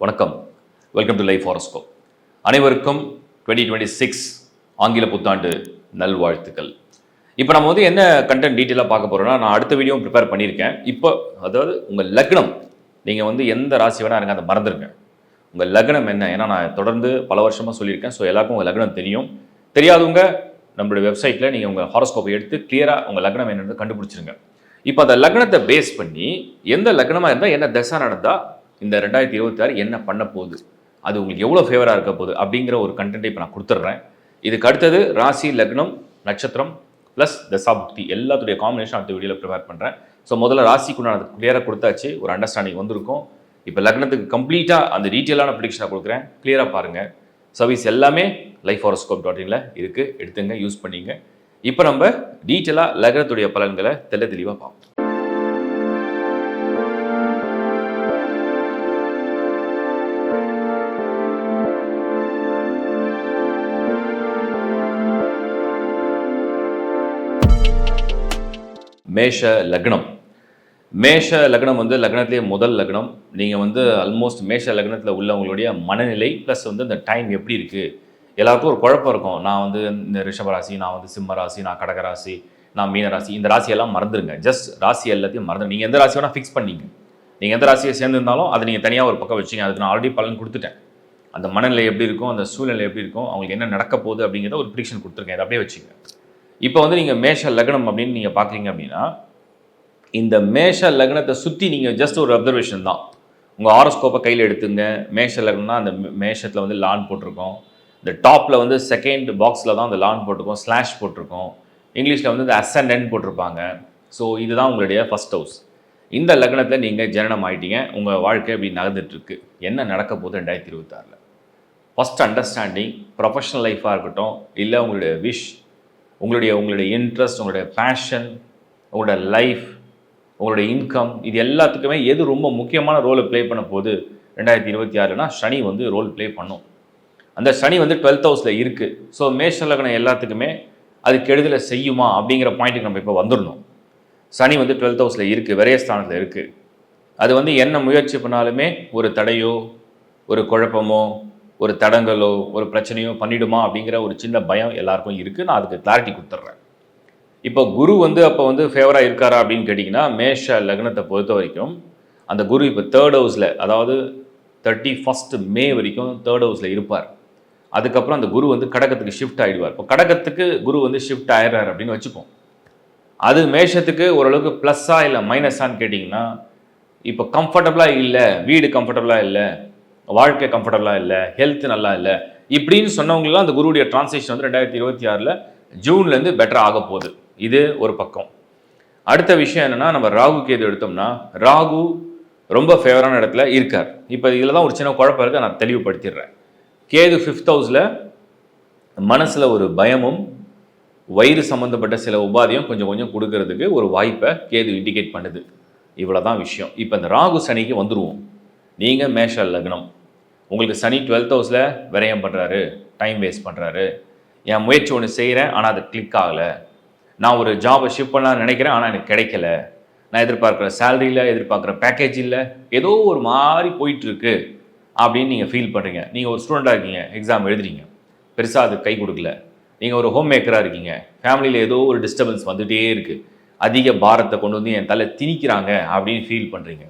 வணக்கம், welcome to life horoscope. அனைவருக்கும் 2026 ஆங்கில புத்தாண்டு நல்வாழ்த்துக்கள். இப்போ நம்ம வந்து என்ன கண்டென்ட் டீட்டெயிலாக பார்க்க போகிறோம்னா, நான் அடுத்த வீடியோ ப்ரிப்பேர் பண்ணியிருக்கேன். இப்போ அதாவது உங்கள் லக்னம், நீங்கள் வந்து எந்த ராசி வேணா இருங்க, அதை மறந்துடுங்க. உங்கள் லக்னம் என்ன? ஏன்னா நான் தொடர்ந்து பல வருஷமாக சொல்லியிருக்கேன். ஸோ எல்லாருக்கும் உங்கள் லக்னம் தெரியும். தெரியாதவங்க நம்மளுடைய வெப்சைட்டில் நீங்கள் உங்கள் ஹாரோஸ்கோப்பை எடுத்து கிளியராக உங்கள் லக்னம் என்னன்னு கண்டுபிடிச்சிருங்க. இப்போ அந்த லக்னத்தை பேஸ் பண்ணி எந்த லக்னமாக இருந்தால் என்ன தசை நடந்தால் இந்த 2026 என்ன பண்ண போகுது, அது உங்களுக்கு எவ்வளோ ஃபேவராக இருக்க போகுது அப்படிங்கிற ஒரு கண்டென்ட்டை இப்போ நான் கொடுத்துட்றேன். இதுக்கு அடுத்தது ராசி, லக்னம், நட்சத்திரம் ப்ளஸ் தசாபுக்தி எல்லாத்துடைய காம்பினேஷன் அடுத்த வீடியோவில் ப்ரிப்பேர் பண்ணுறேன். ஸோ முதல்ல ராசிக்கு நான் கிளியராக கொடுத்தாச்சு, ஒரு அண்டர்ஸ்டாண்டிங் வந்திருக்கும். இப்போ லக்னத்துக்கு கம்ப்ளீட்டாக அந்த டீட்டெயிலான ப்ரிடிக்ஷனாக கொடுக்குறேன், கிளியராக பாருங்கள். சர்வீஸ் எல்லாமே lifehoroscope.in இருக்குது, எடுத்துங்க, யூஸ் பண்ணிங்க. இப்போ நம்ம டீட்டெயிலாக லக்னத்துடைய பலன்களை தெளிவாக பார்ப்போம். மேஷ லக்னம். மேஷ லக்னம் வந்து லக்னத்திலே முதல் லக்னம். நீங்கள் வந்து ஆல்மோஸ்ட் மேஷ லக்னத்தில் உள்ளவங்களுடைய மனநிலை ப்ளஸ் வந்து இந்த டைம் எப்படி இருக்குது, எல்லாருக்கும் ஒரு குழப்பம் இருக்கும். நான் வந்து இந்த ரிஷபராசி, நான் வந்து சிம்ம ராசி, நான் கடகராசி, நான் மீனராசி, இந்த ராசியெல்லாம் மறந்துடுங்க. ஜஸ்ட் ராசி எல்லாத்தையும் மறந்துடுங்க. நீங்கள் எந்த ராசி வேணால் ஃபிக்ஸ் பண்ணிங்க. நீங்கள் எந்த ராசியை சேர்ந்துருந்தாலும் அதை நீங்கள் தனியாக ஒரு பக்கம் வச்சுங்க. அதுக்கு நான் ஆல்ரெடி பலன் கொடுத்துட்டேன். அந்த மனநிலை எப்படி இருக்கும், அந்த சூழ்நிலை எப்படி இருக்கும், அவங்களுக்கு என்ன நடக்க போகுது அப்படிங்கிறத ஒரு ப்ரிடிக்ஷன் கொடுத்துருக்கேன். அதை அப்படியே வச்சுங்க. இப்போ வந்து நீங்கள் மேஷ லக்னம் அப்படின்னு நீங்கள் பார்க்குறீங்க அப்படின்னா, இந்த மேஷ லக்னத்தை சுற்றி நீங்கள் ஜஸ்ட் ஒரு அப்சர்வேஷன் தான். உங்கள் ஹாரோஸ்கோப்பை கையில் எடுத்துங்க. மேஷ லக்னம்னா அந்த மேஷத்தில் வந்து லான் போட்டிருக்கோம். இந்த டாப்பில் வந்து செகண்ட் பாக்ஸில் தான் அந்த லான் போட்டிருக்கோம், ஸ்லாஷ் போட்டிருக்கோம். இங்கிலீஷில் வந்து இந்த அசண்டன்ட் போட்டிருப்பாங்க. ஸோ இதுதான் உங்களுடைய ஃபர்ஸ்ட் ஹவுஸ். இந்த லக்னத்தில் நீங்கள் ஜனனம் ஆகிட்டீங்க. உங்கள் வாழ்க்கை அப்படி நடந்துகிட்ருக்கு. என்ன நடக்க போகுது 2026? ஃபஸ்ட் அண்டர்ஸ்டாண்டிங், ப்ரொஃபஷனல் லைஃபாக இருக்கட்டும், இல்லை உங்களுடைய விஷ், உங்களுடைய இன்ட்ரெஸ்ட், உங்களுடைய பேஷன், உங்களோட லைஃப், உங்களுடைய இன்கம், இது எல்லாத்துக்குமே எது ரொம்ப முக்கியமான ரோலை ப்ளே பண்ண போகுது 2026னா சனி வந்து ரோல் ப்ளே பண்ணும். அந்த சனி வந்து 12th ஹவுஸில் இருக்குது. ஸோ மேஷ லக்னம் எல்லாத்துக்குமே அது கெடுதலை செய்யுமா அப்படிங்கிற பாயிண்ட்டுக்கு நம்ம இப்போ வந்துடணும். சனி வந்து 12th ஹவுஸில் இருக்குது, விரயஸ்தானத்தில் இருக்குது. அது வந்து என்ன முயற்சி பண்ணாலுமே ஒரு தடையோ, ஒரு குழப்பமோ, ஒரு தடங்களோ, ஒரு பிரச்சனையோ பண்ணிடுமா அப்படிங்கிற ஒரு சின்ன பயம் எல்லாருக்கும் இருக்குது. நான் அதுக்கு கிளாரிட்டி கொடுத்துட்றேன். இப்போ குரு வந்து அப்போ வந்து ஃபேவராக இருக்காரா அப்படின்னு கேட்டிங்கன்னா, மேஷ லக்னத்தை பொறுத்த வரைக்கும் அந்த குரு இப்போ 3rd ஹவுஸில், அதாவது 31st மே வரைக்கும் 3rd ஹவுஸில் இருப்பார். அதுக்கப்புறம் அந்த குரு வந்து கடகத்துக்கு ஷிஃப்ட் ஆகிடுவார். இப்போ கடகத்துக்கு குரு வந்து ஷிஃப்ட் ஆயிடுறாரு அப்படின்னு வச்சுப்போம். அது மேஷத்துக்கு ஓரளவுக்கு ப்ளஸ்ஸாக இல்லை மைனஸான்னு கேட்டிங்கன்னா, இப்போ கம்ஃபர்டபுளாக இல்லை, வீடு கம்ஃபர்டபுளாக இல்லை, வாழ்க்கை கம்ஃபர்டபுளாக இல்லை, ஹெல்த் நல்லா இல்லை, இப்படின்னு சொன்னவங்களாம் அந்த குருவுடைய டிரான்ஸ்லேஷன் வந்து 2026 ஜூன்லேருந்து பெட்டர் ஆக போகுது. இது ஒரு பக்கம். அடுத்த விஷயம் என்னென்னா, நம்ம ராகு கேது எடுத்தோம்னா, ராகு ரொம்ப ஃபேவரான இடத்துல இருக்கார். இப்போ இதில் தான் ஒரு சின்ன குழப்பம் இருக்குது, நான் தெளிவுபடுத்திடுறேன். கேது 5th ஹவுஸில் மனசில் ஒரு பயமும் வயிறு சம்மந்தப்பட்ட சில உபாதையும் கொஞ்சம் கொஞ்சம் கொடுக்கறதுக்கு ஒரு வாய்ப்பை கேது இண்டிகேட் பண்ணுது. இவ்வளோ தான் விஷயம். இப்போ இந்த ராகு சனிக்கு வந்துடுவோம். நீங்கள் மேஷ லக்னம், உங்களுக்கு சனி 12th ஹவுஸில் விரயம் பண்ணுறாரு, டைம் வேஸ்ட் பண்ணுறாரு. என் முயற்சி ஒன்று செய்கிறேன், ஆனால் அது கிளிக் ஆகலை. நான் ஒரு ஜாபை ஷிஃப்ட் பண்ணலாம்னு நினைக்கிறேன், ஆனால் எனக்கு கிடைக்கல. நான் எதிர்பார்க்குற சேலரியில், எதிர்பார்க்குற பேக்கேஜ் இல்லை, ஏதோ ஒரு மாதிரி போயிட்டுருக்கு அப்படின்னு நீங்கள் ஃபீல் பண்ணுறீங்க. நீங்கள் ஒரு ஸ்டூடெண்ட்டாக இருக்கீங்க, எக்ஸாம் எழுதுறீங்க, பெருசாக அது கை கொடுக்கல. நீங்கள் ஒரு ஹோம் மேக்கராக இருக்கீங்க, ஃபேமிலியில் ஏதோ ஒரு டிஸ்டர்பன்ஸ் வந்துகிட்டே இருக்குது, அதிக பாரத்தை கொண்டு வந்து என் தலை திணிக்கிறாங்க அப்படின்னு ஃபீல் பண்ணுறீங்க.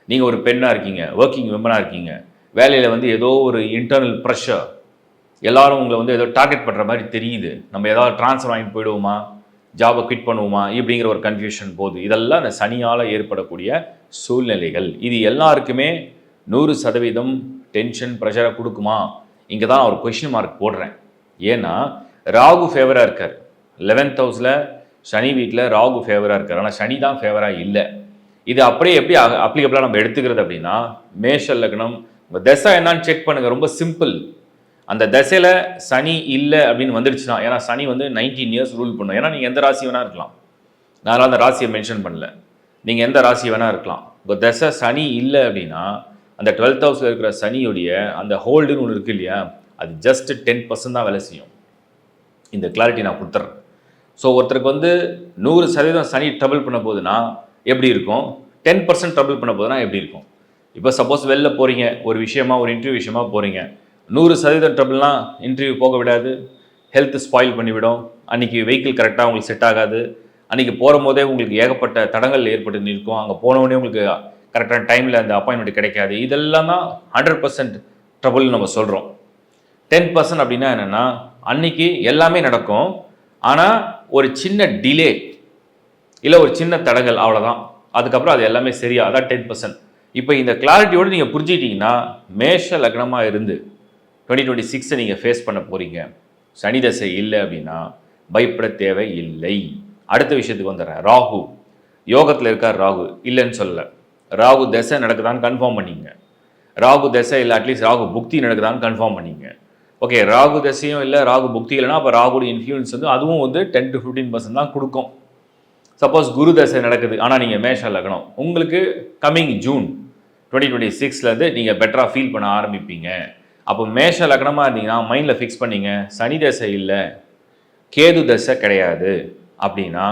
நீங்கள் ஒரு பெண்ணாக இருக்கீங்க, ஒர்க்கிங் விமனாக இருக்கீங்க, வேலையில் வந்து ஏதோ ஒரு இன்டர்னல் ப்ரெஷர், எல்லாரும் உங்களை வந்து ஏதோ டார்கெட் பண்ணுற மாதிரி தெரியுது. நம்ம ஏதாவது ட்ரான்ஸ்ஃபர் வாங்கிட்டு போயிடுவோமா, ஜாபை குவிட் பண்ணுவோமா, இப்படிங்கிற ஒரு கன்ஃபியூஷன் போகுது. இதெல்லாம் இந்த சனியால் ஏற்படக்கூடிய சூழ்நிலைகள். இது எல்லாருக்குமே 100% டென்ஷன், ப்ரெஷரை கொடுக்குமா? இங்கே தான் ஒரு கொஷின் மார்க் போடுறேன். ஏன்னா ராகு ஃபேவராக இருக்கார். 11th ஹவுஸில் சனி வீட்டில் ராகு ஃபேவராக இருக்கார். ஆனால் சனி தான் ஃபேவராக இல்லை. இது அப்படியே எப்படி அப்ளிகபிளாக நம்ம எடுத்துக்கிறது அப்படின்னா, மேஷ லக்னம் உங்கள் தசை என்னான்னு செக் பண்ணுங்கள். ரொம்ப சிம்பிள். அந்த தசையில் சனி இல்லை அப்படின்னு வந்துடுச்சுன்னா, ஏன்னா சனி வந்து 19 இயர்ஸ் ரூல் பண்ணும். ஏன்னா நீங்கள் எந்த ராசி வேணால் இருக்கலாம், நான் அந்த ராசியை மென்ஷன் பண்ணல, நீங்கள் எந்த ராசி வேணால் இருக்கலாம். இப்போ தசை சனி இல்லை அப்படின்னா, அந்த 12th ஹவுஸில் இருக்கிற சனியுடைய அந்த ஹோல்டுன்னு ஒன்று இருக்குது இல்லையா, அது ஜஸ்ட் 10% தான் வேலை செய்யும். இந்த கிளாரிட்டி நான் கொடுத்துட்றேன். ஸோ ஒருத்தருக்கு வந்து 100% சனி ட்ரபிள் பண்ண போகுதுன்னா எப்படி இருக்கும், 10% ட்ரபிள் பண்ண போதுனா எப்படி இருக்கும்? இப்போ சப்போஸ் வெளில போகிறீங்க, ஒரு விஷயமா ஒரு இன்டர்வியூ விஷயமா போகிறீங்க, 100% ட்ரபிள்லாம் இன்டர்வியூ போக விடாது, ஹெல்த் ஸ்பாயில் பண்ணிவிடும், அன்றைக்கி வெஹிக்கிள் கரெக்டாக உங்களுக்கு செட் ஆகாது, அன்றைக்கி போகும்போதே உங்களுக்கு ஏகப்பட்ட தடங்கள் ஏற்பட்டு நிற்கும், அங்கே போனவுடனே உங்களுக்கு கரெக்டான டைமில் அந்த அப்பாயின்மெண்ட் கிடைக்காது. இதெல்லாம் தான் 100% ட்ரபுள்னு நம்ம சொல்கிறோம். 10% அப்படின்னா என்னென்னா, அன்றைக்கி எல்லாமே நடக்கும், ஆனால் ஒரு சின்ன டிலே இல்லை ஒரு சின்ன தடங்கள், அவ்வளோதான். அதுக்கப்புறம் அது எல்லாமே சரியா, அதான் 10%. இப்போ இந்த கிளாரிட்டியோடு நீங்கள் புரிஞ்சுக்கிட்டீங்கன்னா, மேஷ லக்னமாக இருந்து 2026 நீங்கள் ஃபேஸ் பண்ண போகிறீங்க. சனி தசை இல்லை அப்படின்னா பயப்பட தேவை இல்லை. அடுத்த விஷயத்துக்கு வந்துடுறேன். ராகு யோகத்தில் இருக்கார். ராகு இல்லைன்னு சொல்லலை. ராகு தசை நடக்குதான்னு கன்ஃபார்ம் பண்ணிங்க. ராகு தசை இல்லை, அட்லீஸ்ட் ராகு புக்தி நடக்குதான்னு கன்ஃபார்ம் பண்ணிங்க. ஓகே, ராகு தசையும் இல்லை, ராகு புக்தி இல்லைனா அப்போ ராகுடைய இன்ஃப்ளூயன்ஸ் வந்து அதுவும் வந்து 10 to 15% தான் கொடுக்கும். சப்போஸ் குரு தசை நடக்குது, ஆனால் நீங்கள் மேஷ லக்னம், உங்களுக்கு கம்மிங் ஜூன் 2026லேருந்து நீங்கள் பெட்டராக ஃபீல் பண்ண ஆரம்பிப்பீங்க. அப்போ மேஷ லக்னமாக இருந்தீங்கன்னா மைண்டில் ஃபிக்ஸ் பண்ணிங்க, சனி தசை இல்லை, கேது தசை கிடையாது அப்படின்னா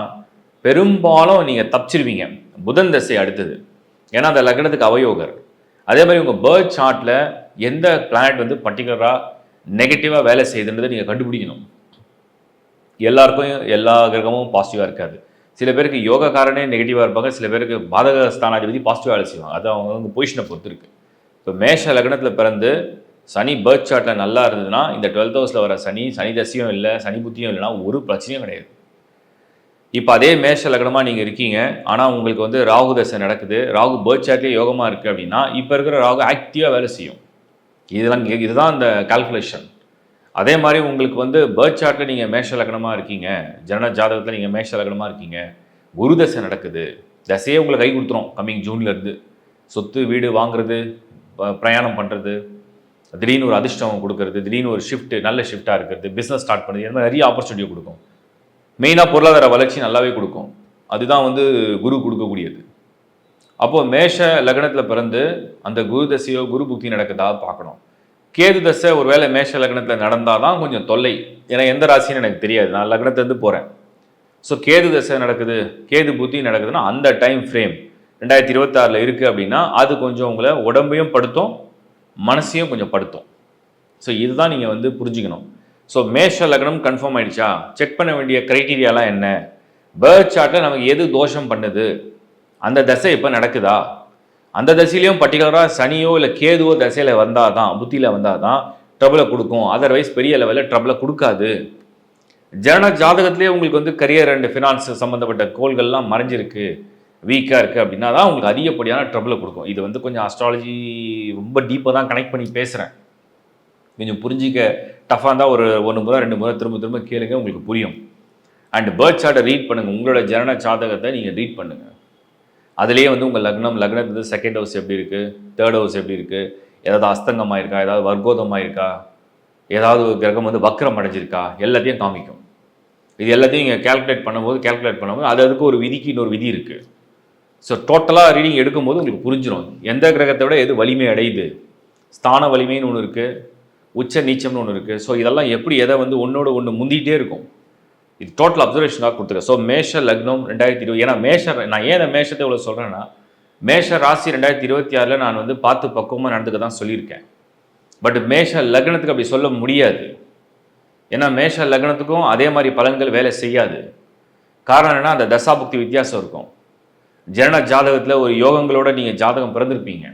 பெரும்பாலும் நீங்கள் தப்பிச்சிருவீங்க. புதன் தசை அடுத்தது, ஏன்னா அந்த லக்னத்துக்கு அவயோகர். அதே மாதிரி உங்கள் பேர்த் சார்ட்டில் எந்த பிளானட் வந்து பர்டிகுலராக நெகட்டிவாக வேலை செய்யுதுன்றதை நீங்கள் கண்டுபிடிக்கணும். எல்லாருக்கும் எல்லா கிரகமும் பாசிட்டிவாக இருக்காது. சில பேருக்கு யோகக்காரனே நெகட்டிவாக இருப்பாங்க, சில பேருக்கு பாதக ஸ்தானாதிபதி பாசிட்டிவாக வேலை செய்வாங்க. அது அவங்க பொசிஷனை பொறுத்து இருக்குது. இப்போ மேஷ லக்னத்தில் பிறந்து சனி பேர்த் சார்ட்டில் நல்லா இருந்ததுன்னா, இந்த 12th ஹவுஸில் வர சனி தசையும் இல்லை, சனி புத்தியும் இல்லைனா ஒரு பிரச்சனையும் கிடையாது. இப்போ அதே மேஷ லக்னமாக நீங்கள் இருக்கீங்க, ஆனால் உங்களுக்கு வந்து ராகு தசை நடக்குது, ராகு பேர்த் சார்ட்லேயே யோகமாக இருக்குது அப்படின்னா, இப்போ இருக்கிற ராகு ஆக்டிவாக வேலை செய்யும். இதுதான் இந்த கால்குலேஷன். அதே மாதிரி உங்களுக்கு வந்து பேர்த் சார்ட்டில் நீங்கள் மேஷ லக்னமாக இருக்கீங்க, ஜனன ஜாதகத்தில் நீங்கள் மேஷ லக்னமாக இருக்கீங்க, குரு தசை நடக்குது, தசையே உங்களை கை கொடுத்துரும் கம்மிங் ஜூன்லேருந்து. சொத்து வீடு வாங்குறது, பிரயாணம் பண்ணுறது, திடீர்னு ஒரு அதிர்ஷ்டம் கொடுக்கறது, திடீர்னு ஒரு ஷிஃப்ட், நல்ல ஷிஃப்டாக இருக்கிறது, பிஸ்னஸ் ஸ்டார்ட் பண்ணுறது, இந்த மாதிரி நிறைய ஆப்பர்ச்சுனிட்டி கொடுக்கும். மெயினாக பொருளாதார வளர்ச்சி நல்லாவே கொடுக்கும். அதுதான் வந்து குரு கொடுக்கக்கூடியது. அப்போது மேஷ லக்னத்தில் பிறந்து அந்த குரு தசையோ குரு புக்தி நடக்குதா பார்க்கணும். கேது தசை ஒரு வேளை மேஷ லக்னத்தில் நடந்தால் தான் கொஞ்சம் தொல்லை. ஏன்னா எந்த ராசின்னு எனக்கு தெரியாது, நான் லக்னத்துலேருந்து போகிறேன். ஸோ கேது தசை நடக்குது, கேது புத்தி நடக்குதுன்னா அந்த டைம் ஃப்ரேம் 2026 இருக்குது அப்படின்னா அது கொஞ்சம் உங்களை உடம்பையும் படுத்தும், மனசையும் கொஞ்சம் படுத்தும். ஸோ இதுதான் நீங்கள் வந்து புரிஞ்சுக்கணும். ஸோ மேஷ லக்னம் கன்ஃபார்ம் ஆகிடுச்சா, செக் பண்ண வேண்டிய க்ரைட்டீரியாலாம் என்ன, பேர்த் சார்ட்டில் நமக்கு எது தோஷம் பண்ணுது, அந்த தசை இப்போ நடக்குதா, அந்த தசையிலையும் பர்டிகுலராக சனியோ இல்லை கேதுவோ தசையில் வந்தால் தான், புத்தியில் வந்தால் தான் ட்ரபிளை கொடுக்கும். அதர்வைஸ் பெரிய லெவலில் ட்ரபிளை கொடுக்காது. ஜனன ஜாதகத்திலே உங்களுக்கு வந்து கரியர் அண்ட் ஃபினான்ஸ் சம்மந்தப்பட்ட கோள்கள்லாம் மறைஞ்சிருக்கு, வீக்காக இருக்குது அப்படின்னா தான் உங்களுக்கு அதிகப்படியான ட்ரபிளை கொடுக்கும். இது வந்து கொஞ்சம் அஸ்ட்ராலஜி ரொம்ப டீப்பாக தான் கனெக்ட் பண்ணி பேசுகிறேன். கொஞ்சம் புரிஞ்சிக்க டஃபாக இருந்தால் ஒரு 1 முறை 2 முறை திரும்ப திரும்ப கேளுங்க, உங்களுக்கு புரியும். அண்ட் பேர்த் சார்ட்டை ரீட் பண்ணுங்கள், உங்களோட ஜனன ஜாதகத்தை நீங்கள் ரீட் பண்ணுங்கள். அதுலேயே வந்து உங்கள் லக்னத்துக்கு 2nd ஹவுஸ் எப்படி இருக்குது, 3rd ஹவுஸ் எப்படி இருக்குது, ஏதாவது அஸ்தங்கமாக இருக்கா, ஏதாவது வர்க்கோதமாக இருக்கா, ஏதாவது ஒரு கிரகம் வந்து வக்ரம் அடைஞ்சிருக்கா, எல்லாத்தையும் காமிக்கும். இது எல்லாத்தையும் நீங்கள் கால்குலேட் பண்ணும்போது அது அதுக்கு ஒரு விதிக்கு இன்னொரு விதி இருக்குது. ஸோ டோட்டலாக ரீடிங் எடுக்கும்போது உங்களுக்கு புரிஞ்சிடும் எந்த கிரகத்தை விட எது வலிமை அடையுது. ஸ்தான வலிமைன்னு ஒன்று இருக்குது, உச்ச நீச்சம்னு ஒன்று இருக்குது. ஸோ இதெல்லாம் எப்படி எதை வந்து ஒன்றோட ஒன்று முந்திகிட்டே இருக்கும். இது டோட்டல் அப்சர்வேஷனாக கொடுத்துருக்கேன். ஸோ மேஷ லக்னம் 2020, ஏன்னா நான் ஏன் மேஷத்தை இவ்வளோ சொல்கிறேன்னா, மேஷ ராசி 2026 நான் வந்து பார்த்து பக்குவமாக நடந்துக்க தான் சொல்லியிருக்கேன். பட் மேஷ லக்னத்துக்கு அப்படி சொல்ல முடியாது. ஏன்னா மேஷ லக்னத்துக்கும் அதே மாதிரி பலன்கள் வேலை செய்யாது. காரணம் என்னன்னா, அந்த தசாபுக்தி வித்தியாசம் இருக்கும். ஜனன ஜாதகத்தில் ஒரு யோகங்களோட நீங்கள் ஜாதகம் பிறந்திருப்பீங்க,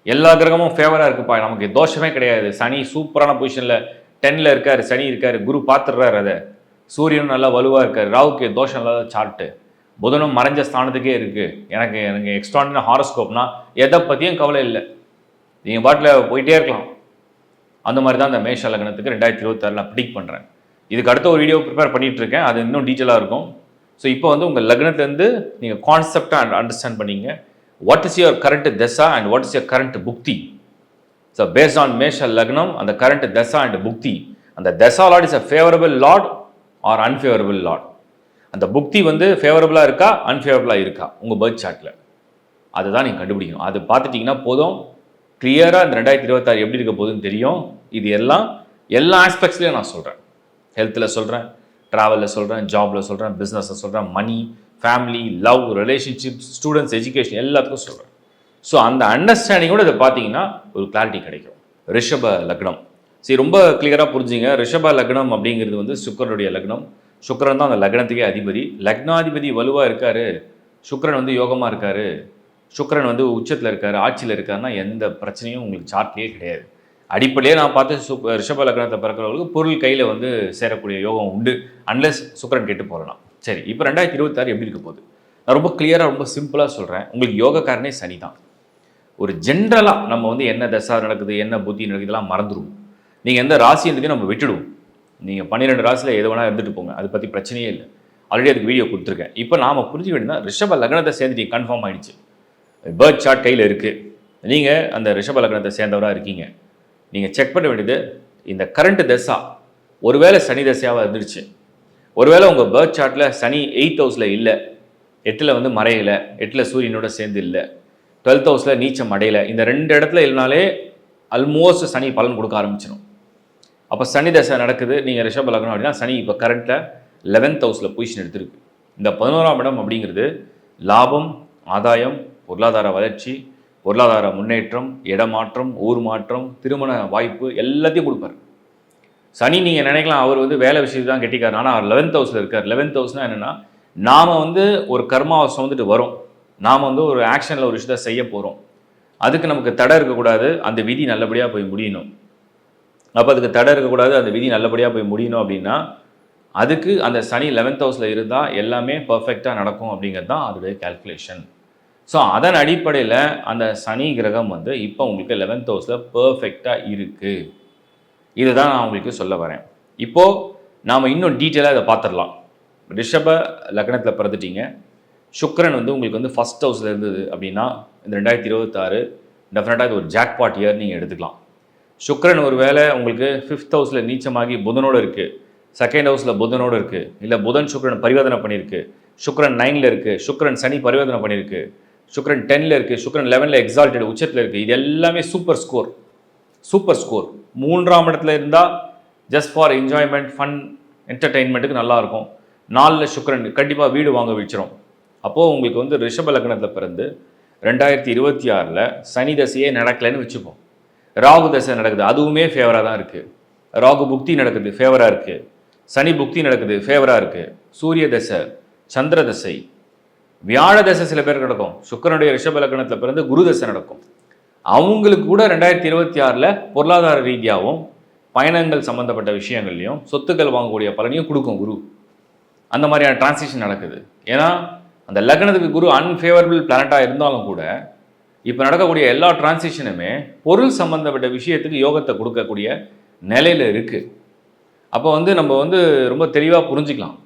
எல்லா கிரகமும் ஃபேவராக இருக்குப்பா, நமக்கு தோஷமே கிடையாது, சனி சூப்பரான பொசிஷனில் 10ல் இருக்கார், சனி இருக்கார், குரு பார்த்துடுறாரு, அதை சூரியனும் நல்லா வலுவாக இருக்கார், ராவுக்கு தோஷம் இல்லாத சார்ட்டு, புதனும் மறைஞ்ச ஸ்தானத்துக்கே இருக்குது. எனக்கு எக்ஸ்ட்ராடினரி ஹாரோஸ்கோப்னா எதை பற்றியும் கவலை இல்லை, நீங்கள் பாட்டில் போயிட்டே இருக்கலாம். அந்த மாதிரி தான் இந்த மேஷ லக்னத்துக்கு 2026 நான் ப்ரிடிக்ட் பண்ணுறேன். இதுக்கு அடுத்த ஒரு வீடியோ ப்ரிப்பேர் பண்ணிகிட்டு இருக்கேன், அது இன்னும் டீட்டெயிலாக இருக்கும். ஸோ இப்போ வந்து உங்கள் லக்னத்துலேருந்து நீங்கள் கான்செப்டாக அண்டர்ஸ்டாண்ட் பண்ணிங்க, what is your current dasha and what is your current bhukti. So based on மேஷ லக்னம், அந்த கரண்ட் தசா அண்ட் புக்தி, அந்த dasha lord is a favourable lord or unfavourable lord, அந்த புக்தி வந்து ஃபேவரபுளாக இருக்கா அன்ஃபேவரபுளாக இருக்கா உங்கள் பர்த் சார்ட்டில், அதுதான் நீங்கள் கண்டுபிடிக்கணும். அது பார்த்துட்டிங்கன்னா போதும், கிளியராக இந்த 2026 எப்படி இருக்க போகுதுன்னு தெரியும். இது எல்லா ஆஸ்பெக்ட்ஸ்லையும் நான் சொல்கிறேன். ஹெல்த்தில் சொல்கிறேன், ட்ராவலில் சொல்கிறேன், ஜாபில் சொல்கிறேன், பிஸ்னஸில் சொல்கிறேன், money, family, love, relationships, students, education எல்லாத்துக்கும் சொல்கிறேன். ஸோ அந்த அண்டர்ஸ்டாண்டிங்கோட இதை பார்த்தீங்கன்னா ஒரு கிளாரிட்டி கிடைக்கும். ரிஷப லக்னம் சரி, ரொம்ப கிளியராக புரிஞ்சுங்க. ரிஷப லக்னம் அப்படிங்கிறது வந்து சுக்கிரனுடைய லக்னம். சுக்கிரன் தான் அந்த லக்னத்துக்கே அதிபதி. லக்னாதிபதி வலுவாக இருக்காரு, சுக்கிரன் வந்து யோகமாக இருக்காரு, சுக்கிரன் வந்து உச்சத்தில் இருக்காரு, ஆட்சியில் இருக்காருன்னா எந்த பிரச்சனையும் உங்களுக்கு சார்ட்லேயே கிடையாது. அடிப்படையே நான் பார்த்து ரிஷப லக்னத்தை பிறக்கிறவங்களுக்கு பொருள் கையில் வந்து சேரக்கூடிய யோகம் உண்டு, அன்லெஸ் சுக்கிரன் கெட்டு போகலாம். சரி, இப்போ 2026 எப்படி இருக்க போகுது? நான் ரொம்ப கிளியராக ரொம்ப சிம்பிளாக சொல்கிறேன். உங்களுக்கு யோகக்காரனே சனி தான். ஒரு ஜென்ரலாக நம்ம வந்து என்ன தசா நடக்குது, என்ன புத்தி நடக்குது இதெல்லாம் மறந்துடுவோம். நீங்கள் எந்த ராசின்றதையும் நம்ம விட்டுடுவோம். நீங்கள் 12 ராசியில் எது வேணால் இருந்துட்டு போங்க, அதை பற்றி பிரச்சனையே இல்லை. ஆல்ரெடி அதுக்கு வீடியோ கொடுத்துருக்கேன். இப்போ நாம் புரிஞ்சுக்க வேண்டியதுனா ரிஷப லக்னத்தை சேர்ந்துட்டீங்க, கன்ஃபார்ம் ஆகிடுச்சு. பேர்த் சார்ட் கையில் இருக்குது, நீங்கள் அந்த ரிஷப லக்னத்தை சேர்ந்தவராக இருக்கீங்க. நீங்கள் செக் பண்ண வேண்டியது இந்த கரண்ட் தசா ஒருவேளை சனி தசையாக இருந்துருச்சு, ஒருவேளை உங்கள் பேர்த் சார்ட்டில் சனி 8th ஹவுஸில் இல்லை, 8ல் வந்து மறையலை, 8ல் சூரியனோட சேர்ந்து இல்லை, 12th ஹவுஸில் நீச்சம் அடையலை, இந்த 2 இடத்துல இல்லைனாலே ஆல்மோஸ்ட் சனி பலன் கொடுக்க ஆரம்பிச்சிடும். அப்போ சனி தசை நடக்குது, நீங்கள் ரிஷப லக்னம் அப்படின்னா சனி இப்போ கரண்ட்டில் 11th ஹவுஸில் பொசிஷன் எடுத்திருக்கு. இந்த 11ஆம் இடம் அப்படிங்கிறது லாபம், ஆதாயம், பொருளாதார வளர்ச்சி, பொருளாதார முன்னேற்றம், இடமாற்றம், ஊர் மாற்றம், திருமண வாய்ப்பு எல்லாத்தையும் கொடுப்பார். சனி நீங்கள் நினைக்கலாம் அவர் வந்து வேலை விஷயத்து தான் கெட்டிக்காரு, ஆனால் அவர் 11th ஹவுஸில் இருக்கார். 11th ஹவுஸ்னால் என்னென்னா, நாம் வந்து ஒரு கர்மாவை சுமந்துட்டு வரோம், நாம் வந்து ஒரு ஆக்ஷனில் ஒரு விஷயத்தை செய்ய போகிறோம், அதுக்கு நமக்கு தடை இருக்கக்கூடாது, அந்த விதி நல்லபடியாக போய் முடியணும். அப்போ அதுக்கு தடை இருக்கக்கூடாது, அந்த விதி நல்லபடியாக போய் முடியணும் அப்படின்னா அதுக்கு அந்த சனி 11th ஹவுஸில் இருந்தால் எல்லாமே பர்ஃபெக்டாக நடக்கும் அப்படிங்கிறது தான் அதோடைய கால்குலேஷன். ஸோ அதன் அடிப்படையில் அந்த சனி கிரகம் வந்து இப்போ உங்களுக்கு 11th ஹவுஸில் பர்ஃபெக்டாக இருக்குது. இதுதான் நான் உங்களுக்கு சொல்ல வரேன். இப்போது நாம் இன்னும் டீட்டெயிலாக இதை பார்த்துடலாம். ரிஷப லக்னத்தில் பிறந்துட்டீங்க, சுக்கிரன் வந்து உங்களுக்கு வந்து 1st ஹவுஸில் இருந்தது அப்படின்னா இந்த 2026 டெஃபினட்டாக இது ஒரு ஜாக்பாட் இயர் நீங்கள் எடுத்துக்கலாம். சுக்கிரன் ஒரு வேளை உங்களுக்கு 5th ஹவுஸில் நீச்சமாகி புதனோடு இருக்குது, 2nd ஹவுஸில் புதனோடு இருக்குது, இல்லை புதன் சுக்கிரன் பரிவர்த்தனை பண்ணியிருக்கு, சுக்கிரன் 9ல் இருக்குது, சுக்கிரன் சனி பரிவர்த்தனை பண்ணியிருக்கு, சுக்கிரன் 10ல் இருக்குது, சுக்கிரன் 11ல் எக்ஸால்டட் உச்சத்தில் இருக்குது, இது எல்லாமே சூப்பர் ஸ்கோர். சூப்பர் ஸ்கோர் 3ஆம் இடத்துல இருந்தால் ஜஸ்ட் ஃபார் என்ஜாய்மெண்ட், ஃபன், என்டர்டெயின்மெண்ட்டுக்கு நல்லாயிருக்கும். 4ல் சுக்கிரன் கண்டிப்பாக வீடு வாங்க வச்சிரும். அப்போது உங்களுக்கு வந்து ரிஷப லக்னத்தில் பிறந்து 2026 சனி தசையே நடக்கலைன்னு வச்சுப்போம், ராகு தசை நடக்குது, அதுவுமே ஃபேவராக தான் இருக்குது. ராகு புக்தி நடக்குது, ஃபேவராக இருக்குது. சனி புக்தி நடக்குது, ஃபேவராக இருக்குது. சூரிய தசை, சந்திர தசை, வியாழ தசை சில பேருக்கு நடக்கும். சுக்கிரனுடைய ரிஷப லக்னத்தில் பிறந்து குரு தசை நடக்கும். அவங்களுக்கு கூட 2026 பொருளாதார ரீதியாகவும் பயணங்கள் சம்மந்தப்பட்ட விஷயங்கள்லையும் சொத்துக்கள் வாங்கக்கூடிய பலனையும் கொடுக்கும் குரு. அந்த மாதிரியான டிரான்சிஷன் நடக்குது. ஏன்னா அந்த லக்னத்துக்கு குரு அன்ஃபேவரபிள் பிளானட்டாக இருந்தாலும் கூட இப்போ நடக்கக்கூடிய எல்லா டிரான்சிஷனுமே பொருள் சம்மந்தப்பட்ட விஷயத்துக்கு யோகத்தை கொடுக்கக்கூடிய நிலையில் இருக்குது. அப்போ வந்து நம்ம வந்து ரொம்ப தெளிவாக புரிஞ்சுக்கலாம்.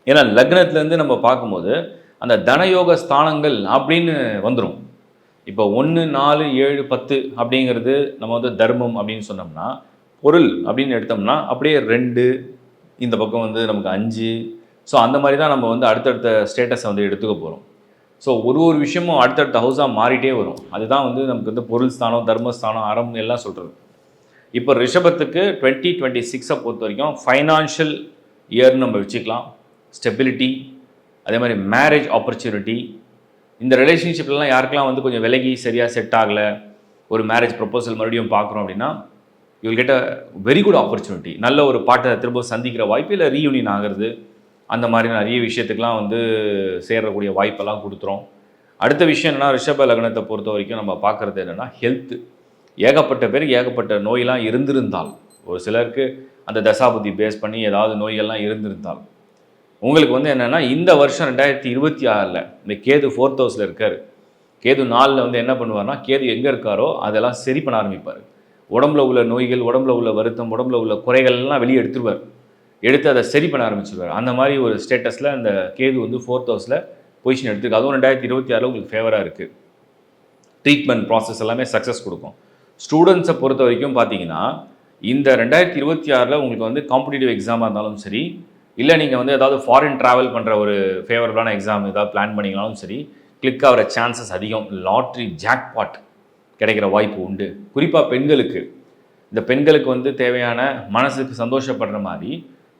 ஏன்னா லக்னத்துலேருந்து நம்ம பார்க்கும்போது அந்த தனயோக ஸ்தானங்கள் அப்படின்னு வந்துடும். இப்போ 1, 4, 7, 10 அப்படிங்கிறது நம்ம வந்து தர்மம் அப்படின்னு சொன்னோம்னா, பொருள் அப்படின்னு எடுத்தோம்னா அப்படியே 2, இந்த பக்கம் வந்து நமக்கு 5. ஸோ அந்த மாதிரி தான் நம்ம வந்து அடுத்தடுத்த ஸ்டேட்டஸை வந்து எடுத்துக்க போகிறோம். ஸோ ஒரு விஷயமும் அடுத்தடுத்த ஹவுஸாக மாறிட்டே வரும். அதுதான் வந்து நமக்கு வந்து பொருள் ஸ்தானம், தர்மஸ்தானம், அறம் எல்லாம் சொல்கிறது. இப்போ ரிஷபத்துக்கு 2026 பொறுத்த வரைக்கும் ஃபைனான்ஷியல் இயர்னு நம்ம வச்சுக்கலாம். ஸ்டெபிலிட்டி, அதே மாதிரி மேரேஜ் ஆப்பர்ச்சுனிட்டி, இந்த ரிலேஷன்ஷிப்லாம் யாருக்கெல்லாம் வந்து கொஞ்சம் விலகி சரியாக செட் ஆகலை, ஒரு மேரேஜ் ப்ரொப்போசல் மறுபடியும் பார்க்குறோம் அப்படின்னா you will get a very good opportunity. நல்ல ஒரு பாட்டை திரும்ப சந்திக்கிற வாய்ப்பு, இல்லை ரீயூனியன் ஆகிறது, அந்த மாதிரி நிறைய விஷயத்துக்கெலாம் வந்து சேரக்கூடிய வாய்ப்பெல்லாம் கொடுத்துரும். அடுத்த விஷயம் என்னென்னா, ரிஷப லக்னத்தை பொறுத்த வரைக்கும் நம்ம பார்க்குறது என்னென்னா ஹெல்த்து. ஏகப்பட்ட பேருக்கு ஏகப்பட்ட நோயெல்லாம் இருந்திருந்தால், ஒரு சிலருக்கு அந்த தசாபுத்தி பேஸ் பண்ணி ஏதாவது நோய்கள்லாம் இருந்திருந்தால், உங்களுக்கு வந்து என்னென்னா இந்த வருஷம் 2026 இந்த கேது 4th ஹவுஸில் இருக்கார். கேது 4ல் வந்து என்ன பண்ணுவார்னா, கேது எங்கே இருக்காரோ அதெல்லாம் சரி பண்ண ஆரம்பிப்பார். உடம்புல உள்ள நோய்கள், உடம்புல உள்ள வருத்தம், உடம்புல உள்ள குறைகள்லாம் வெளியே எடுத்துருவார், எடுத்து அதை சரி பண்ண ஆரம்பிச்சிருவார். அந்த மாதிரி ஒரு ஸ்டேட்டஸில் அந்த கேது வந்து 4th ஹவுஸில் பொசிஷன் எடுத்துருக்கு. அதுவும் 2026 உங்களுக்கு ஃபேவராக இருக்குது. ட்ரீட்மெண்ட் ப்ராசஸ் எல்லாமே சக்ஸஸ் கொடுக்கும். ஸ்டூடெண்ட்ஸை பொறுத்த வரைக்கும் பார்த்தீங்கன்னா இந்த 2026 உங்களுக்கு வந்து காம்படிட்டிவ் எக்ஸாமாக இருந்தாலும் சரி, இல்லை நீங்கள் வந்து ஏதாவது ஃபாரின் ட்ராவல் பண்ணுற ஒரு ஃபேவரபுளான எக்ஸாம் ஏதாவது பிளான் பண்ணிங்கனாலும் சரி, கிளிக் ஆகிற சான்சஸ் அதிகம். லாட்ரி ஜாக்பாட் கிடைக்கிற வாய்ப்பு உண்டு. குறிப்பாக பெண்களுக்கு, இந்த பெண்களுக்கு வந்து தேவையான மனசுக்கு சந்தோஷப்படுற மாதிரி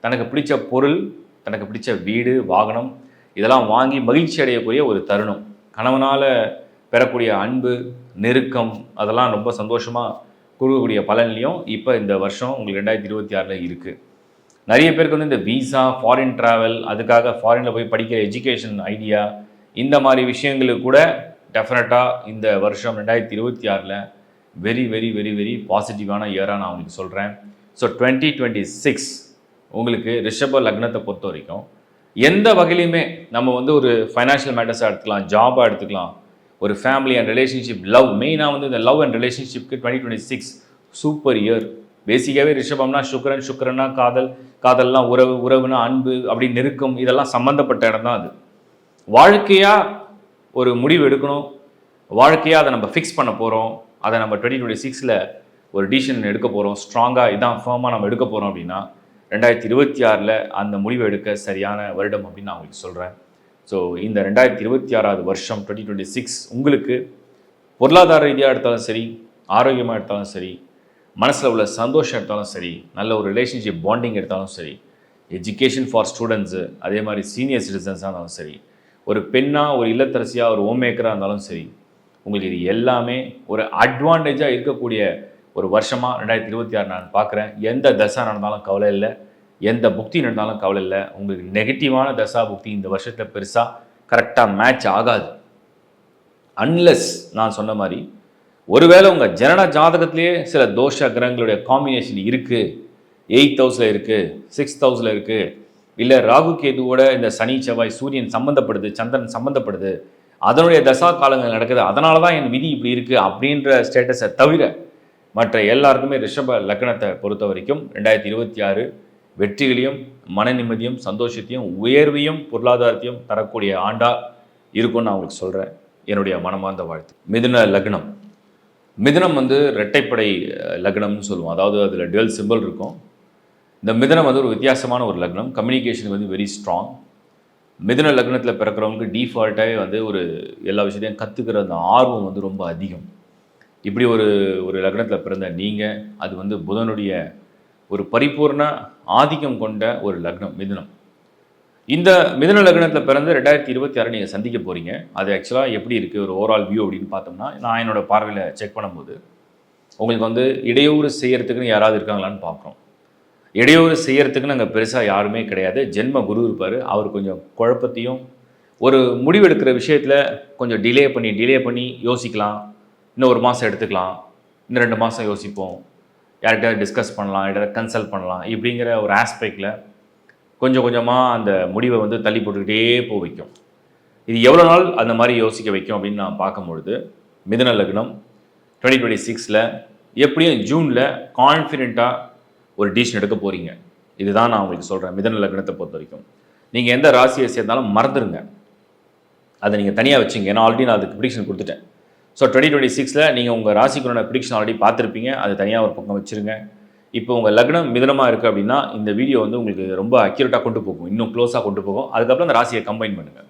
தனக்கு பிடிச்ச பொருள், தனக்கு பிடிச்ச வீடு, வாகனம் இதெல்லாம் வாங்கி மகிழ்ச்சி அடையக்கூடிய ஒரு தருணம். கணவனால் பெறக்கூடிய அன்பு, நெருக்கம் அதெல்லாம் ரொம்ப சந்தோஷமாக கொடுக்கக்கூடிய பலன்லையும் இப்போ இந்த வருஷம் உங்களுக்கு 2026 இருக்குது. நிறைய பேருக்கு வந்து இந்த விசா, ஃபாரின் ட்ராவல், அதுக்காக ஃபாரினில் போய் படிக்கிற எஜுகேஷன் ஐடியா, இந்த மாதிரி விஷயங்களுக்கு கூட டெஃபினட்டாக இந்த வருஷம் 2026 வெரி வெரி வெரி வெரி பாசிட்டிவான இயராக நான் உங்களுக்கு சொல்கிறேன். ஸோ 2026 உங்களுக்கு ரிஷப லக்னத்தை பொறுத்த வரைக்கும் எந்த வகையிலையுமே நம்ம வந்து ஒரு ஃபைனான்ஷியல் மேட்டர்ஸாக எடுத்துக்கலாம், ஜாபாக எடுத்துக்கலாம், ஒரு ஃபேமிலி அண்ட் ரிலேஷன்ஷிப், லவ், மெயினாக வந்து இந்த லவ் அண்ட் ரிலேஷன்ஷிப்க்கு 2026 சூப்பர் இயர். பேசிக்காகவே ரிஷபம்னா சுக்கரன்னா காதல், காதல்லாம் உறவு, உறவுனா அன்பு, அப்படி நெருக்கம், இதெல்லாம் சம்மந்தப்பட்ட இடம் தான் அது. வாழ்க்கையாக ஒரு முடிவு எடுக்கணும், வாழ்க்கையாக அதை நம்ம ஃபிக்ஸ் பண்ண போகிறோம், அதை நம்ம 2026 ஒரு டிசிஷன் எடுக்க போகிறோம், ஸ்ட்ராங்காக இதான் ஃபேமாக நம்ம எடுக்க போகிறோம் அப்படின்னா 2026 அந்த முடிவை எடுக்க சரியான வருடம் அப்படின்னு நான் உங்களுக்கு சொல்கிறேன். ஸோ இந்த 2026 வருஷம் 2026 உங்களுக்கு பொருளாதார ரீதியாக எடுத்தாலும் சரி, ஆரோக்கியமாக எடுத்தாலும் சரி, மனசில் உள்ள சந்தோஷம் எடுத்தாலும் சரி, நல்ல ஒரு ரிலேஷன்ஷிப் பாண்டிங் எடுத்தாலும் சரி, எஜுகேஷன் ஃபார் ஸ்டூடெண்ட்ஸு, அதே மாதிரி சீனியர் சிட்டிசன்ஸாக இருந்தாலும் சரி, ஒரு பெண்ணாக, ஒரு இல்லத்தரசியாக, ஒரு ஹோம் மேக்கராக இருந்தாலும் சரி, உங்களுக்கு இது எல்லாமே ஒரு அட்வான்டேஜாக இருக்கக்கூடிய ஒரு வருஷமாக 2026 நான் பார்க்குறேன். எந்த தசா நடந்தாலும் கவலை இல்லை, எந்த புக்தி நடந்தாலும் கவலை இல்லை. உங்களுக்கு நெகட்டிவான தசா புக்தி இந்த வருஷத்தில் பெருசாக கரெக்டாக மேட்ச் ஆகாது. அன்லெஸ் நான் சொன்ன மாதிரி ஒருவேளை உங்கள் ஜனன ஜாதகத்திலேயே சில தோஷ கிரகங்களுடைய காம்பினேஷன் இருக்குது, 8th ஹவுஸில் இருக்குது, 6th ஹவுஸில் இருக்குது, இல்லை ராகு கேதுவோட இந்த சனி செவ்வாய் சூரியன் சம்மந்தப்படுது, சந்திரன் சம்மந்தப்படுது, அதனுடைய தசா காலங்கள் நடக்குது, அதனால தான் என் விதி இப்படி இருக்குது அப்படின்ற ஸ்டேட்டஸை தவிர மற்ற எல்லாருக்குமே ரிஷப லக்னத்தை பொறுத்த வரைக்கும் 2026 வெற்றிகளையும், மன நிம்மதியும், சந்தோஷத்தையும், உயர்வையும், பொருளாதாரத்தையும் தரக்கூடிய ஆண்டாக இருக்கும்னு நான் உங்களுக்கு சொல்கிறேன். என்னுடைய மனமார்ந்த வாழ்த்து. மிதுன லக்னம். மிதுனம் வந்து இரட்டைப்படை லக்னம்னு சொல்லுவோம். அதாவது அதில் டுவெல் சிம்பிள் இருக்கும். இந்த மிதுனம் வந்து ஒரு வித்தியாசமான ஒரு லக்னம். கம்யூனிகேஷன் வந்து வெரி ஸ்ட்ராங். மிதுன லக்னத்தில் பிறக்கிறவங்களுக்கு டிஃபால்ட்டாகவே வந்து ஒரு எல்லா விஷயத்தையும் கற்றுக்கிற அந்த ஆர்வம் வந்து ரொம்ப அதிகம். இப்படி ஒரு லக்னத்தில் பிறந்த நீங்கள், அது வந்து புதனுடைய ஒரு பரிபூர்ண ஆதிக்கம் கொண்ட ஒரு லக்னம் மிதுனம். இந்த மிதுன லக்னத்தில் பிறந்து 2026 நீங்கள் சந்திக்க போகிறீங்க. அது ஆக்சுவலாக எப்படி இருக்குது ஒரு ஓவரால் வியூ அப்படின்னு பார்த்தோம்னா, நான் என்னோட பார்வையில் செக் பண்ணும்போது உங்களுக்கு வந்து இடையூறு செய்யறதுக்குன்னு யாராவது இருக்காங்களான்னு பார்க்குறோம். இடையூறு செய்யறதுக்குன்னு அங்கே பெருசாக யாருமே கிடையாது. ஜென்ம குரு இருப்பார். அவர் கொஞ்சம் குழப்பத்தையும், ஒரு முடிவெடுக்கிற விஷயத்தில் கொஞ்சம் டிலே பண்ணி யோசிக்கலாம், இன்னும் 1 மாதம் எடுத்துக்கலாம், இன்னும் 2 மாதம் யோசிப்போம், யார்கிட்ட டிஸ்கஸ் பண்ணலாம், யார்கிட்ட கன்சல்ட் பண்ணலாம், இப்படிங்கிற ஒரு ஆஸ்பெக்டில் கொஞ்சம் கொஞ்சமாக அந்த முடிவை வந்து தள்ளி போட்டுக்கிட்டே வைக்கும். இது எவ்வளோ நாள் அந்த மாதிரி யோசிக்க வைக்கும் அப்படின்னு நான் பார்க்கும்பொழுது, மிதுன லக்னம் 2026 எப்படியும் ஜூனில் கான்ஃபிடென்ட்டாக ஒரு டிசிஷன் எடுக்க போகிறீங்க. இதுதான் நான் உங்களுக்கு சொல்கிறேன். மிதுன லக்னத்தை பொறுத்த வரைக்கும் நீங்கள் எந்த ராசியை சேர்ந்தாலும் மறந்துடுங்க, அதை நீங்கள் தனியாக வச்சுங்க. ஏன்னா ஆல்ரெடி நான் அதுக்கு ப்ரிடிக்ஷன் கொடுத்துட்டேன். ஸோ 2026 நீங்கள் உங்கள் ராசிக்குள்ள ப்ரிடிக்ஷன் ஆல்ரெடி பார்த்துருப்பீங்க, அது தனியாக ஒரு பக்கம் வச்சுருங்க. இப்போ உங்கள் லக்னம் மிதுனமாக இருக்குது அப்படின்னா இந்த வீடியோ வந்து உங்களுக்கு ரொம்ப அக்யூரேட்டாக கொண்டு போகும், இன்னும் க்ளோஸாக கொண்டு போகும். அதுக்கப்புறம் அந்த ராசியை கம்பைன் பண்ணுங்கள்.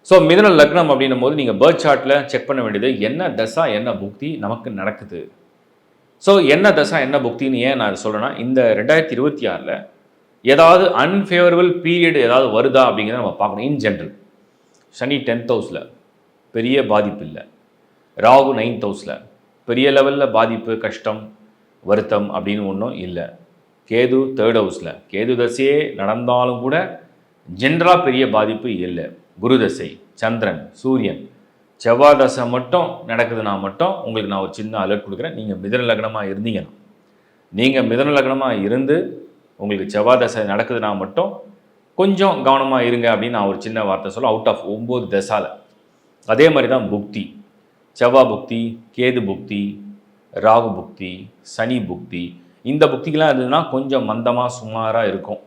ஸோ மிதுன லக்னம் அப்படின்னும் போது நீங்கள் பர்த் சார்ட்டில் செக் பண்ண வேண்டியது என்ன தசா என்ன புக்தி நமக்கு நடக்குது. ஸோ என்ன தசா என்ன புக்தின்னு ஏன் நான் சொல்கிறேன்னா, இந்த 2026 ஏதாவது அன்ஃபேவரபிள் பீரியட் ஏதாவது வருதா அப்படிங்கிறத நம்ம பார்க்கணும். இன் ஜென்ரல் சனி 10th ஹவுஸில் பெரிய பாதிப்பு இல்லை, ராகு 9th ஹவுஸில் பெரிய லெவலில் பாதிப்பு, கஷ்டம், வருத்தம் அப்படின்னு ஒன்றும் இல்லை. கேது 3rd ஹவுஸில் கேது தசையே நடந்தாலும் கூட ஜென்ரலாக பெரிய பாதிப்பு இல்லை. குரு தசை, சந்திரன், சூரியன், செவ்வாய் தசை மட்டும் நடக்குதுன்னா மட்டும் உங்களுக்கு நான் ஒரு சின்ன அலர்ட் கொடுக்குறேன். நீங்கள் மிதுன லக்னமாக இருந்தீங்கன்னா, நீங்கள் மிதுன லக்னமாக இருந்து உங்களுக்கு செவ்வாய் தசை நடக்குதுன்னா மட்டும் கொஞ்சம் கவனமாக இருங்க அப்படின்னு நான் ஒரு சின்ன வார்த்தை சொல்ல. அவுட் ஆஃப் 9 தசாவில் அதே மாதிரி தான் புக்தி. செவ்வாய் புக்தி, கேது புக்தி, ராகு புக்தி, சனி புக்தி, இந்த புக்திகள்லாம் இருந்ததுன்னா கொஞ்சம் மந்தமாக சுமாராக இருக்கும்.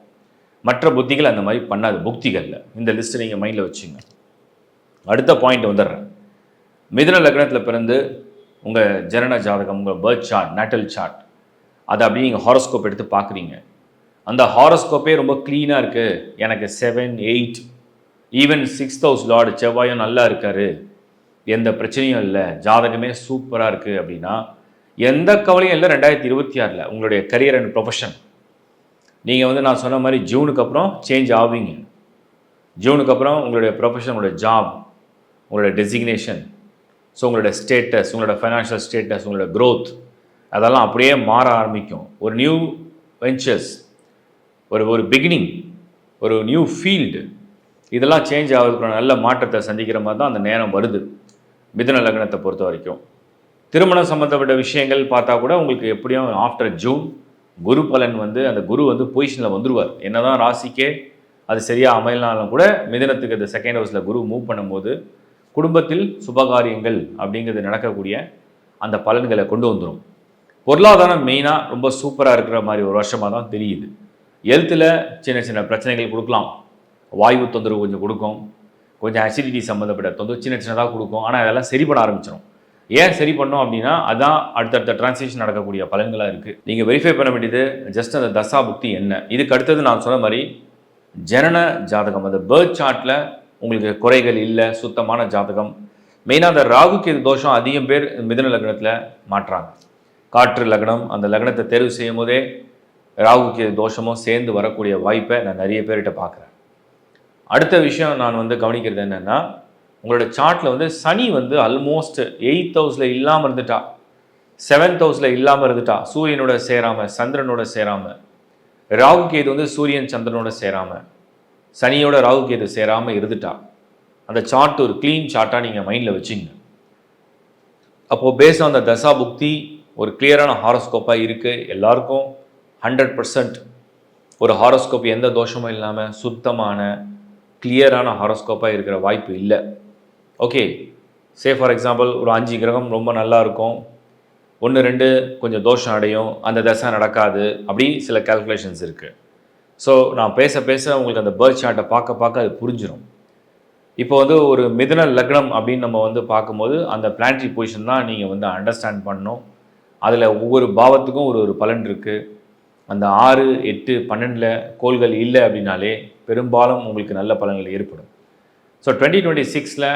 மற்ற புத்திகள் அந்த மாதிரி பண்ணாது புக்திகளில். இந்த லிஸ்ட்டு நீங்கள் மைண்டில் வச்சுங்க. அடுத்த பாயிண்ட் வந்துடுறேன். மிதுன லக்னத்தில் பிறந்து உங்கள் ஜனன ஜாதகம், உங்கள் பர்த் சார்ட், நேட்டல் சார்ட், அதை அப்படியே நீங்கள் ஹாரோஸ்கோப் எடுத்து பார்க்குறீங்க. அந்த ஹாரோஸ்கோப்பே ரொம்ப க்ளீனாக இருக்குது. எனக்கு 7, 8, ஈவன் 6th ஹவுஸ் லார்டு செவ்வாயும் நல்லா இருக்கார், எந்த பிரச்சனையும் இல்லை, ஜாதகமே சூப்பராக இருக்குது அப்படின்னா எந்த கவலையும் இல்லை. 2026 உங்களுடைய கரியர் அண்ட் ப்ரொஃபஷன் நீங்கள் வந்து நான் சொன்ன மாதிரி ஜூனுக்கு அப்புறம் சேஞ்ச் ஆவீங்க. ஜூனுக்கு அப்புறம் உங்களுடைய ப்ரொஃபஷன், உங்களுடைய ஜாப், உங்களுடைய டெசிக்னேஷன், ஸோ உங்களோட ஸ்டேட்டஸ், உங்களோட ஃபைனான்ஷியல் ஸ்டேட்டஸ், உங்களோட க்ரோத் அதெல்லாம் அப்படியே மாற ஆரம்பிக்கும். ஒரு நியூ வெஞ்சர்ஸ், ஒரு பிகினிங், ஒரு நியூ ஃபீல்டு, இதெல்லாம் சேஞ்ச் ஆகிறதுக்கான நல்ல மாற்றத்தை சந்திக்கிற மாதிரி தான் அந்த நேரம் வருது மிதுன லக்னத்தை பொறுத்த வரைக்கும். திருமணம் சம்மந்தப்பட்ட விஷயங்கள் பார்த்தா கூட உங்களுக்கு எப்படியும் ஆஃப்டர் ஜூன் குரு பலன் வந்து அந்த குரு வந்து பொசிஷனில் வந்துடுவார். என்ன தான் ராசிக்கே அது சரியாக அமையலாலும் கூட மிதுனத்துக்கு அந்த செகண்ட் ஹவுஸில் குரு மூவ் பண்ணும்போது குடும்பத்தில் சுபகாரியங்கள் அப்படிங்கிறது நடக்கக்கூடிய அந்த பலன்களை கொண்டு வந்துடும். பொருளாதாரம் மெயினாக ரொம்ப சூப்பராக இருக்கிற மாதிரி ஒரு வருஷமாக தான் தெரியுது. ஹெல்த்தில் சின்ன சின்ன பிரச்சனைகள் கொடுக்கலாம். வாயு தொந்தரவு கொஞ்சம் கொடுக்கும், கொஞ்சம் அசிடிட்டி சம்மந்தப்பட்ட தொந்தரவு சின்ன சின்னதாக கொடுக்கும். ஆனால் அதெல்லாம் சரி பண்ண ஆரம்பிச்சிடும். ஏன் சரி பண்ணோம் அப்படின்னா அதான் அடுத்தடுத்த டிரான்சிஷன் நடக்கக்கூடிய பலன்களாக இருக்குது. நீங்கள் வெரிஃபை பண்ண வேண்டியது ஜஸ்ட் அந்த தசா புக்தி என்ன. இதுக்கு அடுத்தது நான் சொன்ன மாதிரி ஜனன ஜாதகம், அந்த பேர்த் சார்ட்டில் உங்களுக்கு குறைகள் இல்லை, சுத்தமான ஜாதகம். மெயினாக அந்த ராகு கேது தோஷம் அதிகம் பேர் மிதுன லக்னத்தில் மாட்டுறாங்க. காற்று லக்னம், அந்த லக்னத்தை தேர்வு செய்யும் போதே ராகு கேது தோஷமும் சேர்ந்து வரக்கூடிய வாய்ப்பை நான் நிறைய பேர்கிட்ட பார்க்குறேன். அடுத்த விஷயம் நான் வந்து கவனிக்கிறது என்னென்னா, உங்களோட சார்ட்டில் வந்து சனி வந்து ஆல்மோஸ்ட் 8th ஹவுஸில் இல்லாமல் இருந்துட்டா, 7th ஹவுஸில் இல்லாமல் இருந்துட்டா, சூரியனோட சேராமல் சந்திரனோட சேராமல், ராகு கேது வந்து சூரியன் சந்திரனோட சேராமல், சனியோட ராகு கேது சேராமல் இருந்துட்டா, அந்த சார்ட் ஒரு க்ளீன் சார்ட்டாக நீங்கள் மைண்டில் வச்சுங்க. அப்போது பேஸ் ஆன் த தசா புக்தி ஒரு கிளியரான ஹாரோஸ்கோப்பாக இருக்குது. எல்லாருக்கும் 100% ஒரு ஹாரோஸ்கோப் எந்த தோஷமும் இல்லாமல் சுத்தமான கிளியரான ஹாரோஸ்கோப்பாக இருக்கிற வாய்ப்பு இல்லை. ஓகே, சே ஃபார் எக்ஸாம்பிள் ஒரு 5 கிரகம் ரொம்ப நல்லா இருக்கும், 1-2 கொஞ்சம் தோஷம் அடையும், அந்த தசை நடக்காது, அப்படி சில கால்குலேஷன்ஸ் இருக்குது. ஸோ நான் பேச உங்களுக்கு அந்த பேர்த் சார்ட்டை பார்க்க அது புரிஞ்சிடும். இப்போ வந்து ஒரு மிதுன லக்னம் அப்படின்னு நம்ம வந்து பார்க்கும்போது அந்த பிளானட்டரி பொசிஷன் தான் நீங்கள் வந்து அண்டர்ஸ்டாண்ட் பண்ணணும். அதில் ஒவ்வொரு பாவத்துக்கும் ஒரு பலன் இருக்குது. அந்த 6, 8, 12 கோள்கள் இல்லை அப்படின்னாலே பெரும்பாலும் உங்களுக்கு நல்ல பலன்கள் ஏற்படும். ஸோ 2026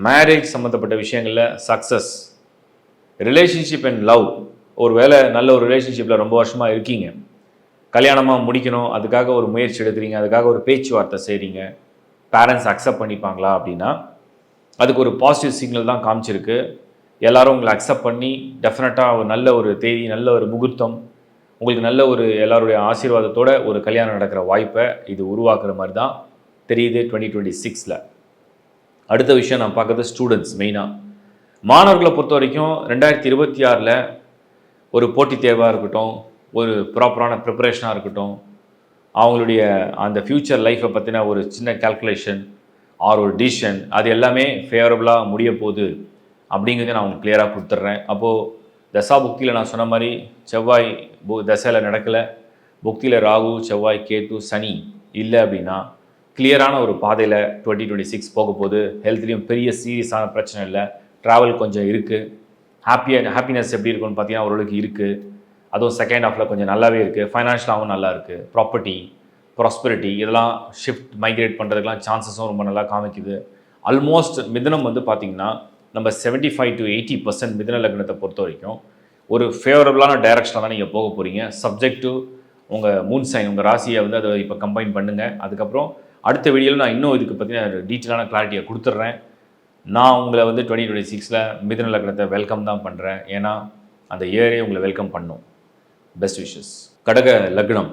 மேரேஜ் சம்மந்தப்பட்ட விஷயங்களில் சக்ஸஸ், ரிலேஷன்ஷிப் அண்ட் லவ், ஒரு வேளை நல்ல ஒரு ரிலேஷன்ஷிப்பில் ரொம்ப வருஷமாக இருக்கீங்க, கல்யாணமாக முடிக்கணும், அதுக்காக ஒரு முயற்சி எடுக்கிறீங்க, அதுக்காக ஒரு பேச்சுவார்த்தை செய்கிறீங்க, பேரண்ட்ஸ் அக்செப்ட் பண்ணிப்பாங்களா அப்படின்னா அதுக்கு ஒரு பாசிட்டிவ் சிக்னல் தான் காமிச்சிருக்கு. எல்லோரும் உங்களை அக்செப்ட் பண்ணி டெஃபினட்டாக ஒரு நல்ல ஒரு தேதி, நல்ல ஒரு முகூர்த்தம், உங்களுக்கு நல்ல ஒரு எல்லாருடைய ஆசீர்வாதத்தோட ஒரு கல்யாணம் நடக்கிற வாய்ப்பை இது உருவாக்குற மாதிரி தான் தெரியுது 2026. அடுத்த விஷயம் நான் பார்க்குறது ஸ்டூடெண்ட்ஸ். மெயினாக மாணவர்களை பொறுத்த வரைக்கும் 2026 ஒரு போட்டித் தேர்வாக இருக்கட்டும், ஒரு ப்ராப்பரான ப்ரிப்பரேஷனாக இருக்கட்டும், அவங்களுடைய அந்த ஃப்யூச்சர் லைஃப்பை பற்றின ஒரு சின்ன கால்குலேஷன் ஆர் ஒரு டிசிஷன், அது எல்லாமே ஃபேவரபுளாக முடிய போகுது அப்படிங்கிறத நான் உங்களுக்கு கிளியராக கொடுத்துட்றேன். அப்போது தசா புக்தியில் நான் சொன்ன மாதிரி செவ்வாய் தசையில் நடக்கலை, புக்தியில் ராகு, செவ்வாய், கேது, சனி இல்லை அப்படின்னா கிளியரான ஒரு பாதையில் 2026 போக போகுது. ஹெல்த்லேயும் பெரிய சீரியஸான பிரச்சனை இல்லை, ட்ராவல் கொஞ்சம் இருக்குது, ஹாப்பினஸ் எப்படி இருக்குன்னு பார்த்தீங்கன்னா ஓரளவுக்கு இருக்குது. அதுவும் செகண்ட் ஹாஃபில் கொஞ்சம் நல்லாவே இருக்குது. ஃபைனான்ஷியலாகவும் நல்லா இருக்குது. ப்ராப்பர்ட்டி, ப்ராஸ்பரிட்டி இதெல்லாம் ஷிஃப்ட் மைக்ரேட் பண்ணுறதுக்கெலாம் சான்சஸும் ரொம்ப நல்லா காமிக்குது. ஆல்மோஸ்ட் மிதுனம் வந்து பார்த்திங்கன்னா நம்ம 75 to 80% மிதுன லக்னத்தை பொறுத்த வரைக்கும் ஒரு ஃபேவரபுளான டைரக்ஷனில் தான் நீங்கள் போக போகிறீங்க. சப்ஜெக்ட் டு உங்கள் மூன் சைன், உங்கள் ராசியை வந்து அதை இப்போ கம்பைன் பண்ணுங்கள். அதுக்கப்புறம் அடுத்த வீடியோவில் நான் இன்னும் இதுக்கு பற்றின டீட்டெயிலான கிளாரிட்டியை கொடுத்துட்றேன். நான் உங்களை வந்து 2026 மிதுன லக்னத்தை வெல்கம் தான் பண்ணுறேன். ஏன்னா அந்த இயரே உங்களை வெல்கம் பண்ணும். Best wishes. கடக லக்னம்.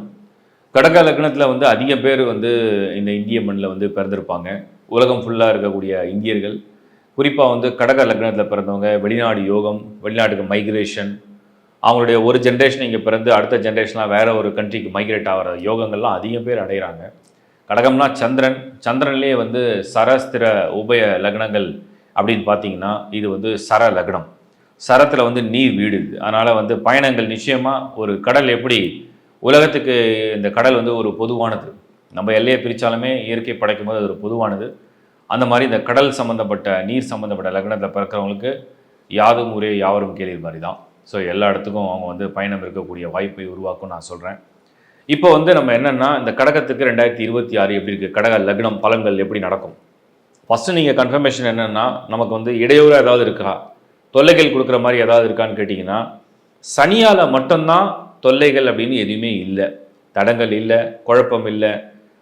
கடக லக்னத்தில் வந்து அதிக பேர் வந்து இந்த இந்திய மண்ணில் வந்து பிறந்திருப்பாங்க. உலகம் ஃபுல்லாக இருக்கக்கூடிய இந்தியர்கள், குறிப்பாக வந்து கடக லக்னத்தில் பிறந்தவங்க வெளிநாடு யோகம், வெளிநாட்டுக்கு மைக்ரேஷன், அவங்களுடைய ஒரு ஜென்ரேஷன் இங்கே பிறந்து அடுத்த ஜென்ரேஷனாக வேறு ஒரு கண்ட்ரிக்கு மைக்ரேட் ஆகிற யோகங்கள்லாம் அதிகம் பேர் அடைகிறாங்க. கடகம்னா சந்திரன், சந்திரன்லேயே வந்து சரஸ்திர உபய லக்னங்கள் அப்படின்னு பார்த்தீங்கன்னா இது வந்து சர லக்னம். சரத்தில் வந்து நீர் வீடு, அதனால் வந்து பயணங்கள் நிச்சயமாக. ஒரு கடல் எப்படி உலகத்துக்கு, இந்த கடல் வந்து ஒரு பொதுவானது, நம்ம எல்லையை பிரித்தாலுமே இயற்கை படைக்கும் போது அது ஒரு பொதுவானது. அந்த மாதிரி இந்த கடல் சம்மந்தப்பட்ட நீர் சம்மந்தப்பட்ட லக்னத்தில் பிறக்கிறவங்களுக்கு யாதும் ஊரே யாவரும் கேளீர் மாதிரி தான். ஸோ எல்லா இடத்துக்கும் அவங்க வந்து பயணம் இருக்கக்கூடிய வாய்ப்பை உருவாக்கும் நான் சொல்கிறேன். இப்போ வந்து நம்ம என்னென்னா இந்த கடகத்துக்கு 2026 எப்படி இருக்குது, கடக லக்னம் பலன்கள் எப்படி நடக்கும். ஃபஸ்ட்டு நீங்கள் கன்ஃபர்மேஷன் என்னென்னா நமக்கு வந்து இடையூறாக ஏதாவது இருக்கா, தொல்லைகள் கொடுக்குற மாதிரி ஏதாவது இருக்கான்னு கேட்டிங்கன்னா சனியால் மட்டும்தான் தொல்லைகள் அப்படின்னு எதுவுமே இல்லை. தடங்கள் இல்லை, குழப்பம் இல்லை,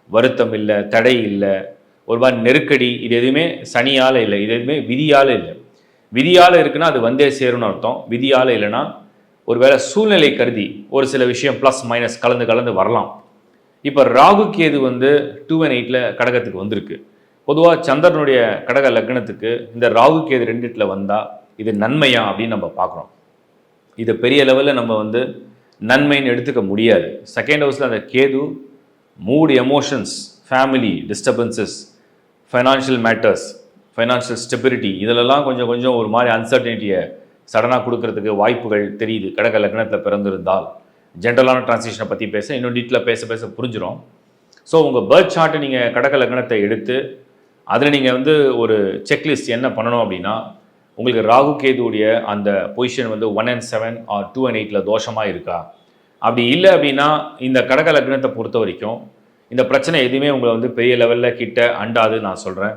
வருத்தம் இல்லை, தடை இல்லை, ஒரு மாதிரி நெருக்கடி, இது எதுவுமே சனியால் இல்லை, இது எதுவுமே விதியால் இல்லை. விதியால் இருக்குன்னா அது வந்தே சேரும்னு அர்த்தம். விதியால் இல்லைன்னா ஒருவேளை சூழ்நிலை கருதி ஒரு சில விஷயம் ப்ளஸ் மைனஸ் கலந்து கலந்து வரலாம். இப்போ ராகு கேது வந்து 2 and 8 கடகத்துக்கு வந்திருக்கு. பொதுவாக சந்திரனுடைய கடக லக்னத்துக்கு இந்த ராகு கேது 2 வந்தால் இது நன்மையா அப்படின்னு நம்ம பார்க்குறோம். இது பெரிய லெவலில் நம்ம வந்து நன்மைன்னு எடுத்துக்க முடியாது. செகண்ட் ஹவுஸில் அந்த Ketu mood, emotions, family disturbances, financial matters, financial stability இதிலெல்லாம் கொஞ்சம் கொஞ்சம் ஒரு மாதிரி அன்சர்டனிட்டியை சடனாக கொடுக்கறதுக்கு வாய்ப்புகள் தெரியுது. கடக லக்னத்தில் பிறந்திருந்தால் ஜென்ரலான டிரான்சிஷனை பற்றி பேச இன்னும் டீட்டெயிலாக பேச பேச புரிஞ்சிடும். ஸோ உங்கள் பர்த் சார்ட்டை நீங்கள் கடக லக்னத்தை எடுத்து அதில் நீங்கள் வந்து ஒரு செக்லிஸ்ட் என்ன பண்ணணும் அப்படின்னா, உங்களுக்கு ராகு கேதுவுடைய அந்த பொசிஷன் வந்து 1 and 7 ஆர் 2 and 8 தோஷமாக இருக்கா? அப்படி இல்லை அப்படின்னா இந்த கடக லக்னத்தை பொறுத்த வரைக்கும் இந்த பிரச்சனை எதுவுமே உங்களை வந்து பெரிய லெவலில் கிட்ட அண்டாதுன்னு நான் சொல்கிறேன்.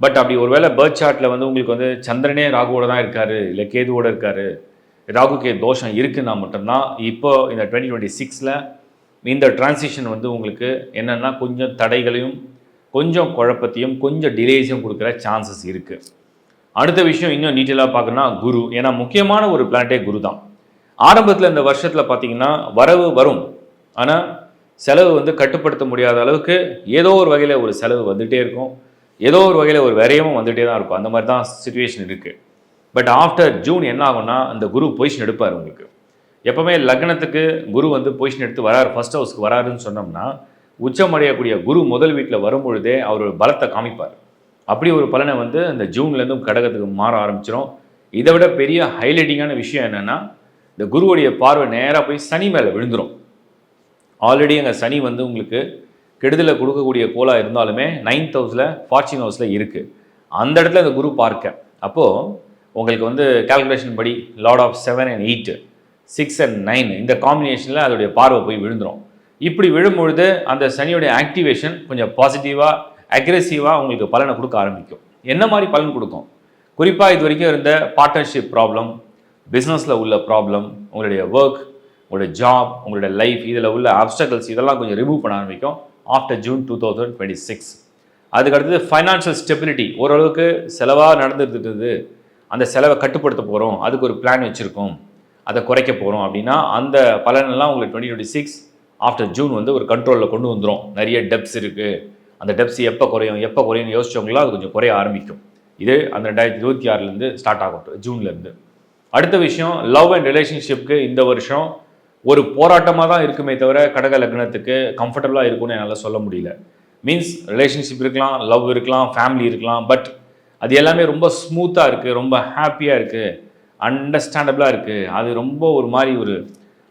பட் அப்படி ஒருவேளை பர்த் சார்ட்டில் வந்து உங்களுக்கு வந்து சந்திரனே ராகுவோட தான் இருக்காரு, இல்லை கேதுவோடு இருக்காரு, ராகு கேது தோஷம் இருக்குன்னா மட்டும்தான் இப்போ இந்த 2026 இந்த டிரான்சிஷன் வந்து உங்களுக்கு என்னென்னா கொஞ்சம் தடைகளையும் கொஞ்சம் குழப்பத்தையும் கொஞ்சம் டிலேஸையும் கொடுக்குற சான்சஸ் இருக்குது. அடுத்த விஷயம் இன்னும் டீட்டெயிலாக பார்க்கணும்னா குரு, ஏன்னா முக்கியமான ஒரு பிளானட்டே குரு தான். ஆரம்பத்தில் இந்த வருஷத்தில் பார்த்தீங்கன்னா வரவு வரும், ஆனால் செலவு வந்து கட்டுப்படுத்த முடியாத அளவுக்கு ஏதோ ஒரு வகையில் ஒரு செலவு வந்துகிட்டே இருக்கும், ஏதோ ஒரு வகையில் ஒரு விரயமும் வந்துகிட்டே தான் இருக்கும். அந்த மாதிரி தான் சுச்சுவேஷன் இருக்குது. பட் ஆஃப்டர் ஜூன் என்ன ஆகும்னா அந்த குரு பொசிஷன் எடுப்பார் உங்களுக்கு. எப்போவுமே லக்னத்துக்கு குரு வந்து பொசிஷன் எடுத்து வராரு, ஃபர்ஸ்ட் ஹவுஸ்க்கு வராருன்னு சொன்னோம்னா உச்சமடையக்கூடிய குரு முதல் வீட்டில் வரும்பொழுதே அவர் பலத்தை காமிப்பார். அப்படி ஒரு பலனை வந்து இந்த ஜூன்லேருந்து கடகத்துக்கு மாற ஆரம்பிச்சிடும். இதை விட பெரிய ஹைலைட்டிங்கான விஷயம் என்னென்னா இந்த குருவுடைய பார்வை நேராக போய் சனி மேலே விழுந்துடும். ஆல்ரெடி அங்கே சனி வந்து உங்களுக்கு கெடுதலை கொடுக்கக்கூடிய கோளாக இருந்தாலுமே 9th ஹவுஸில் ஃபார்ச்சூன் ஹவுஸில் இருக்குது. அந்த இடத்துல இந்த குரு பார்க்க அப்போது உங்களுக்கு வந்து கால்குலேஷன் படி லார்ட் ஆஃப் 7 and 8, 6 and 9 இந்த காம்பினேஷனில் அதோடைய பார்வை போய் விழுந்துடும். இப்படி விழும்பொழுது அந்த சனியோடைய ஆக்டிவேஷன் கொஞ்சம் பாசிட்டிவாக அக்ரெசிவாக உங்களுக்கு பலனை கொடுக்க ஆரம்பிக்கும். என்ன மாதிரி பலன் கொடுக்கும்? குறிப்பாக இது வரைக்கும் இருந்த பார்ட்னர்ஷிப் ப்ராப்ளம், பிஸ்னஸில் உள்ள ப்ராப்ளம், உங்களுடைய ஒர்க், உங்களுடைய ஜாப், உங்களுடைய லைஃப் இதில் உள்ள ஆப்ஸ்டக்கல்ஸ் இதெல்லாம் கொஞ்சம் ரிமூவ் பண்ண ஆரம்பிக்கும் ஆஃப்டர் ஜூன் 2026. அதுக்கடுத்தது ஃபைனான்ஷியல் ஸ்டெபிலிட்டி, ஓரளவுக்கு செலவாக நடந்துருக்குது, அந்த செலவை கட்டுப்படுத்த போகிறோம், அதுக்கு ஒரு பிளான் வச்சுருக்கோம், அதை குறைக்க போகிறோம் அப்படின்னா அந்த பலனெல்லாம் உங்களுக்கு 2026 ஆஃப்டர் ஜூன் வந்து ஒரு கண்ட்ரோலில் கொண்டு வந்துடும். நிறைய டெப்ஸ் இருக்குது, அந்த டெப்ஸ் எப்போ குறையும் யோசிச்சவங்களா அது கொஞ்சம் குறைய ஆரம்பிக்கும். இது அந்த 2026 ஸ்டார்ட் ஆகட்டும், ஜூன்லேருந்து. அடுத்த விஷயம் லவ் அண்ட் ரிலேஷன்ஷிப்க்கு இந்த வருஷம் ஒரு போராட்டமாக தான் இருக்குமே தவிர கடக லக்னத்துக்கு கம்ஃபர்டபுளாக இருக்கும்னு என்னால் சொல்ல முடியல. மீன்ஸ் ரிலேஷன்ஷிப் இருக்கலாம், லவ் இருக்கலாம், ஃபேமிலி இருக்கலாம், பட் அது எல்லாமே ரொம்ப ஸ்மூத்தாக இருக்குது, ரொம்ப ஹாப்பியாக இருக்குது, அண்டர்ஸ்டாண்டபிளாக இருக்குது. அது ரொம்ப ஒரு மாதிரி ஒரு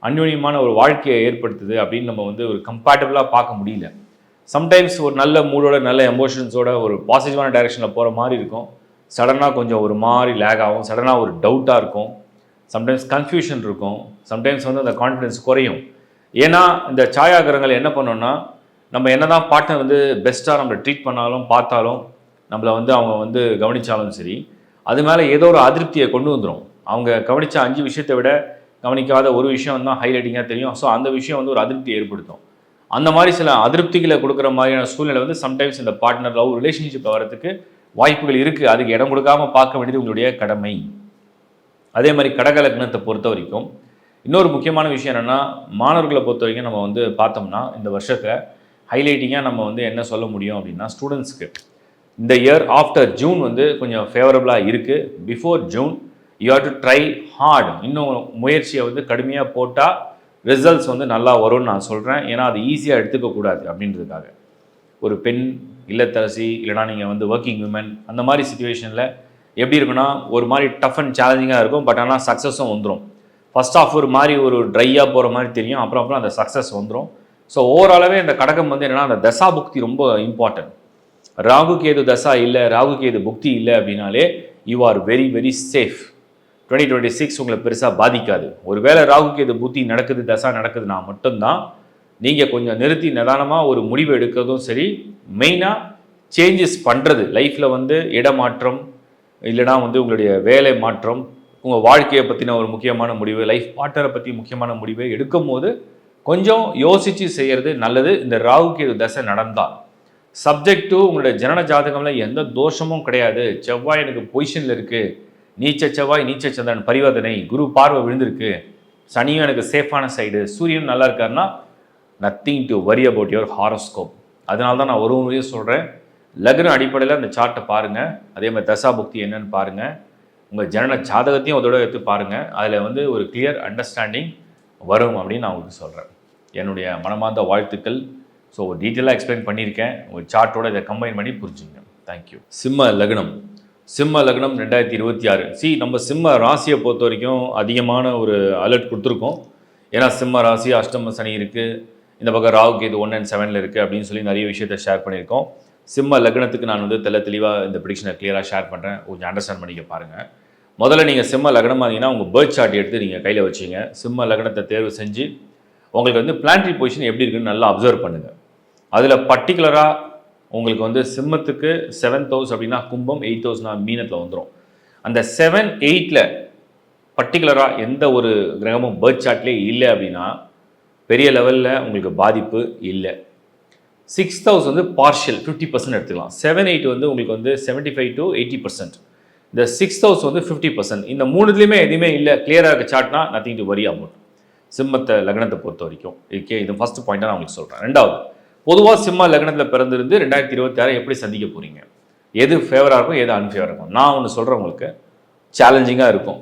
அந்யோன்யமான ஒரு வாழ்க்கையை ஏற்படுத்துது அப்படின்னு நம்ம வந்து ஒரு கம்பேட்டபிளாக பார்க்க முடியல. சம்டைம்ஸ் ஒரு நல்ல மூடோட நல்ல எமோஷன்ஸோட ஒரு பாசிட்டிவான டைரெக்ஷனில் போகிற மாதிரி இருக்கும், சடனாக கொஞ்சம் ஒரு மாதிரி லேக் ஆகும், சடனாக ஒரு டவுட்டாக இருக்கும், சம்டைம்ஸ் கன்ஃபியூஷன் இருக்கும், சம்டைம்ஸ் வந்து அந்த கான்ஃபிடன்ஸ் குறையும். ஏன்னா இந்த சாயாகிரகங்கள் என்ன பண்ணோன்னா நம்ம என்ன தான் பார்ட்னர் வந்து பெஸ்ட்டாக நம்மளை ட்ரீட் பண்ணாலும் பார்த்தாலும் நம்மளை வந்து அவங்க வந்து கவனித்தாலும் சரி, அது மேலே ஏதோ ஒரு அதிருப்தியை கொண்டு வந்துடும். அவங்க கவனித்த 5 விஷயத்தை விட கவனிக்காத ஒரு விஷயம் தான் ஹைலைட்டிங்காக தெரியும். ஸோ அந்த விஷயம் வந்து ஒரு அதிருப்தியை ஏற்படுத்தும். அந்த மாதிரி சில அதிருப்திகளை கொடுக்குற மாதிரியான சூழ்நிலை வந்து சம்டைம்ஸ் இந்த பார்ட்னர் லவ் ரிலேஷன்ஷிப்பில் வரதுக்கு வாய்ப்புகள் இருக்குது. அதுக்கு இடம் கொடுக்காமல் பார்க்க வேண்டியது உங்களுடைய கடமை. அதே மாதிரி கடக லக்னத்தை பொறுத்த வரைக்கும் இன்னொரு முக்கியமான விஷயம் என்னென்னா, மாணவர்களை பொறுத்த வரைக்கும் நம்ம வந்து பார்த்தோம்னா இந்த வருஷத்தில் ஹைலைட்டிங்காக நம்ம வந்து என்ன சொல்ல முடியும் அப்படின்னா, ஸ்டூடெண்ட்ஸ்க்கு இந்த இயர் ஆஃப்டர் ஜூன் வந்து கொஞ்சம் ஃபேவரபுளாக இருக்குது. Before June you have to try heart, இன்னும் முயற்சியை வந்து கடுமையாக போட்டால் ரிசல்ட்ஸ் வந்து நல்லா வரும்னு நான் சொல்கிறேன். ஏன்னா அது ஈஸியாக எடுத்துக்கக்கூடாது அப்படின்றதுக்காக. ஒரு பெண் இல்லத்தரசி இல்லைனா நீங்கள் வந்து ஒர்க்கிங் விமன் அந்த மாதிரி சுச்சுவேஷனில் எப்படி இருக்குன்னா ஒரு மாதிரி டஃப் அண்ட் சேலஞ்சிங்காக இருக்கும், பட் ஆனால் சக்ஸஸும் வந்துடும். ஃபஸ்ட் ஆஃப் ஒரு மாதிரி ஒரு ட்ரையாக போகிற மாதிரி தெரியும், அப்புறம் அந்த சக்ஸஸ் வந்துடும். ஸோ ஓவராலாகவே இந்த கடகம் வந்து என்னென்னா அந்த தசா புக்தி ரொம்ப இம்பார்ட்டன்ட். ராகு கேது தசா இல்லை, ராகு கேது புக்தி இல்லை அப்படின்னாலே you are very very safe. 2026 உங்களை பெருசாக பாதிக்காது. ஒருவேளை ராகு கேது புத்தி நடக்குது, தசா நடக்குதுன்னா மட்டும்தான் நீங்கள் கொஞ்சம் நிறுத்தி நிதானமாக ஒரு முடிவு எடுக்கிறதும் சரி, மெயினாக சேஞ்சஸ் பண்ணுறது லைஃப்பில் வந்து இடமாற்றம் இல்லைனா வந்து உங்களுடைய வேலை மாற்றம், உங்கள் வாழ்க்கையை பற்றின ஒரு முக்கியமான முடிவு, லைஃப் பார்ட்னரை பற்றி முக்கியமான முடிவை எடுக்கும் போது கொஞ்சம் யோசித்து செய்கிறது நல்லது. இந்த ராகு கேது தசை நடந்தால் சப்ஜெக்ட் டு உங்களுடைய ஜனன ஜாதகம்ல எந்த தோஷமும் கிடையாது, செவ்வாய் எனக்கு பொசிஷனில் இருக்குது, நீச்ச செவ்வாய் நீச்ச சந்திரன் பரிவர்த்தனை, குரு பார்வை விழுந்திருக்கு, சனியும் எனக்கு சேஃபான சைடு, சூரியன் நல்லா இருக்காருன்னா nothing to worry about your horoscope. அதனால தான் நான் ஒரு முறையும் சொல்கிறேன், லக்ன அடிப்படையில் அந்த சார்ட்டை பாருங்கள், அதே மாதிரி தசா புக்தி என்னன்னு பாருங்கள், உங்கள் ஜனன ஜாதகத்தையும் அதோட எடுத்து பாருங்கள், அதில் வந்து ஒரு கிளியர் அண்டர்ஸ்டாண்டிங் வரும் அப்படின்னு நான் உங்களுக்கு சொல்கிறேன். என்னுடைய மனமார்ந்த வாழ்த்துக்கள். ஸோ டீட்டெயிலாக எக்ஸ்பிளைன் பண்ணியிருக்கேன், உங்கள் சார்ட்டோட இதை கம்பைன் பண்ணி புரிஞ்சுங்க. தேங்க்யூ. சிம்ம லக்னம் 2026. நம்ம சிம்ம ராசியை பொறுத்த வரைக்கும் அதிகமான ஒரு அலர்ட் கொடுத்துருக்கோம். ஏன்னா சிம்ம ராசி அஷ்டம சனி இருக்குது, இந்த பக்கம் ராகு கேது 1 and 7 இருக்குது அப்படின்னு சொல்லி நிறைய விஷயத்தை ஷேர் பண்ணியிருக்கோம். சிம்ம லக்னத்துக்கு நான் வந்து தெளிவாக இந்த ப்ரிடிக்ஷனை கிளியராக ஷேர் பண்ணுறேன், கொஞ்சம் அண்டர்ஸ்டாண்ட் பண்ணிக்க பாருங்கள். முதல்ல நீங்கள் சிம்ம லக்னம் பார்த்தீங்கன்னா உங்கள் பேர்த் சார்ட் எடுத்து நீங்கள் கையில் வச்சிங்க. சிம்ம லக்னத்தை தேர்வு செஞ்சு உங்களுக்கு வந்து பிளானட்டரி பொசிஷன் எப்படி இருக்குன்னு நல்லா அப்சர்வ் பண்ணுங்கள். அதில் பர்டிகுலராக உங்களுக்கு வந்து சிம்மத்துக்கு 7th house அப்படின்னா கும்பம், 8th house மீனத்தில் வந்துடும். அந்த 7, 8ல் பர்டிகுலராக எந்த ஒரு கிரகமும் பேர்த் சார்ட்லேயே இல்லை அப்படின்னா பெரிய லெவலில் உங்களுக்கு பாதிப்பு இல்லை. 6th house வந்து பார்ஷியல் 50% எடுத்துக்கலாம். 7, 8 வந்து உங்களுக்கு வந்து 75 to 80%. இந்த 6th house வந்து 50%. இந்த மூணுத்துலேயுமே எதுவுமே இல்லை, கிளியராக இருக்க சார்ட்னா நத்திங் டு வரி அபவுட் சிம்மத்தை லக்னத்தை பொறுத்த வரைக்கும். ஓகே, இது ஃபர்ஸ்ட் பாயிண்ட்டாக நான் உங்களுக்கு சொல்கிறேன். ரெண்டாவது, பொதுவாக சிம்ம லக்னத்தில் பிறந்திருந்து 2026 எப்படி சந்திக்க போகிறீங்க, எது ஃபேவராக இருக்கும் எது அன்ஃபேவராக இருக்கும். நான் ஒன்று சொல்கிறேன், உங்களுக்கு சேலஞ்சிங்காக இருக்கும்.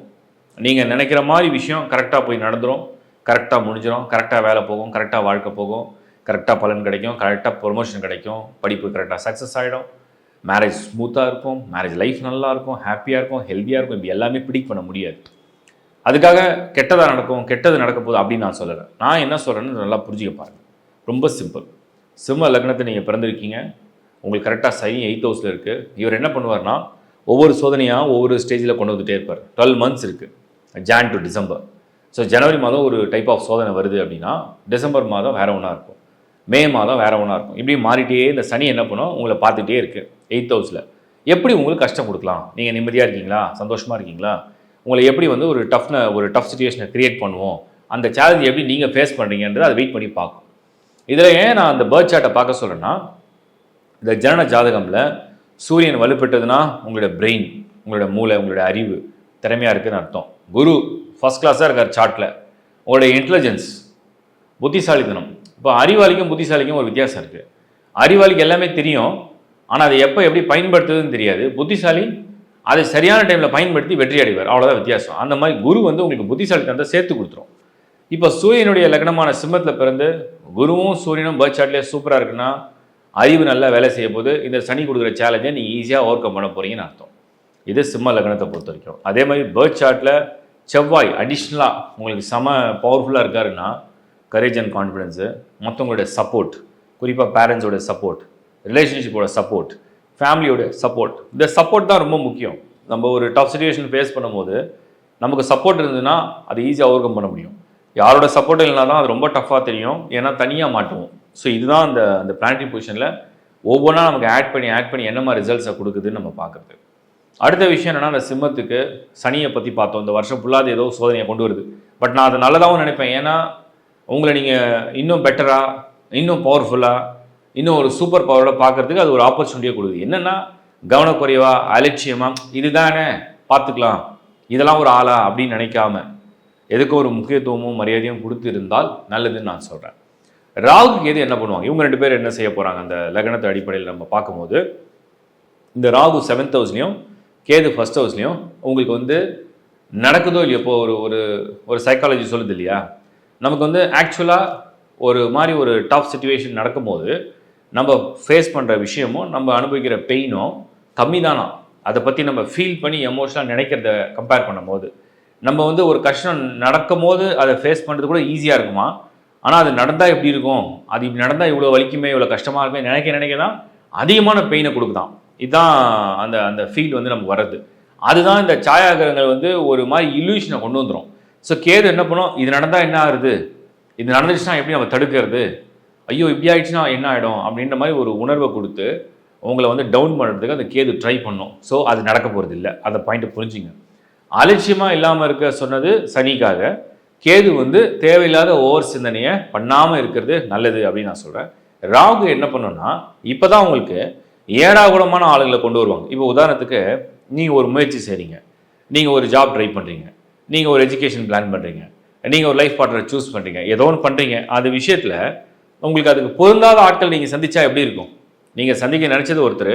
நீங்கள் நினைக்கிற மாதிரி விஷயம் கரெக்டாக போய் நடந்துடும், கரெக்டாக முடிஞ்சிடும், கரெக்டாக வேலை போகும், கரெக்டாக வாழ்க்கை போகும், கரெக்டாக பலன் கிடைக்கும், கரெக்டாக ப்ரொமோஷன் கிடைக்கும், படிப்பு கரெக்டாக சக்ஸஸ் ஆகிடும், மேரேஜ் ஸ்மூத்தாக இருக்கும், மேரேஜ் லைஃப் நல்லா இருக்கும், ஹாப்பியாக இருக்கும், ஹெல்த்தியாக இருக்கும். இப்படி எல்லாமே ப்ரிடிக்ட் பண்ண முடியாது. அதுக்காக கெட்டதாக நடக்கும், கெட்டது நடக்க போகுது அப்படின்னு நான் சொல்லலை. நான் என்ன சொல்கிறேன்னு நல்லா புரிஞ்சுக்க பாருங்கள். ரொம்ப சிம்பிள். சிம்ம லக்னத்தை நீங்கள் பிறந்திருக்கீங்க, உங்களுக்கு கரெக்டாக சனி 8th house இருக்குது. இவர் என்ன பண்ணுவார்னா ஒவ்வொரு சோதனையாக ஒவ்வொரு ஸ்டேஜில் கொண்டு வந்துகிட்டே இருப்பார். 12 months இருக்குது, Jan to December. ஸோ ஜனவரி மாதம் ஒரு டைப் ஆஃப் சோதனை வருது அப்படின்னா டிசம்பர் மாதம் வேறு ஒன்றா இருக்கும், மே மாதம் வேறு ஒன்றா இருக்கும். இப்படி மாறிட்டே இந்த சனி என்ன பண்ணும், உங்களை பார்த்துட்டே இருக்குது 8th house. எப்படி உங்களுக்கு கஷ்டம் கொடுக்கலாம், நீங்கள் நிம்மதியாக இருக்கீங்களா, சந்தோஷமாக இருக்கீங்களா, உங்களை எப்படி வந்து ஒரு டஃப் சுச்சுவேஷனை க்ரியேட் பண்ணுவோம், அந்த சேலஞ்ச் எப்படி நீங்கள் ஃபேஸ் பண்ணுறீங்கன்றது அதை வெயிட் பண்ணி பார்க்கும். இதில் ஏன் நான் அந்த பேர்த் சார்ட்டை பார்க்க சொல்கிறேன்னா, இந்த ஜனன ஜாதகமில் சூரியன் வலுப்பெற்றதுன்னா உங்களோட பிரெயின், உங்களோட மூளை, உங்களோட அறிவு திறமையாக இருக்குதுன்னு அர்த்தம். குரு ஃபஸ்ட் கிளாஸாக இருக்கார் சார்ட்டில், உங்களுடைய இன்டெலிஜென்ஸ், புத்திசாலித்தனம். இப்போ அறிவாளிக்கும் புத்திசாலிக்கும் ஒரு வித்தியாசம் இருக்குது. அறிவாளிக்கு எல்லாமே தெரியும், ஆனால் அதை எப்போ எப்படி பயன்படுத்துறதுன்னு தெரியாது. புத்திசாலி அதை சரியான டைமில் பயன்படுத்தி வெற்றி அடைவார், அவ்வளோதான் வித்தியாசம். அந்த மாதிரி குரு வந்து உங்களுக்கு புத்திசாலித்தனத்தை சேர்த்து கொடுத்துரும். இப்போ சூரியனுடைய லக்னமான சிம்மத்தில் பிறந்து குருவும் சூரியனும் பேர்த் சார்ட்லேயே சூப்பராக இருக்குன்னா அறிவு நல்லா வேலை செய்ய போது இந்த சனி கொடுக்குற சேலஞ்சை நீங்கள் ஈஸியாக ஓவர் கம் பண்ண போகிறீங்கன்னு அர்த்தம். இது சிம்ம லக்னத்தை பொறுத்த வரைக்கும். அதே மாதிரி பேர்த் சார்ட்டில் செவ்வாய் அடிஷ்னலாக உங்களுக்கு செம பவர்ஃபுல்லாக இருக்காருன்னா கரேஜ் அண்ட் கான்ஃபிடென்ஸு, மற்றவங்களுடைய சப்போர்ட், குறிப்பாக பேரண்ட்ஸோட சப்போர்ட், ரிலேஷன்ஷிப்போட சப்போர்ட், ஃபேமிலியோட சப்போர்ட். இந்த சப்போர்ட் தான் ரொம்ப முக்கியம். நம்ம ஒரு டஃப் சுச்சுவேஷன் ஃபேஸ் பண்ணும்போது நமக்கு சப்போர்ட் இருந்ததுன்னா அது ஈஸியாக ஓவர் கம் பண்ண முடியும். யாரோட சப்போர்ட் இல்லைனா தான் அது ரொம்ப டஃப்பாக தெரியும், ஏன்னா தனியாக மாட்டுவோம். ஸோ இதுதான் அந்த பிளானட்டரி பொசிஷனில் ஒவ்வொன்றா நமக்கு ஆட் பண்ணி என்ன மாதிரி ரிசல்ட்ஸை கொடுக்குதுன்னு நம்ம பார்க்குறது. அடுத்த விஷயம் என்னென்னா, அந்த சிம்மத்துக்கு சனியை பற்றி பார்த்தோம். இந்த வருஷம் ஃபுல்லாக ஏதோ சோதனையை கொண்டு வருது. பட் நான் அதை நல்லதாகவும் நினைப்பேன். ஏன்னா உங்களை நீங்கள் இன்னும் பெட்டராக, இன்னும் பவர்ஃபுல்லாக, இன்னும் ஒரு சூப்பர் பவரோட பார்க்குறதுக்கு அது ஒரு ஆப்பர்ச்சுனிட்டியை கொடுக்குது. என்னென்னா கவனக்குறைவா, அலட்சியமாக, இதுதானே பார்த்துக்கலாம், இதெல்லாம் ஒரு ஆளா அப்படின்னு நினைக்காம எதுக்கும் ஒரு முக்கியத்துவமும் மரியாதையும் கொடுத்து இருந்தால் நல்லதுன்னு நான் சொல்கிறேன். ராகுக்கு எது என்ன பண்ணுவாங்க, இவங்க 2 பேர் என்ன செய்ய போகிறாங்க அந்த லக்னத்தை அடிப்படையில் நம்ம பார்க்கும்போது, இந்த ராகு 7th house-லையும் கேது 1st house-லையும் உங்களுக்கு வந்து நடக்குதோ இல்லையோ. இப்போ ஒரு சைக்காலஜி சொல்லுது இல்லையா, நமக்கு வந்து ஆக்சுவலாக ஒரு மாதிரி ஒரு டஃப் சிச்சுவேஷன் நடக்கும்போது நம்ம ஃபேஸ் பண்ணுற விஷயமும் நம்ம அனுபவிக்கிற பெயினும் கம்மி தானா, அதை பற்றி நம்ம ஃபீல் பண்ணி எமோஷனலாக நினைக்கிறத கம்பேர் பண்ணும்போது நம்ம வந்து ஒரு கஷ்டம் நடக்கும் போது அதை ஃபேஸ் பண்ணுறது கூட ஈஸியாக இருக்குமா, ஆனால் அது நடந்தால் எப்படி இருக்கும், அது இப்படி நடந்தால் இவ்வளோ வலிக்குமே, இவ்வளோ கஷ்டமாக இருக்குமே நினைக்க தான் அதிகமான பெயினை கொடுக்குதான். இதுதான் அந்த ஃபீல் வந்து நமக்கு வர்றது. அதுதான் இந்த சாயாகிரகங்கள் வந்து ஒரு மாதிரி இல்யூஷனை கொண்டு வந்துடும். ஸோ கேது என்ன பண்ணும், இது நடந்தால் என்ன ஆகுது, இது நடந்துச்சுன்னா எப்படி நம்ம தடுக்கிறது, ஐயோ இப்படி ஆயிடுச்சுன்னா என்ன ஆகிடும் அப்படின்ற மாதிரி ஒரு உணர்வை கொடுத்து உங்களை வந்து டவுன் பண்ணுறதுக்கு அந்த கேது ட்ரை பண்ணும். ஸோ அது நடக்க போகிறது இல்லை, அந்த பாயிண்ட்டை புரிஞ்சுங்க. அலட்சியமாக இல்லாமல் இருக்க சொன்னது சனிக்காக, கேது வந்து தேவையில்லாத ஓவர் சிந்தனையை பண்ணாமல் இருக்கிறது நல்லது அப்படின்னு நான் சொல்கிறேன். ராகு என்ன பண்ணோன்னா, இப்போ தான் உங்களுக்கு ஏடாகுடமான ஆளுங்களை கொண்டு வருவாங்க. இப்போ உதாரணத்துக்கு நீங்கள் ஒரு முயற்சி செய்கிறீங்க, நீங்கள் ஒரு ஜாப் ட்ரை பண்ணுறீங்க, நீங்கள் ஒரு எஜுகேஷன் பிளான் பண்ணுறீங்க, நீங்கள் ஒரு லைஃப் பார்ட்னரை சூஸ் பண்ணுறீங்க, ஏதோ ஒன்று பண்ணுறீங்க. அது விஷயத்தில் உங்களுக்கு அதுக்கு பொருந்தாத ஆட்கள் நீங்கள் சந்தித்தா எப்படி இருக்கும்? நீங்கள் சந்திக்க நினச்சது ஒருத்தர்,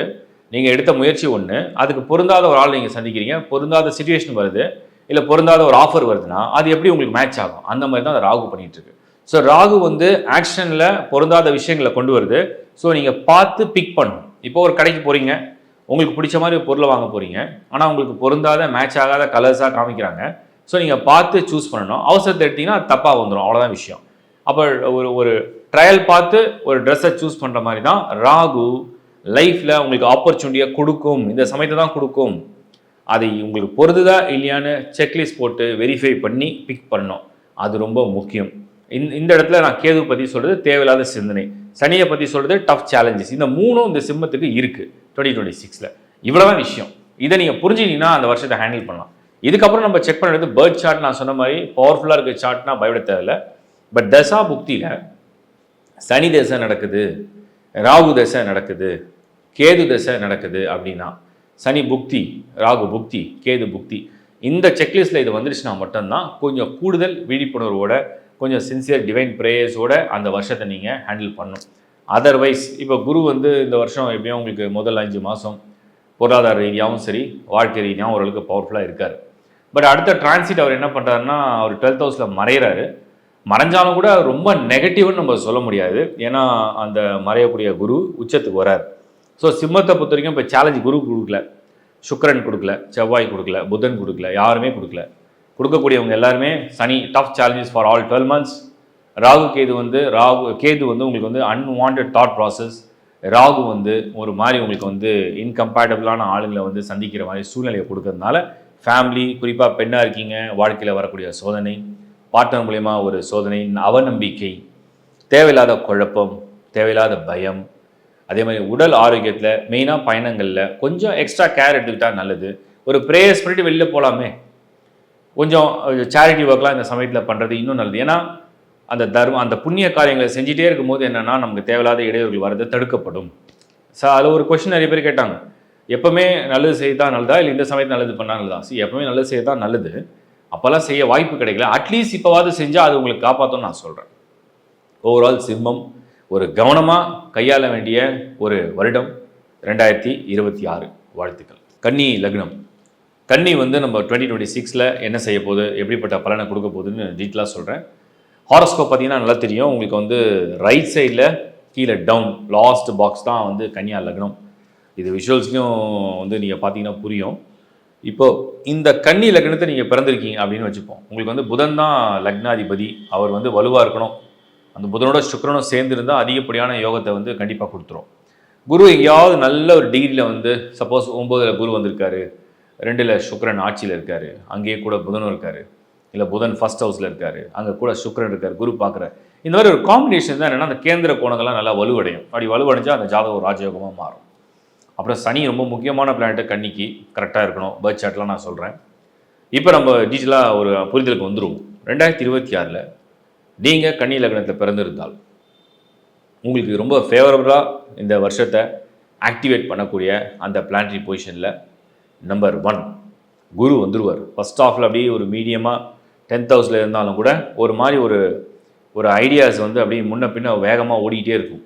நீங்கள் எடுத்த முயற்சி ஒன்று, அதுக்கு பொருந்தாத ஒரு ஆள் நீங்கள் சந்திக்கிறீங்க, பொருந்தாத சுச்சுவேஷன் வருது, இல்லை பொருந்தாத ஒரு ஆஃபர் வருதுன்னா அது எப்படி உங்களுக்கு மேட்ச் ஆகும்? அந்த மாதிரி தான் அந்த ராகு பண்ணிகிட்டு இருக்கு. ஸோ ராகு வந்து ஆக்ஷனில் பொருந்தாத விஷயங்களை கொண்டு வருது. ஸோ நீங்கள் பார்த்து பிக் பண்ணணும். இப்போ ஒரு கடைக்கு போகிறீங்க, உங்களுக்கு பிடிச்ச மாதிரி பொருளை வாங்க போகிறீங்க, ஆனால் உங்களுக்கு பொருந்தாத மேட்ச் ஆகாத கலர்ஸாக காமிக்கிறாங்க. ஸோ நீங்கள் பார்த்து சூஸ் பண்ணணும். அவசரத்தை எடுத்திங்கன்னா அது தப்பாக வந்துடும், அவ்வளோதான் விஷயம். அப்போ ஒரு ட்ரையல் பார்த்து ஒரு ட்ரெஸ்ஸை சூஸ் பண்ணுற மாதிரி தான் ராகு லைஃப்பில் உங்களுக்கு ஆப்பர்ச்சுனிட்டியாக கொடுக்கும். இந்த சமயத்தை தான் கொடுக்கும். அதை உங்களுக்கு பொருதுதா இல்லையான்னு செக்லிஸ்ட் போட்டு வெரிஃபை பண்ணி பிக் பண்ணணும். அது ரொம்ப முக்கியம். இந்த இடத்துல நான் கேது பற்றி சொல்கிறது தேவையில்லாத சிந்தனை, சனியை பற்றி சொல்கிறது டஃப் சேலஞ்சஸ். இந்த மூணும் இந்த சிம்மத்துக்கு இருக்குது 2026. இவ்வளோதான் விஷயம். இதை நீங்கள் புரிஞ்சுக்கிட்டீங்கன்னா அந்த வருஷத்தை ஹேண்டில் பண்ணலாம். இதுக்கப்புறம் நம்ம செக் பண்ணுறது பேர்த் சார்ட். நான் சொன்ன மாதிரி பவர்ஃபுல்லாக இருக்க சார்ட்னா பயப்பட தேவையில்லை. பட் தசா புக்தியில் சனி தசை நடக்குது, ராகு தசை நடக்குது, கேது தசை நடக்குது அப்படின்னா, சனி புக்தி, ராகு புக்தி, கேது புக்தி, இந்த செக்லிஸ்ட்டில் இது வந்துடுச்சுன்னா மட்டும்தான் கொஞ்சம் கூடுதல் விழிப்புணர்வோட, கொஞ்சம் சின்சியர் டிவைன் ப்ரேயர்ஸோட அந்த வருஷத்தை நீங்கள் ஹேண்டில் பண்ணணும். அதர்வைஸ் இப்போ குரு வந்து இந்த வருஷம் எப்படியும் உங்களுக்கு முதல் 5 மாதம் பொருளாதார ரீதியாகவும் சரி, வாழ்க்கை ரீதியாகவும் ஓரளவுக்கு பவர்ஃபுல்லாக இருக்கார். பட் அடுத்த டிரான்சிட் அவர் என்ன பண்ணுறாருன்னா, அவர் 12th ஹவுஸில் மறைகிறாரு. மறைஞ்சாலும் கூட ரொம்ப நெகட்டிவ்னு நம்ம சொல்ல முடியாது. ஏன்னா அந்த மறையக்கூடிய குரு உச்சத்துக்கு வரார். ஸோ சிம்மத்தை பொறுத்த வரைக்கும் இப்போ சேலஞ்ச் குரு கொடுக்கல, சுக்கிரன் கொடுக்கல, செவ்வாய் கொடுக்கல, புதன் கொடுக்கல, யாருமே கொடுக்கல. கொடுக்கக்கூடியவங்க எல்லாருமே Shani tough challenges for all 12 months. Rahu Ketu வந்து உங்களுக்கு வந்து அன்வான்ட் தாட் ப்ராசஸ். ராகு வந்து ஒரு மாதிரி உங்களுக்கு வந்து இன்கம்பேட்டபிளான ஆளுங்களை வந்து சந்திக்கிற மாதிரி சூழ்நிலையை கொடுக்கறதுனால ஃபேமிலி, குறிப்பாக பெண்ணாக இருக்கீங்க, வாழ்க்கையில் வரக்கூடிய சோதனை, பார்ட்னர் மூலயமா ஒரு சோதனை, அவநம்பிக்கை, தேவையில்லாத குழப்பம், தேவையில்லாத பயம், அதே மாதிரி உடல் ஆரோக்கியத்தில் மெயினாக பயணங்களில் கொஞ்சம் எக்ஸ்ட்ரா கேர் எடுத்துக்கிட்டால் நல்லது. ஒரு ப்ரேயர்ஸ் பண்ணிட்டு வெளியில் போகலாமே, கொஞ்சம் சேரிட்டி ஒர்க்லாம் இந்த சமயத்தில் பண்ணுறது இன்னும் நல்லது. ஏன்னா அந்த புண்ணிய காரியங்களை செஞ்சுட்டே இருக்கும்போது என்னென்னா நமக்கு தேவையில்லாத இடையூறுகள் வரது தடுக்கப்படும். அதில் ஒரு கொஸ்டின் நிறைய பேர் கேட்டாங்க, எப்போவுமே நல்லது செய்யதான் நல்லதா இல்லை இந்த சமயத்தில் நல்லது பண்ணால் நல்லதா? எப்போவுமே நல்லது செய்யதான் நல்லது. அப்போல்லாம் செய்ய வாய்ப்பு கிடைக்கல, அட்லீஸ்ட் இப்போவாது செஞ்சால் அது உங்களுக்கு காப்பாற்றும்னு நான் சொல்கிறேன். ஓவரால் சிம்மம் ஒரு கவனமாக கையாள வேண்டிய ஒரு வருடம் 2026. வாழ்த்துக்கள். கன்னி லக்னம். கன்னி வந்து நம்ம 2026 என்ன செய்ய போகுது, எப்படிப்பட்ட பலனை கொடுக்க போகுதுன்னு டீட்டெயிலாக சொல்கிறேன். ஹாரோஸ்கோப் பார்த்தீங்கன்னா நல்லா தெரியும் உங்களுக்கு. வந்து ரைட் சைடில் கீழே டவுன் லாஸ்ட் பாக்ஸ் தான் வந்து கன்னியா லக்னம். இது விஷுவல்ஸ்லையும் வந்து நீங்கள் பார்த்தீங்கன்னா புரியும். இப்போது இந்த கன்னி லக்னத்தை நீங்கள் பிறந்திருக்கீங்க அப்படின்னு வச்சுப்போம். உங்களுக்கு வந்து புதன் தான் லக்னாதிபதி. அவர் வந்து வலுவாக இருக்கணும். அந்த புதனோட சுக்கிரனும் சேர்ந்துருந்தால் அதிகப்படியான யோகத்தை வந்து கண்டிப்பாக கொடுத்துரும். குரு எங்கேயாவது நல்ல ஒரு டிகிரியில் வந்து சப்போஸ் 9ல் குரு வந்திருக்காரு, 2ல் சுக்கிரன் ஆட்சியில் இருக்கார், அங்கேயே கூட புதனும் இருக்கார், இல்லை புதன் ஃபர்ஸ்ட் ஹவுஸில் இருக்கார், அங்கே கூட சுக்கிரன் இருக்கார், குரு பார்க்குறார். இந்த மாதிரி ஒரு காம்பினேஷன் தான் என்னென்னா அந்த கேந்திர கோணங்கள்லாம் நல்லா வலுவடையும். அப்படி வலுவடைஞ்சால் அந்த ஜாதகம் ஒரு ராஜயோகமாக மாறும். அப்புறம் சனி ரொம்ப முக்கியமான பிளானட்டு கன்னிக்கு, கரெக்டாக இருக்கணும். பேர்த் சார்ட்லாம் நான் சொல்கிறேன். இப்போ நம்ம டீட்டெயிலாக ஒரு புரிதலுக்கு வந்துடுவோம். 2026 நீங்கள் கன்னி லக்னத்தில் பிறந்திருந்தால் உங்களுக்கு ரொம்ப ஃபேவரபுளாக இந்த வருஷத்தை ஆக்டிவேட் பண்ணக்கூடிய அந்த பிளானட்டரி பொசிஷனில் நம்பர் 1 குரு வந்துடுவார். ஃபர்ஸ்ட் ஆஃபில் அப்படியே ஒரு மீடியமாக 10th ஹவுஸில் இருந்தாலும் கூட ஒரு மாதிரி ஒரு ஐடியாஸ் வந்து அப்படியே முன்ன பின்ன வேகமாக ஓடிக்கிட்டே இருக்கும்.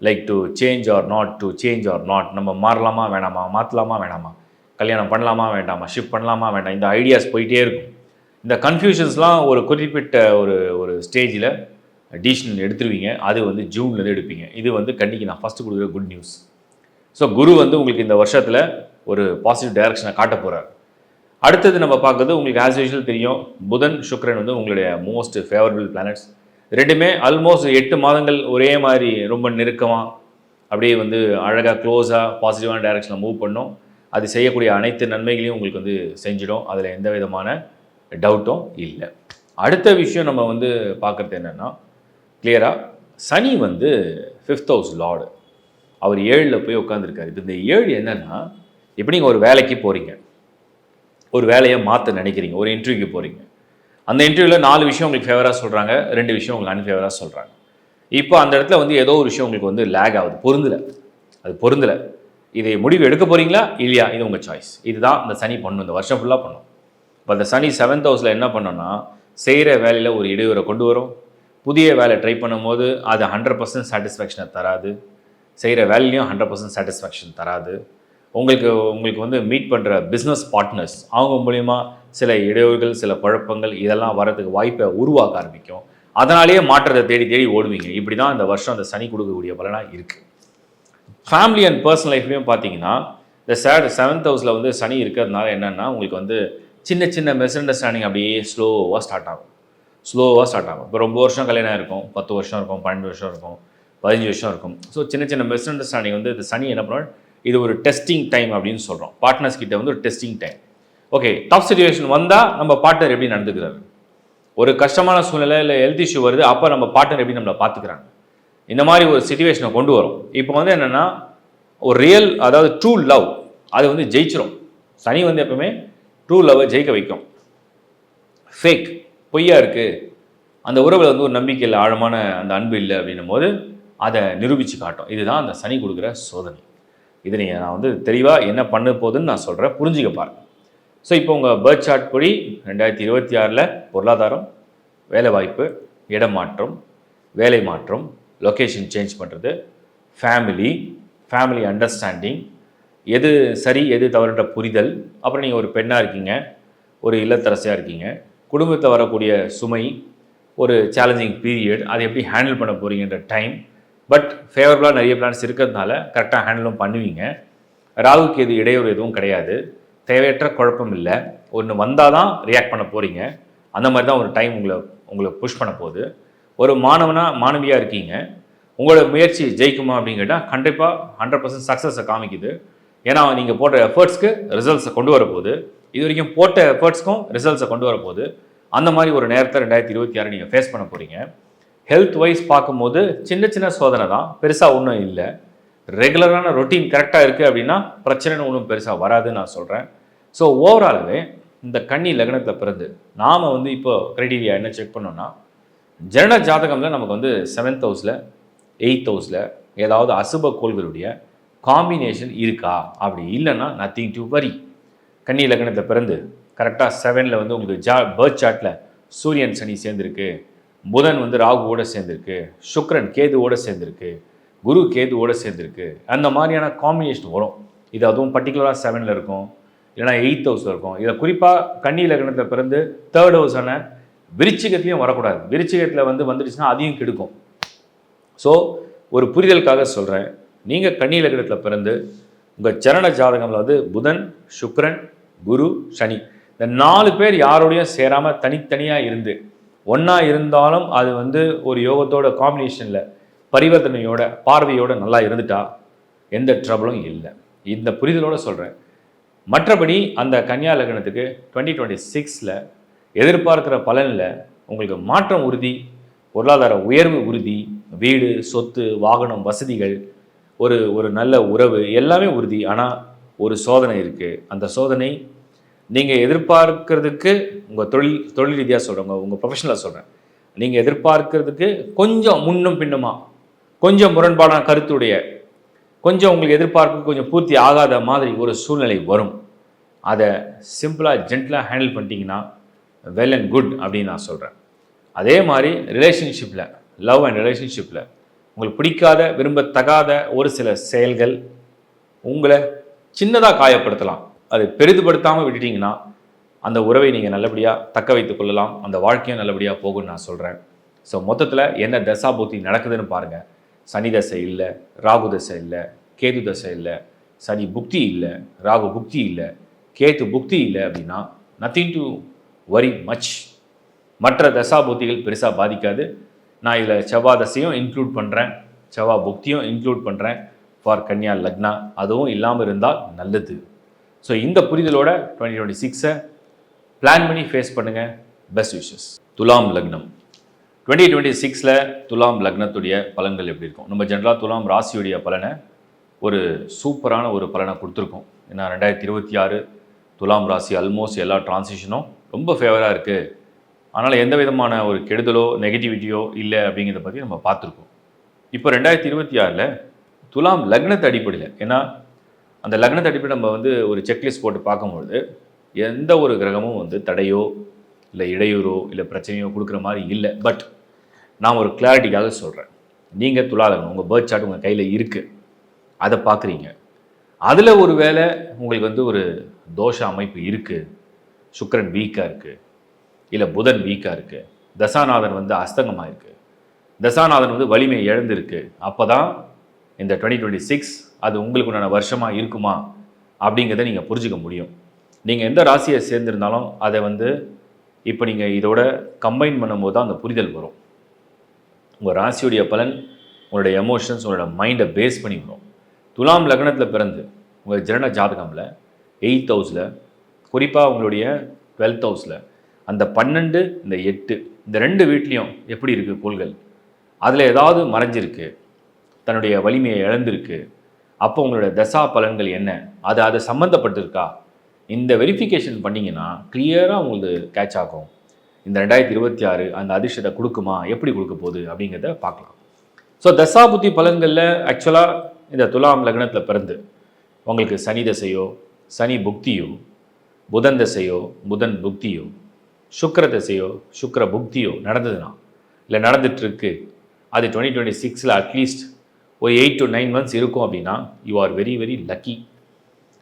Like to change or not, நம்ம மாறலாமா வேணாமா, மாற்றலாமா வேணாமா, கல்யாணம் பண்ணலாமா வேண்டாமா, ஷிஃப்ட் பண்ணலாமா வேண்டாம், இந்த ஐடியாஸ் போயிட்டே இருக்கும். இந்த கன்ஃபியூஷன்ஸ்லாம் ஒரு குறிப்பிட்ட ஒரு ஸ்டேஜில் டிசிஷன் எடுத்துருவீங்க. அது வந்து ஜூன்லேருந்து எடுப்பீங்க. இது வந்து கண்டிப்பாக நான் ஃபஸ்ட்டு கொடுக்குற குட் நியூஸ். ஸோ குரு வந்து உங்களுக்கு இந்த வருஷத்தில் ஒரு பாசிட்டிவ் டைரக்ஷனை காட்ட போகிறார். அடுத்தது நம்ம பார்க்குறது உங்களுக்கு ஆஸ் யூஷுவல் தெரியும், புதன் சுக்கிரன் வந்து உங்களுடைய மோஸ்ட் ஃபேவரபிள் பிளானட்ஸ். ரெண்டுமே ஆல்மோஸ்ட் 8 மாதங்கள் ஒரே மாதிரி ரொம்ப நெருக்கமாக அப்படியே வந்து அழகாக க்ளோஸாக பாசிட்டிவான டைரக்ஷனில் மூவ் பண்ணோம். அது செய்யக்கூடிய அனைத்து நன்மைகளையும் உங்களுக்கு வந்து செஞ்சிடும். அதில் எந்த விதமான டவுட்டும் இல்லை. அடுத்த விஷயம் நம்ம வந்து பார்க்குறது என்னென்னா, கிளியராக சனி வந்து 5th ஹவுஸ் லார்டு, அவர் 7ல் போய் உட்காந்துருக்காரு. இப்போ இந்த 7 என்னென்னா, இப்போ நீங்கள் ஒரு வேலைக்கு போகிறீங்க, ஒரு வேலையை மாற்ற நினைக்கிறீங்க, ஒரு இன்டர்வியூக்கு போகிறீங்க. அந்த இன்டர்வியூவில் 4 விஷயம் உங்களுக்கு ஃபேவராக சொல்கிறாங்க, 2 விஷயம் உங்களுக்கு அன்ஃபேவராக சொல்கிறாங்க. இப்போ அந்த இடத்துல வந்து ஏதோ ஒரு விஷயம் உங்களுக்கு வந்து லேக் ஆகுது, பொருந்தலை. இதை முடிவு எடுக்க போகிறீங்களா இல்லையா, இது உங்கள் சாய்ஸ். இதுதான் இந்த சனி பண்ணும், இந்த வருஷம் ஃபுல்லாக பண்ணும். இப்போ அந்த சனி 7th ஹவுஸில் என்ன பண்ணோன்னா செய்கிற வேலையில் ஒரு இடையூறை கொண்டு வரும். புதிய வேலை ட்ரை பண்ணும்போது அது 100% சாட்டிஸ்ஃபேக்ஷனை தராது. செய்கிற வேலையிலையும் 100% சாட்டிஸ்ஃபேக்ஷன் தராது. உங்களுக்கு வந்து மீட் பண்ணுற பிஸ்னஸ் பார்ட்னர்ஸ் அவங்க மூலிமா சில இடையூறுகள், சில குழப்பங்கள் இதெல்லாம் வரதுக்கு வாய்ப்பை உருவாக்க ஆரம்பிக்கும். அதனாலேயே மாற்றத்தை தேடி தேடி ஓடுவீங்க. இப்படி தான் இந்த வருஷம் அந்த சனி கொடுக்கக்கூடிய பலனாக இருக்குது. ஃபேமிலி அண்ட் பர்சனல் லைஃப்லையும் பார்த்தீங்கன்னா இந்த 7th ஹவுஸில் வந்து சனி இருக்கிறதுனால என்னென்னா உங்களுக்கு வந்து சின்ன சின்ன மிஸ் அண்டர்ஸ்டாண்டிங் அப்படியே ஸ்லோவாக ஸ்டார்ட் ஆகும். இப்போ ரொம்ப வருஷம் கல்யாணம் இருக்கும், 10 வருஷம் இருக்கும், 12 வருஷம் இருக்கும், 15 வருஷம் இருக்கும். ஸோ சின்ன சின்ன மிஸ் அண்டர்ஸ்டாண்டிங் வந்து இந்த சனி என்ன பண்ணுவோம், இது ஒரு டெஸ்டிங் டைம் அப்படின்னு சொல்கிறோம். பார்ட்னர்ஸ் கிட்ட வந்து ஒரு testing time. Okay, tough situation வந்தால் நம்ம பார்ட்னர் எப்படி நடந்துக்கிறாரு, ஒரு கஷ்டமான சூழ்நிலை இல்லை ஹெல்த் இஷ்யூ வருது, அப்போ நம்ம பார்ட்னர் எப்படி நம்மளை பார்த்துக்கிறாங்க, இந்த மாதிரி ஒரு சிச்சுவேஷனை கொண்டு வரும். இப்போ வந்து என்னென்னா ஒரு ரியல், அதாவது ட்ரூ லவ் அது வந்து ஜெயிச்சிரும். சனி வந்து எப்பவுமே ட்ரூ லவ்வை ஜெயிக்க வைக்கும். ஃபேக் பொய்யா இருக்குது, அந்த உறவில் வந்து ஒரு நம்பிக்கை இல்லை, ஆழமான அந்த அன்பு இல்லை அப்படின்னும் போது அதை நிரூபித்து காட்டும். இதுதான் அந்த சனி கொடுக்குற சோதனை. இது நீங்கள் நான் வந்து தெளிவாக என்ன பண்ண போகுதுன்னு நான் சொல்கிறேன், புரிஞ்சுக்க பாருங்க. ஸோ இப்போ உங்கள் பர்த் சார்ட் படி 2026 பொருளாதாரம், வேலை வாய்ப்பு, இடமாற்றம், வேலை மாற்றம், லொக்கேஷன் சேஞ்ச் பண்ணுறது, ஃபேமிலி அண்டர்ஸ்டாண்டிங், எது சரி எது தவறுன்ற புரிதல், அப்புறம் நீங்கள் ஒரு பெண்ணாக இருக்கீங்க, ஒரு இல்லத்தரசியாக இருக்கீங்க, குடும்பத்தில் வரக்கூடிய சுமை, ஒரு சேலஞ்சிங் பீரியட், அதை எப்படி ஹேண்டில் பண்ண போகிறீங்கன்ற டைம். பட் ஃபேவரபுளாக நிறைய பிளான்ஸ் இருக்கிறதுனால கரெக்டாக ஹேண்டிலும் பண்ணுவீங்க. ராகுக்கு எது இடையூறு எதுவும் கிடையாது, தேவையற்ற குழப்பம் இல்லை. ஒன்று வந்தால் தான் ரியாக்ட் பண்ண போகிறீங்க, அந்த மாதிரி தான் ஒரு டைம் உங்களை புஷ் பண்ண போகுது. ஒரு மாணவியாக இருக்கீங்க, உங்களோட முயற்சி ஜெயிக்குமா அப்படின்னு கேட்டால் கண்டிப்பாக 100% சக்ஸஸை காமிக்குது. ஏன்னா நீங்கள் போட்ட எஃபர்ட்ஸ்க்கு ரிசல்ட்ஸை கொண்டு வரப்போகுது. இது வரைக்கும் போட்ட எஃபர்ட்ஸ்க்கும் ரிசல்ட்ஸை கொண்டு வரப்போகுது. அந்த மாதிரி ஒரு நேரத்தை 2026 நீங்கள் ஃபேஸ் பண்ண போகிறீங்க. ஹெல்த் வைஸ் பார்க்கும்போது சின்ன சின்ன சோதனை தான், பெருசாக ஒன்றும் இல்லை. ரெகுலரான ரொட்டீன் கரெக்டாக இருக்குது அப்படின்னா பிரச்சனைன்னு ஒன்றும் பெருசாக வராதுன்னு நான் சொல்கிறேன். ஸோ ஓவராலாகவே இந்த கன்னி லக்னத்தில் பிறந்து நாம் வந்து இப்போ க்ரைட்டீரியா என்ன செக் பண்ணோன்னா, ஜனன ஜாதகமில் நமக்கு வந்து 7th ஹவுஸில் 8th ஹவுஸில் ஏதாவது அசுப கோள்களுடைய காம்பினேஷன் இருக்கா, அப்படி இல்லைன்னா நத்திங் டு வரி. கன்னி லக்னத்தில் பிறந்து கரெக்டாக 7ல் வந்து உங்களுக்கு பர்த் சார்ட்டில் சூரியன் சனி சேர்ந்துருக்கு, புதன் வந்து ராகுவோடு சேர்ந்துருக்கு, சுக்கிரன் கேதுவோடு சேர்ந்துருக்கு, குரு கேதுவோடு சேர்ந்துருக்கு, அந்த மாதிரியான காம்பினேஷன் வரும். இது அதுவும் பர்டிகுலராக 7ல் இருக்கும், இல்லைனா 8th ஹவுஸில் இருக்கும். இதில் குறிப்பாக கன்னி லக்னத்தில் பிறந்து 3rd ஹவுஸான விருச்சிகத்துலேயும் வரக்கூடாது. விருச்சிகத்தில் வந்துடுச்சுன்னா அதையும் கெடுக்கும். ஸோ ஒரு புரிதலுக்காக சொல்கிறேன், நீங்கள் கன்னி லக்னத்தில் பிறந்து உங்கள் ஜனன ஜாதகமில் வந்து புதன், சுக்கிரன், குரு, சனி இந்த 4 பேர் யாரோடையும் சேராமல் தனித்தனியாக இருந்து ஒன்றா இருந்தாலும் அது வந்து ஒரு யோகத்தோட காம்பினேஷனில் பரிவர்த்தனையோட பார்வையோடு நல்லா இருந்துட்டா எந்த ட்ரபிளும் இல்லை. இந்த புரிதலோடு சொல்கிறேன். மற்றபடி அந்த கன்னியா லக்னத்துக்கு 2026 எதிர்பார்க்குற பலனில் உங்களுக்கு மாற்றம் உறுதி, பொருளாதார உயர்வு உறுதி, வீடு, சொத்து, வாகனம், வசதிகள், ஒரு நல்ல உறவு எல்லாமே உறுதி. ஆனால் ஒரு சோதனை இருக்குது. அந்த சோதனை நீங்கள் எதிர்பார்க்கறதுக்கு உங்கள் தொழில் ரீதியாக சொல்கிறேன், உங்கள் ப்ரொஃபஷனலாக சொல்கிறேன், நீங்கள் எதிர்பார்க்கறதுக்கு கொஞ்சம் முன்னும் பின்னுமா, கொஞ்சம் முரண்பாடான கருத்துடைய, கொஞ்சம் உங்களுக்கு எதிர்பார்ப்பு கொஞ்சம் பூர்த்தி ஆகாத மாதிரி ஒரு சூழ்நிலை வரும். அதை சிம்பிளாக ஜென்டலாக ஹேண்டில் பண்ணிட்டீங்கன்னா வெல் அண்ட் குட் அப்படின்னு நான் சொல்கிறேன். அதே மாதிரி ரிலேஷன்ஷிப்பில், லவ் அண்ட் ரிலேஷன்ஷிப்பில் உங்களுக்கு பிடிக்காத விரும்பத்தகாத ஒரு சில செயல்கள் உங்களை சின்னதாக காயப்படுத்தலாம். அதை பெரிதுபடுத்தாமல் விட்டுட்டிங்கன்னா அந்த உறவை நீங்கள் நல்லபடியாக தக்க வைத்து கொள்ளலாம், அந்த வாழ்க்கையும் நல்லபடியாக போகும்னு நான் சொல்கிறேன். ஸோ மொத்தத்தில் என்ன தசாபுத்தி நடக்குதுன்னு பாருங்கள். சனி தசை இல்லை, ராகு தசை இல்லை, கேது தசை இல்லை, சனி புக்தி இல்லை, ராகு புக்தி இல்லை, கேது புக்தி இல்லை அப்படின்னா நத்திங் டு வரி மச். மற்ற தசாபுத்திகள் பெருசாக பாதிக்காது. நான் இதில் செவ்வாய் தசையும் இன்க்ளூட் பண்ணுறேன், செவ்வாய் புக்தியும் இன்க்ளூட் பண்ணுறேன் ஃபார் கன்னியா லக்னா. அதுவும் இல்லாமல் இருந்தால் நல்லது. ஸோ இந்த புரிதலோட 2026 பிளான் பண்ணி ஃபேஸ் பண்ணுங்கள். Best wishes. துலாம் லக்னம் 2026 துலாம் லக்னத்துடைய பலன்கள் எப்படி இருக்கும்? நம்ம ஜென்ரலாக துலாம் ராசியுடைய பலனை ஒரு சூப்பரான ஒரு பலனை கொடுத்துருக்கோம். ஏன்னா 2026 துலாம் ராசி ஆல்மோஸ்ட் எல்லா டிரான்சிஷனும் ரொம்ப ஃபேவராக இருக்குது. அதனால் எந்த விதமான ஒரு கெடுதலோ நெகட்டிவிட்டியோ இல்லை அப்படிங்கிறத பற்றி நம்ம பார்த்துருக்கோம். இப்போ 2026 துலாம் லக்னத்தை அடிப்படையில், ஏன்னா அந்த லக்னத்தை அடிப்படையில் நம்ம வந்து ஒரு செக்லிஸ்ட் போட்டு பார்க்கும்பொழுது எந்த ஒரு கிரகமும் வந்து தடையோ இல்லை இடையூறோ இல்லை பிரச்சனையோ கொடுக்குற மாதிரி இல்லை. பட் நான் ஒரு கிளாரிட்டிக்காக சொல்கிறேன். நீங்கள் துலா லக்னம், உங்கள் பர்த் சார்ட் உங்கள் கையில் இருக்குது, அதை பார்க்குறீங்க. அதில் ஒரு வேளை உங்களுக்கு வந்து ஒரு தோஷ அமைப்பு இருக்குது, சுக்கிரன் வீக்காக இருக்குது, இல்லை புதன் வீக்காக இருக்குது, தசாநாதன் வந்து அஸ்தங்கமாக இருக்குது, தசாநாதன் வந்து வலிமை இழந்திருக்கு, அப்போ தான் இந்த 2026 அது உங்களுக்கு உண்டான வருஷமாக இருக்குமா அப்படிங்கிறத நீங்கள் புரிஞ்சுக்க முடியும். நீங்கள் எந்த ராசியை சேர்ந்திருந்தாலும் அதை வந்து இப்போ நீங்கள் இதோட கம்பைன் பண்ணும்போது தான் அந்த புரிதல் வரும். உங்கள் ராசியுடைய பலன் உங்களுடைய எமோஷன்ஸ், உங்களோட மைண்டை பேஸ் பண்ணி வரும். துலாம் லக்னத்தில் பிறந்து உங்கள் ஜனன ஜாதகமில் 8th ஹவுஸில், குறிப்பாக உங்களுடைய 12th ஹவுஸில் அந்த 12, இந்த 8 இந்த 2 வீட்லேயும் எப்படி இருக்குது கோள்கள், அதில் ஏதாவது மறைஞ்சிருக்கு, தன்னுடைய வலிமையை இழந்திருக்கு, அப்போ உங்களோட தசா பலன்கள் என்ன, அது சம்மந்தப்பட்டிருக்கா, இந்த வெரிஃபிகேஷன் பண்ணிங்கன்னா கிளியராக உங்களுக்கு கேட்ச் ஆகும். இந்த 2026 அந்த அதிர்ஷ்டத்தை கொடுக்குமா, எப்படி கொடுக்க போகுது அப்படிங்கிறத பார்க்கலாம். ஸோ தசா புத்தி பலன்களில் ஆக்சுவலாக இந்த துலாம் லக்னத்தில் பிறந்து உங்களுக்கு சனி தசையோ, சனி புக்தியோ, புதன் தசையோ, புதன் புக்தியோ, சுக்கிர தசையோ, சுக்கிர புக்தியோ நடந்ததுன்னா, இல்லை நடந்துட்டுருக்கு, அது 2026 அட்லீஸ்ட் ஒரு 8 to 9 months இருக்கும் அப்படின்னா you are very very lucky.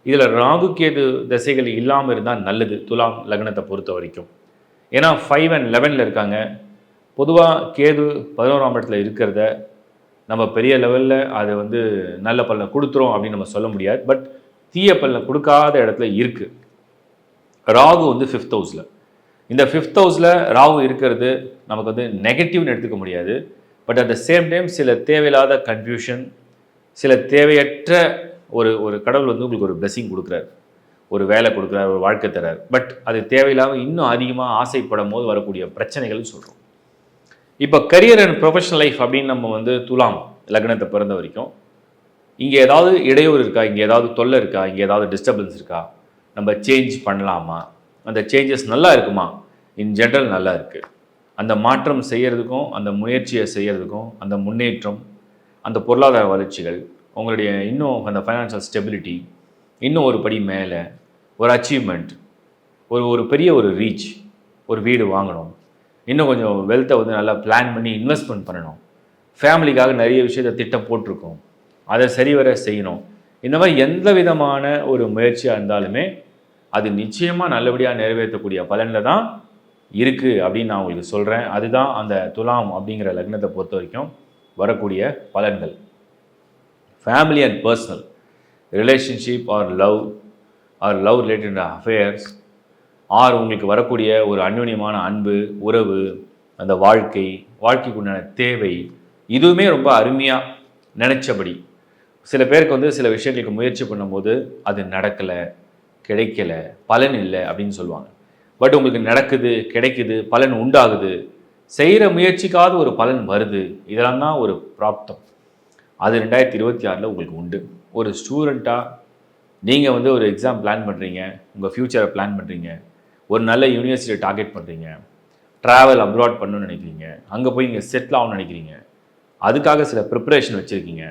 இதில் ராகு கேது தசைகள் இல்லாமல் இருந்தால் நல்லது துலாம் லக்னத்தை பொறுத்த வரைக்கும். ஏன்னா 5 and 11 இருக்காங்க. பொதுவாக கேது 11ஆம் இடத்துல இருக்கிறத நம்ம பெரிய லெவலில் அது வந்து நல்ல பலனை கொடுத்துரும் அப்படின்னு நம்ம சொல்ல முடியாது. பட் தீய பலனை கொடுக்காத இடத்துல இருக்குது. ராகு வந்து 5th ஹவுஸில், இந்த 5th ஹவுஸில் ராகு இருக்கிறது நமக்கு வந்து நெகட்டிவ்னு எடுத்துக்க முடியாது. But at the same time சில தேவையில்லாத கன்ஃபியூஷன், சில தேவையற்ற ஒரு கடவுள் வந்து உங்களுக்கு ஒரு பிளெஸிங் கொடுக்குறாரு, ஒரு வேலை கொடுக்குறாரு, ஒரு வாழ்க்கை தரார். பட் அது தேவையில்லாமல் இன்னும் அதிகமாக ஆசைப்படும் போது வரக்கூடிய பிரச்சனைகள்னு சொல்கிறோம். இப்போ கரியர் அண்ட் ப்ரொஃபஷனல் லைஃப் அப்படின்னு நம்ம வந்து துலாம் லக்னத்தை பிறந்த வரைக்கும் இங்கே ஏதாவது இடையூறு இருக்கா, இங்கே ஏதாவது தொல்லை இருக்கா, இங்கே ஏதாவது டிஸ்டர்பன்ஸ் இருக்கா, நம்ம சேஞ்ச் பண்ணலாமா, அந்த சேஞ்சஸ் நல்லா இருக்குமா, இன் ஜென்ரல் நல்லா இருக்குது. அந்த மாற்றம் செய்கிறதுக்கும், அந்த முயற்சியை செய்கிறதுக்கும், அந்த முன்னேற்றம், அந்த பொருளாதார வளர்ச்சிகள், உங்களுடைய இன்னும் அந்த ஃபைனான்ஷியல் ஸ்டெபிலிட்டி, இன்னும் ஒரு படி மேலே ஒரு அச்சீவ்மெண்ட், ஒரு பெரிய ஒரு ரீச், ஒரு வீடு வாங்கணும், இன்னும் கொஞ்சம் வெல்த்தை வந்து நல்லா பிளான் பண்ணி இன்வெஸ்ட்மெண்ட் பண்ணணும், ஃபேமிலிக்காக நிறைய விஷயத்தை திட்டம் போட்டிருக்கோம், அதை சரிவர செய்யணும். இந்த மாதிரி எந்த விதமான ஒரு முயற்சியாக இருந்தாலுமே அது நிச்சயமாக நல்லபடியாக நிறைவேற்றக்கூடிய பலனில் தான் இருக்குது அப்படின்னு நான் உங்களுக்கு சொல்கிறேன். அதுதான் அந்த துலாம் அப்படிங்கிற லக்னத்தை பொறுத்த வரைக்கும் வரக்கூடிய பலன்கள். Family and personal relationship or love related affairs or உங்களுக்கு வரக்கூடிய ஒரு அந்யோன்யமான அன்பு, உறவு, அந்த வாழ்க்கைக்கு உண்டான தேவை, இதுவுமே ரொம்ப அருமையாக நினச்சபடி. சில பேருக்கு வந்து சில விஷயங்களுக்கு முயற்சி பண்ணும்போது அது நடக்கலை, கிடைக்கலை, பலன் இல்லை அப்படின்னு சொல்லுவாங்க. பட் உங்களுக்கு நடக்குது, கிடைக்குது, பலன் உண்டாகுது, செய்கிற முயற்சிக்காவது ஒரு பலன் வருது. இதெல்லாம் தான் ஒரு பிராப்தம். அது 2026 உங்களுக்கு உண்டு. ஒரு ஸ்டூடெண்ட்டாக நீங்கள் வந்து ஒரு எக்ஸாம் பிளான் பண்ணுறீங்க, உங்கள் ஃப்யூச்சரை பிளான் பண்ணுறீங்க, ஒரு நல்ல யூனிவர்சிட்டியை டார்கெட் பண்ணுறீங்க, ட்ராவல் அப்ராட் பண்ணணும்னு நினைக்கிறீங்க, அங்கே போய் நீங்கள் செட்டில் ஆகணும்னு நினைக்கிறீங்க, அதுக்காக சில ப்ரிப்பரேஷன் வச்சுருக்கீங்க,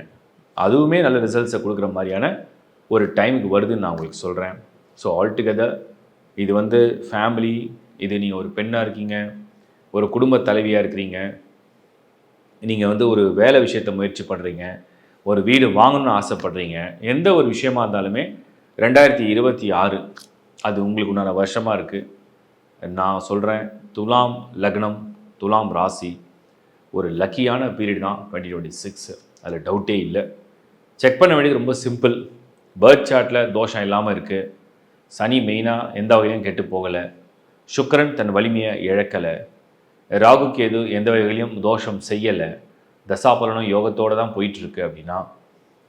அதுவுமே நல்ல ரிசல்ட்ஸை கொடுக்குற மாதிரியான ஒரு டைமுக்கு வருதுன்னு நான் உங்களுக்கு சொல்கிறேன். ஸோ ஆல்டுகெதர் இது வந்து ஃபேமிலி, இது நீங்கள் ஒரு பெண்ணாக இருக்கீங்க, ஒரு குடும்ப தலைவியாக இருக்கிறீங்க, நீங்கள் வந்து ஒரு வேலை விஷயத்தை முயற்சி பண்ணுறீங்க, ஒரு வீடு வாங்கணும்னு ஆசைப்படுறீங்க, எந்த ஒரு விஷயமா இருந்தாலுமே 2026 அது உங்களுக்கு உண்டான வருஷமாக இருக்குது. நான் சொல்கிறேன், துலாம் லக்னம், துலாம் ராசி ஒரு லக்கியான பீரியட் தான் 2026. அதில் டவுட்டே இல்லை. செக் பண்ண வேண்டியது ரொம்ப சிம்பிள். பர்த் சார்ட்டில் தோஷம் இல்லாமல் இருக்குது, சனி மெயினாக எந்த வகையிலும் கெட்டு போகலை, சுக்கிரன் தன் வலிமையை இழக்கலை, ராகு கேது எந்த வகையிலையும் தோஷம் செய்யலை, தசாபலனும் யோகத்தோடு தான் போயிட்டுருக்கு அப்படின்னா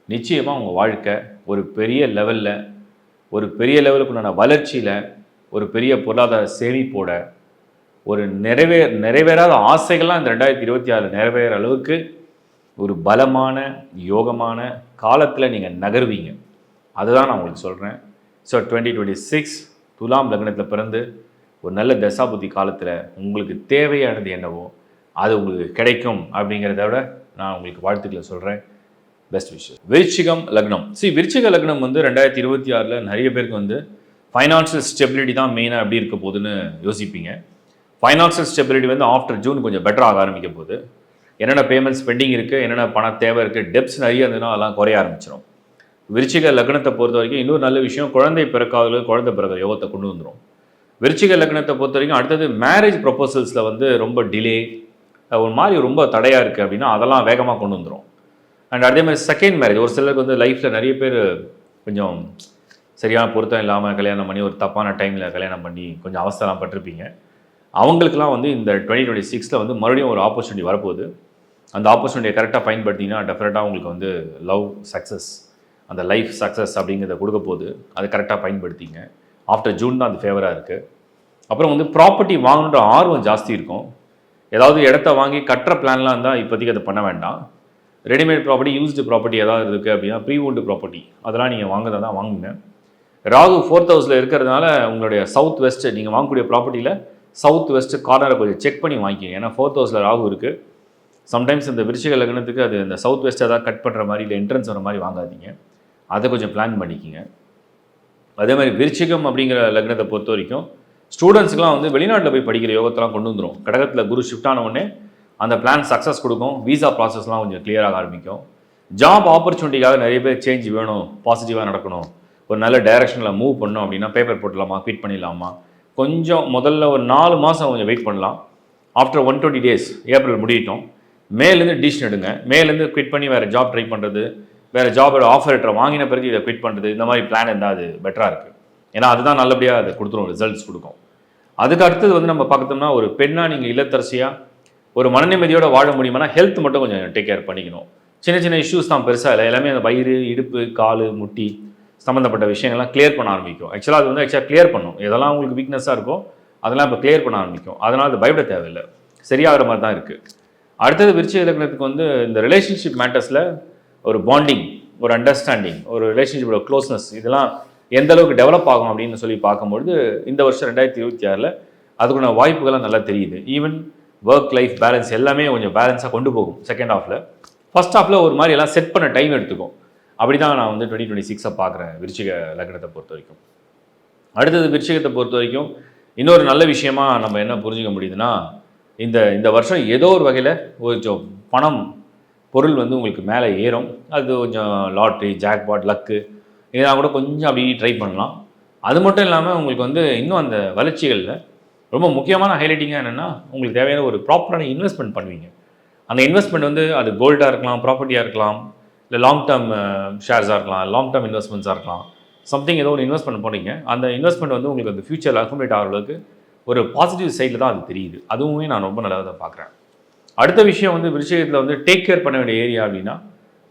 நிச்சயமாக உங்கள் வாழ்க்கை ஒரு பெரிய லெவலில், ஒரு பெரிய லெவலுக்குண்டான வளர்ச்சியில், ஒரு பெரிய பொருளாதார சேமிப்போட, ஒரு நிறைவேறாத ஆசைகள்லாம் இந்த 2026 நிறைவேற அளவுக்கு ஒரு பலமான யோகமான காலத்தில் நீங்கள் நகர்வீங்க. அதுதான் நான் உங்களுக்கு சொல்கிறேன். ஸோ 2026 துலாம் லக்னத்தில் பிறந்து ஒரு நல்ல தசாபுத்தி காலத்தில் உங்களுக்கு தேவையானது என்னவோ அது உங்களுக்கு கிடைக்கும் அப்படிங்கிறத விட நான் உங்களுக்கு வாழ்த்துக்களை சொல்கிறேன். பெஸ்ட் விஷயம். விருச்சிகம் லக்னம். விருச்சிக லக்னம் வந்து 2026 நிறைய பேருக்கு வந்து ஃபைனான்ஷியல் ஸ்டெபிலிட்டி தான் மெயினாக எப்படி இருக்க போகுதுன்னு யோசிப்பீங்க. ஃபைனான்ஷியல் ஸ்டெபிலிட்டி வந்து ஆஃப்டர் ஜூன் கொஞ்சம் பெட்டர் ஆக ஆரம்பிக்க போகுது. என்னென்ன பேமெண்ட்ஸ் பெண்டிங் இருக்குது, என்னென்ன பண தேவை இருக்குது, டெப்ஸ் நிறைய இருந்ததுன்னா அதெல்லாம் குறைய ஆரம்பிச்சிடும். விருச்சிக லக்னத்தை பொறுத்த வரைக்கும் இன்னொரு நல்ல விஷயம், குழந்தை பிறக்காதவர்களுக்கு குழந்தை பிறகு யோகத்தை கொண்டு வந்துடும். விருச்சிக லக்னத்தை பொறுத்த வரைக்கும் அடுத்தது மேரேஜ் ப்ரொபோசல்ஸில் வந்து ரொம்ப டிலே, ஒரு மாதிரி ரொம்ப தடையாக இருக்குது அப்படின்னா அதெல்லாம் வேகமாக கொண்டு வந்துடும். அண்ட் அதே மாதிரி செகண்ட் மேரேஜ், ஒரு சிலருக்கு வந்து லைஃப்பில் நிறைய பேர் கொஞ்சம் சரியான பொருத்தம் இல்லாமல் கல்யாணம் பண்ணி ஒரு தப்பான டைமில் கல்யாணம் பண்ணி கொஞ்சம் அவஸ்தலாம் பட்டிருப்பீங்க. அவங்களுக்குலாம் வந்து இந்த 2026 வந்து மறுபடியும் ஒரு ஆப்பர்ச்சுனிட்டி வரப்போகுது. அந்த ஆப்பர்ச்சுனிட்டியை கரெக்டாக பயன்படுத்திங்கன்னா டெஃபினட்டாக உங்களுக்கு வந்து லவ் சக்ஸஸ், அந்த லைஃப் சக்ஸஸ் அப்படிங்கிறத கொடுக்க போகுது. அதை கரெக்டாக பயன்படுத்திங்க. ஆஃப்டர் ஜூன் தான் அது ஃபேவராக இருக்குது. அப்புறம் வந்து ப்ராப்பர்ட்டி வாங்கணுன்ற ஆர்வம் ஜாஸ்தி இருக்கும். ஏதாவது இடத்த வாங்கி கட்டுற பிளான்லாம் இருந்தால் இப்போதைக்கு அதை பண்ண வேண்டாம். ரெடிமேட் ப்ராப்பர்ட்டி, யூஸ்டு ப்ராப்பர்ட்டி ஏதாவது இருக்குது அப்படின்னா ப்ரீ ஓல்டு ப்ராப்பர்ட்டி அதெல்லாம் நீங்கள் வாங்குறதா தான் வாங்குங்க. ராகு 4th ஹவுஸில் இருக்கிறதுனால உங்களுடைய சவுத் வெஸ்ட், நீங்கள் வாங்கக்கூடிய ப்ராப்பர்ட்டியில் சவுத் வெஸ்ட் கார்னரை கொஞ்சம் செக் பண்ணி வாங்கிக்கிங்க. ஏன்னா 4th ஹவுஸில் ராகு இருக்குது. சம்டைம்ஸ் இந்த விருச்சிக லக்னத்துக்கு அது இந்த சவுத் வெஸ்ட் ஏதாவது கட் பண்ணுற மாதிரி இல்லை என்ட்ரன்ஸ் வர மாதிரி வாங்காதீங்க. அதை கொஞ்சம் பிளான் பண்ணிக்கிங்க. அதே மாதிரி விருச்சிகம் அப்படிங்கிற லக்னத்தை பொறுத்த வரைக்கும் ஸ்டூடெண்ட்ஸுக்குலாம் வந்து வெளிநாட்டில் போய் படிக்கிற யோகத்தெல்லாம் கொண்டு வந்துடும். கடகத்தில் குரு ஷிஃப்ட் ஆன உடனே அந்த பிளான் சக்ஸஸ் கொடுக்கும். வீசா ப்ராசஸ்லாம் கொஞ்சம் கிளியராக ஆரம்பிக்கும். ஜாப் ஆப்பர்ச்சுனிட்டிக்காக நிறைய பேர் சேஞ்ச் வேணும், பாசிட்டிவாக நடக்கணும், ஒரு நல்ல டைரக்ஷனில் மூவ் பண்ணணும் அப்படின்னா பேப்பர் போட்டலாமா, குவிட் பண்ணிடலாமா, கொஞ்சம் முதல்ல ஒரு 4 மாதம் கொஞ்சம் வெயிட் பண்ணலாம். ஆஃப்டர் 120 days, ஏப்ரல் முடியட்டும், மேலேருந்து டிசிஷன் எடுங்க. மேலேருந்து குவிட் பண்ணி வேறு ஜாப் ட்ரை பண்ணுறது, வேறு ஜாபோட ஆஃபர் லெட்டர் வாங்கின பிறகு இதை குவிட் பண்ணுறது, இந்த மாதிரி பிளான் இருந்தால் அது பெட்டராக இருக்குது. ஏன்னா அதுதான் நல்லபடியாக அதை கொடுத்துரும், ரிசல்ட்ஸ் கொடுக்கும். அதுக்கு அடுத்தது வந்து நம்ம பார்த்தோம்னா ஒரு பெண்ணாக நீங்கள் இல்லத்தரசியாக ஒரு மனநிம்மதியோடு வாழ முடியுமானா ஹெல்த் மட்டும் கொஞ்சம் டேக் கேர் பண்ணிக்கணும். சின்ன சின்ன இஷ்யூஸ் தான் பெருசாக இல்லை, எல்லாமே அந்த வயிறு, இடுப்பு, கால், முட்டி சம்மந்தப்பட்ட விஷயங்கள்லாம் கிளியர் பண்ண ஆரம்பிக்கும். ஆக்சுவலாக அது வந்து கிளியர் பண்ணும். எதெல்லாம் உங்களுக்கு வீக்னஸாக இருக்கோ அதெல்லாம் இப்போ கிளியர் பண்ண ஆரம்பிக்கும். அதனால் அது பயப்பட தேவையில்லை, சரியாகிற மாதிரி தான் இருக்குது. அடுத்தது விருச்சிக லக்னத்துக்கு வந்து இந்த ரிலேஷன்ஷிப் மேட்டர்ஸில் ஒரு பாண்டிங், ஒரு அண்டர்ஸ்டாண்டிங், ஒரு ரிலேஷன்ஷிப்போட க்ளோஸ்னஸ் இதெல்லாம் எந்த அளவுக்கு டெவலப் ஆகும் அப்படின்னு சொல்லி பார்க்கும்பொழுது இந்த வருஷம் 2026 அதுக்குள்ள வாய்ப்புகள்லாம் நல்லா தெரியுது. ஈவன் ஒர்க் லைஃப் பேலன்ஸ் எல்லாமே கொஞ்சம் பேலன்ஸாக கொண்டு போகும் செகண்ட் ஹாஃபில். ஃபர்ஸ்ட் ஹாஃபில் ஒரு மாதிரி எல்லாம் செட் பண்ண டைம் எடுத்துக்கும். அப்படி தான் நான் வந்து 2026 பார்க்குறேன் விருச்சிக லக்னத்தை பொறுத்த வரைக்கும். அடுத்தது விருச்சிகத்தை பொறுத்த வரைக்கும் இன்னொரு நல்ல விஷயமா நம்ம என்ன புரிஞ்சுக்க முடியுதுன்னா, இந்த வருஷம் ஏதோ ஒரு வகையில் கொஞ்சம் பணம், பொருள் வந்து உங்களுக்கு மேலே ஏறும். அது கொஞ்சம் லாட்ரி, ஜாக்பாட், லக்கு இதெல்லாம் கூட கொஞ்சம் அப்படி ட்ரை பண்ணலாம். அது மட்டும் இல்லாமல் உங்களுக்கு வந்து இன்னும் அந்த வளர்ச்சிகளில் ரொம்ப முக்கியமான ஹைலைட்டிங்காக என்னென்னா, உங்களுக்கு தேவையான ஒரு ப்ராப்பரான இன்வெஸ்ட்மெண்ட் பண்ணுவீங்க. அந்த இன்வெஸ்ட்மெண்ட் வந்து அது கோல்டாக இருக்கலாம், ப்ராப்பர்ட்டியாக இருக்கலாம், இல்லை லாங் டேர்ம் ஷேர்ஸாக இருக்கலாம், லாங் டேர்ம் இன்வெஸ்ட்மெண்ட்ஸாக இருக்கலாம். சம்திங் ஏதோ ஒரு இன்வெஸ்ட்மெண்ட் போனீங்க, அந்த இன்வெஸ்ட்மெண்ட் வந்து உங்களுக்கு அந்த ஃபியூச்சரில் அக்குமுலேட் ஆகிற அளவுக்கு ஒரு பாசிட்டிவ் சைடில் தான் அது தெரியுது. அதுவுமே நான் ரொம்ப நல்லதாக தான் பார்க்குறேன். அடுத்த விஷயம் வந்து விருச்சிகத்தில் வந்து டேக் கேர் பண்ண வேண்டிய ஏரியா அப்படின்னா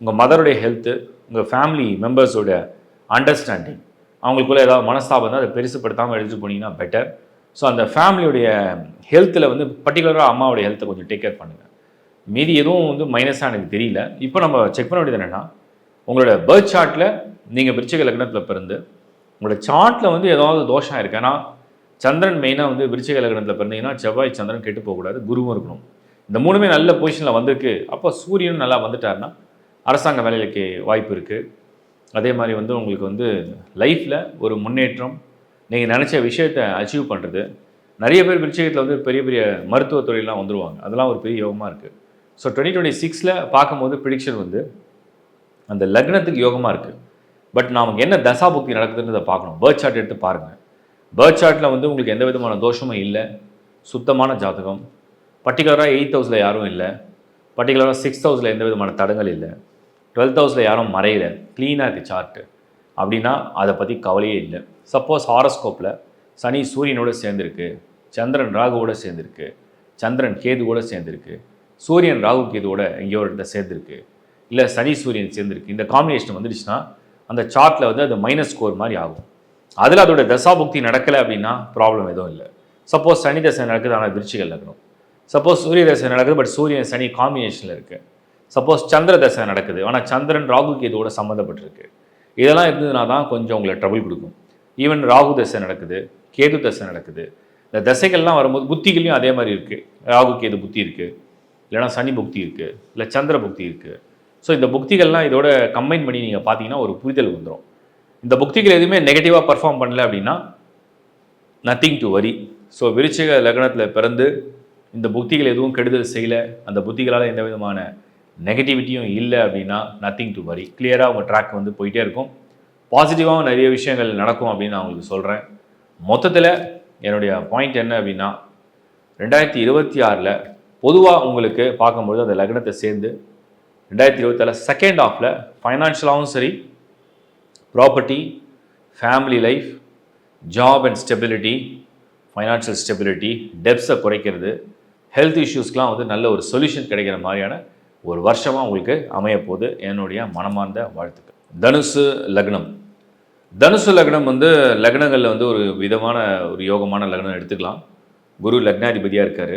உங்கள் மதருடைய ஹெல்த்து, உங்கள் ஃபேமிலி மெம்பர்ஸோட அண்டர்ஸ்டாண்டிங், அவங்களுக்குள்ள ஏதாவது மனஸ்தாபம் தான் அதை பெருசுப்படுத்தாமல் எடுத்துகிட்டு போனீங்கன்னா பெட்டர். ஸோ அந்த ஃபேமிலியுடைய ஹெல்த்தில் வந்து பர்டிகுலராக அம்மாவுடைய ஹெல்த்தை கொஞ்சம் டேக் கேர் பண்ணுங்கள். மீதி எதுவும் வந்து மைனஸாக எனக்கு தெரியல. இப்போ நம்ம செக் பண்ண வேண்டியது என்னென்னா, உங்களோட பர்த் சார்ட்டில் நீங்கள் விருச்சிக லக்னத்தில் பிறந்து உங்களோட சார்ட்டில் வந்து ஏதாவது தோஷம் இருக்குது. ஏன்னா சந்திரன் மெயினாக வந்து விருச்சிக லக்னத்தில் பிறந்தீங்கன்னா செவ்வாய் சந்திரன் கெட்டு போகக்கூடாது, குருவும் இருக்கணும். இந்த மூணுமே நல்ல பொசிஷனில் வந்திருக்கு. அப்போ சூரியனும் நல்லா வந்துட்டாருன்னா அரசாங்க வேலைக்கு வாய்ப்பு இருக்குது. அதே மாதிரி வந்து உங்களுக்கு வந்து லைஃப்பில் ஒரு முன்னேற்றம், நீங்கள் நினச்ச விஷயத்தை அச்சீவ் பண்ணுறது. நிறைய பேர் விருச்சிகத்தில் வந்து பெரிய பெரிய மருத்துவத்துறையெல்லாம் வந்துடுவாங்க. அதெல்லாம் ஒரு பெரிய யோகமாக இருக்குது. ஸோ 2026 பார்க்கும்போது ப்ரிடிக்ஷன் வந்து அந்த லக்னத்துக்கு யோகமாக இருக்குது. பட் நமக்கு என்ன தசாபுக்தி நடக்குதுன்றதை பார்க்கணும். பர்த் சார்ட் எடுத்து பாருங்கள். பர்த் சார்ட்டில் வந்து உங்களுக்கு எந்த விதமான தோஷமும் இல்லை, சுத்தமான ஜாதகம். பர்டிகுலராக 8th ஹவுஸில் யாரும் இல்லை, பர்டிகுலராக 6th ஹவுஸில் எந்த விதமான தடங்கள் இல்லை, 12th ஹவுஸில் யாரும் மறையலை, க்ளீனாக இருக்குது சார்ட்டு அப்படின்னா அதை பற்றி கவலையே இல்லை. சப்போஸ் ஹாரோஸ்கோப்பில் சனி சூரியனோடு சேர்ந்துருக்கு, சந்திரன் ராகுவோடு சேர்ந்துருக்கு, சந்திரன் கேதுவோடு சேர்ந்துருக்கு, சூரியன் ராகு கேதுவோட எங்கேயோ ஒரு இடத்த சேர்ந்துருக்கு, இல்லை சனி சூரியன் சேர்ந்துருக்கு, இந்த காம்பினேஷன் வந்துடுச்சுன்னா அந்த சார்ட்டில் வந்து அது மைனஸ் ஸ்கோர் மாதிரி ஆகும். அதில் அதோட தசாபுக்தி நடக்கலை அப்படின்னா ப்ராப்ளம் எதுவும் இல்லை. சப்போஸ் சனி தசை நடக்குது ஆனால் விருச்சிக லக்னம், சப்போஸ் சூரிய தசை நடக்குது பட் சூரியன் சனி காம்பினேஷனில் இருக்குது, சப்போஸ் சந்திர தசை நடக்குது ஆனால் சந்திரன் ராகு கேதுவோட சம்மந்தப்பட்டிருக்கு, இதெல்லாம் இருந்ததுனா தான் கொஞ்சம் உங்களை ட்ரபிள் கொடுக்கும். ஈவன் ராகு தசை நடக்குது, கேது தசை நடக்குது, இந்த தசைகள்லாம் வரும்போது புத்திகளையும் அதே மாதிரி இருக்குது. ராகு கேது புத்தி இருக்குது, இல்லைனா சனி புக்தி இருக்குது, இல்லை சந்திர புக்தி இருக்குது. ஸோ இந்த புக்திகள்லாம் இதோட கம்பைன் பண்ணி நீங்கள் பார்த்தீங்கன்னா ஒரு புரிதல் வந்துடும். இந்த புக்திகள் எதுவுமே நெகட்டிவாக பர்ஃபார்ம் பண்ணல அப்படின்னா நத்திங் டு வரி. ஸோ விருச்சிக லக்னத்தில் பிறந்து இந்த புத்திகள் எதுவும் கெடுதல் செய்யலை, அந்த புத்திகளால் எந்த விதமான நெகட்டிவிட்டியும் இல்லை அப்படின்னா நத்திங் டு வரி. கிளியராக உங்கள் ட்ராக் வந்து போயிட்டே இருக்கும். பாசிட்டிவாகவும் நிறைய விஷயங்கள் நடக்கும் அப்படின்னு நான் உங்களுக்கு சொல்கிறேன். மொத்தத்தில் என்னுடைய பாயிண்ட் என்ன அப்படின்னா 2026 பொதுவாக உங்களுக்கு பார்க்கும்போது அந்த லக்னத்தை சேர்ந்து 2026 செகண்ட் ஹாஃபில் ஃபைனான்ஷியலாகவும் சரி, property, family life, job and stability, financial stability, டெப்ஸை குறைக்கிறது, ஹெல்த் இஷ்யூஸ்க்கெலாம் வந்து நல்ல ஒரு சொல்யூஷன் கிடைக்கிற மாதிரியான ஒரு வருஷமாக உங்களுக்கு அமையப்போகுது. என்னுடைய மனமார்ந்த வாழ்த்துக்கள். தனுசு லக்னம். தனுசு லக்னம் வந்து லக்னங்களில் வந்து ஒரு விதமான ஒரு யோகமான லக்னம் எடுத்துக்கலாம். குரு லக்னாதிபதியாக இருக்கார்.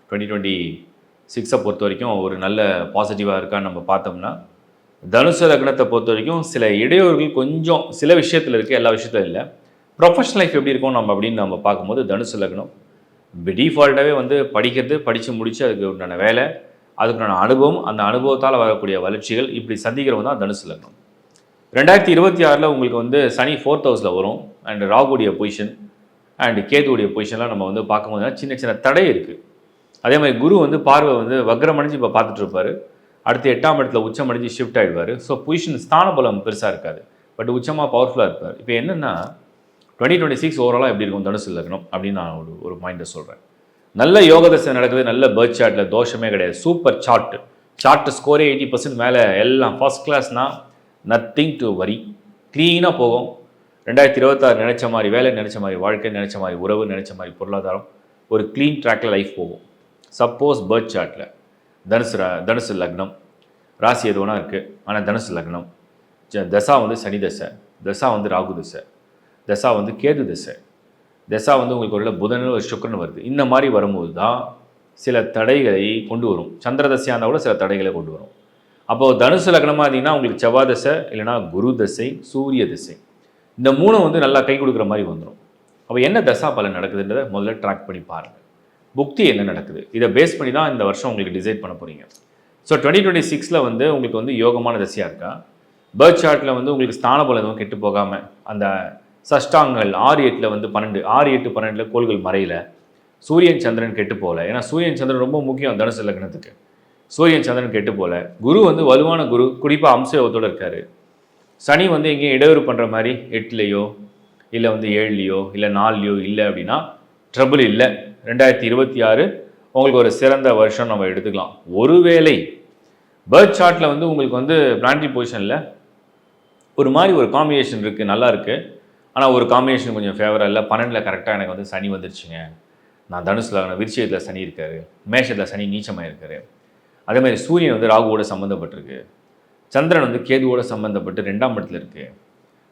2026 பொறுத்த வரைக்கும் ஒரு நல்ல பாசிட்டிவாக இருக்கான்னு நம்ம பார்த்தோம்னா, தனுசு லக்னத்தை பொறுத்த வரைக்கும் சில இடையூறுகள் கொஞ்சம் சில விஷயத்தில் இருக்குது, எல்லா விஷயத்துல இல்லை. ப்ரொஃபஷனல் லைஃப் எப்படி இருக்கும் நம்ம அப்படின்னு நம்ம பார்க்கும்போது தனுசு லக்னம் டிஃபால்ட்டாகவே வந்து படித்து முடித்து அதுக்கு உண்டான வேலை, அதுக்குண்டான அனுபவம், அந்த அனுபவத்தால் வரக்கூடிய வளர்ச்சிகள் இப்படி சந்திக்கிறவங்க தான் தனுசு லக்னம். 2026 உங்களுக்கு வந்து சனி 4th ஹவுஸில் வரும். அண்ட் ராகுடைய பொசிஷன் அண்ட் கேதுவுடைய பொசிஷன்லாம் நம்ம வந்து பார்க்கும்போது சின்ன சின்ன தடை இருக்குது. அதே மாதிரி குரு வந்து பார்வை வந்து வக்ரமடைஞ்சு இப்போ பார்த்துட்டு இருப்பார். அடுத்து 8ஆம் இடத்துல உச்சமடைஞ்சு ஷிஃப்ட் ஆகிடுவார். ஸோ பொசிஷன் ஸ்தான பலம் பெருசாக இருக்காது, பட் உச்சமாக பவர்ஃபுல்லாக இருப்பார். இப்போ என்னென்னா 2026 ஓவராலாக எப்படி இருக்கும் தனுசு லக்னம் அப்படின்னு நான் ஒரு பாயிண்ட்டை சொல்கிறேன். நல்ல யோக தசை நடக்குது, நல்ல பர்த் சார்ட்டில் தோஷமே கிடையாது, சூப்பர் சார்ட் ஸ்கோரே 80% மேலே, எல்லாம் ஃபர்ஸ்ட் கிளாஸ்னால் நத்திங் டு வரி, க்ளீனாக போகும். 2026 நினச்ச மாதிரி வேலை, நினச்ச மாதிரி வாழ்க்கை, நினச்ச மாதிரி உறவு, நினச்ச மாதிரி பொருளாதாரம், ஒரு க்ளீன் ட்ராக்கில் லைஃப் போகும். சப்போஸ் பர்த் சார்ட்டில் தனுசு லக்னம் ராசி எது வேணா இருக்குது, ஆனால் தனுசு லக்னம் தசா வந்து சனி தசை, தசா வந்து ராகு தசை, தசா வந்து கேது தசை, தசா வந்து உங்களுக்கு ஒரு புதன் ஒரு சுக்கிரன் வருது. இந்த மாதிரி வரும்போது தான் சில தடைகளை கொண்டு வரும். சந்திர தசையாக இருந்தால் கூட சில தடைகளை கொண்டு வரும். அப்போது தனுசு லக்னமாக இருந்தீங்கன்னா உங்களுக்கு செவ்வாய் தசை, இல்லைனா குரு தசை, சூரிய தசை, இந்த மூணும் வந்து நல்லா கை கொடுக்குற மாதிரி வந்துடும். அப்போ என்ன தசா பலன் நடக்குதுன்றதை முதல்ல ட்ராக் பண்ணி பாருங்கள். புக்தி என்ன நடக்குது, இதை பேஸ் பண்ணி தான் இந்த வருஷம் உங்களுக்கு டிசைட் பண்ண போகிறீங்க. ஸோ 2026 வந்து உங்களுக்கு வந்து யோகமான தசையாக இருக்கா, பர்த் சார்ட்டில் வந்து உங்களுக்கு ஸ்தான பலம் எதுவும் கெட்டு போகாமல், அந்த சஷ்டாங்கள் 6-8 வந்து 12 6-8-12 கோள்கள் மறையில், சூரியன் சந்திரன் கெட்டு போகல. ஏன்னா சூரியன் சந்திரன் ரொம்ப முக்கியம் தனுசு லக்னத்துக்கு. சூரியன் சந்திரன் கெட்டு போகல. குரு வந்து வலுவான குரு, குறிப்பாக அம்சயோகத்தோடு இருக்கார். சனி வந்து எங்கேயும் இடையூறு பண்ணுற மாதிரி 8லேயோ இல்லை வந்து 7லேயோ இல்லை 4லேயோ இல்லை அப்படின்னா ட்ரபிள் இல்லை. 2026 உங்களுக்கு ஒரு சிறந்த வருஷம் நம்ம எடுத்துக்கலாம். ஒருவேளை பர்த் சார்ட்டில் வந்து உங்களுக்கு வந்து பிளானட்டரி பொசிஷனில் ஒரு மாதிரி ஒரு காம்பினேஷன் இருக்குது, நல்லா இருக்குது, ஆனால் ஒரு காம்பினேஷன் கொஞ்சம் ஃபேவராக இல்லை. 12 கரெக்டாக எனக்கு வந்து சனி வந்துருச்சுங்க. நான் தனுசில் விருச்சிகத்தில் சனி இருக்கார், மேஷத்தில் சனி நீச்சமாக இருக்கார். அதேமாதிரி சூரியன் வந்து ராகுவோடு சம்மந்தப்பட்டிருக்கு, சந்திரன் வந்து கேதுவோடு சம்மந்தப்பட்டு 2ஆம் இடத்துல இருக்குது.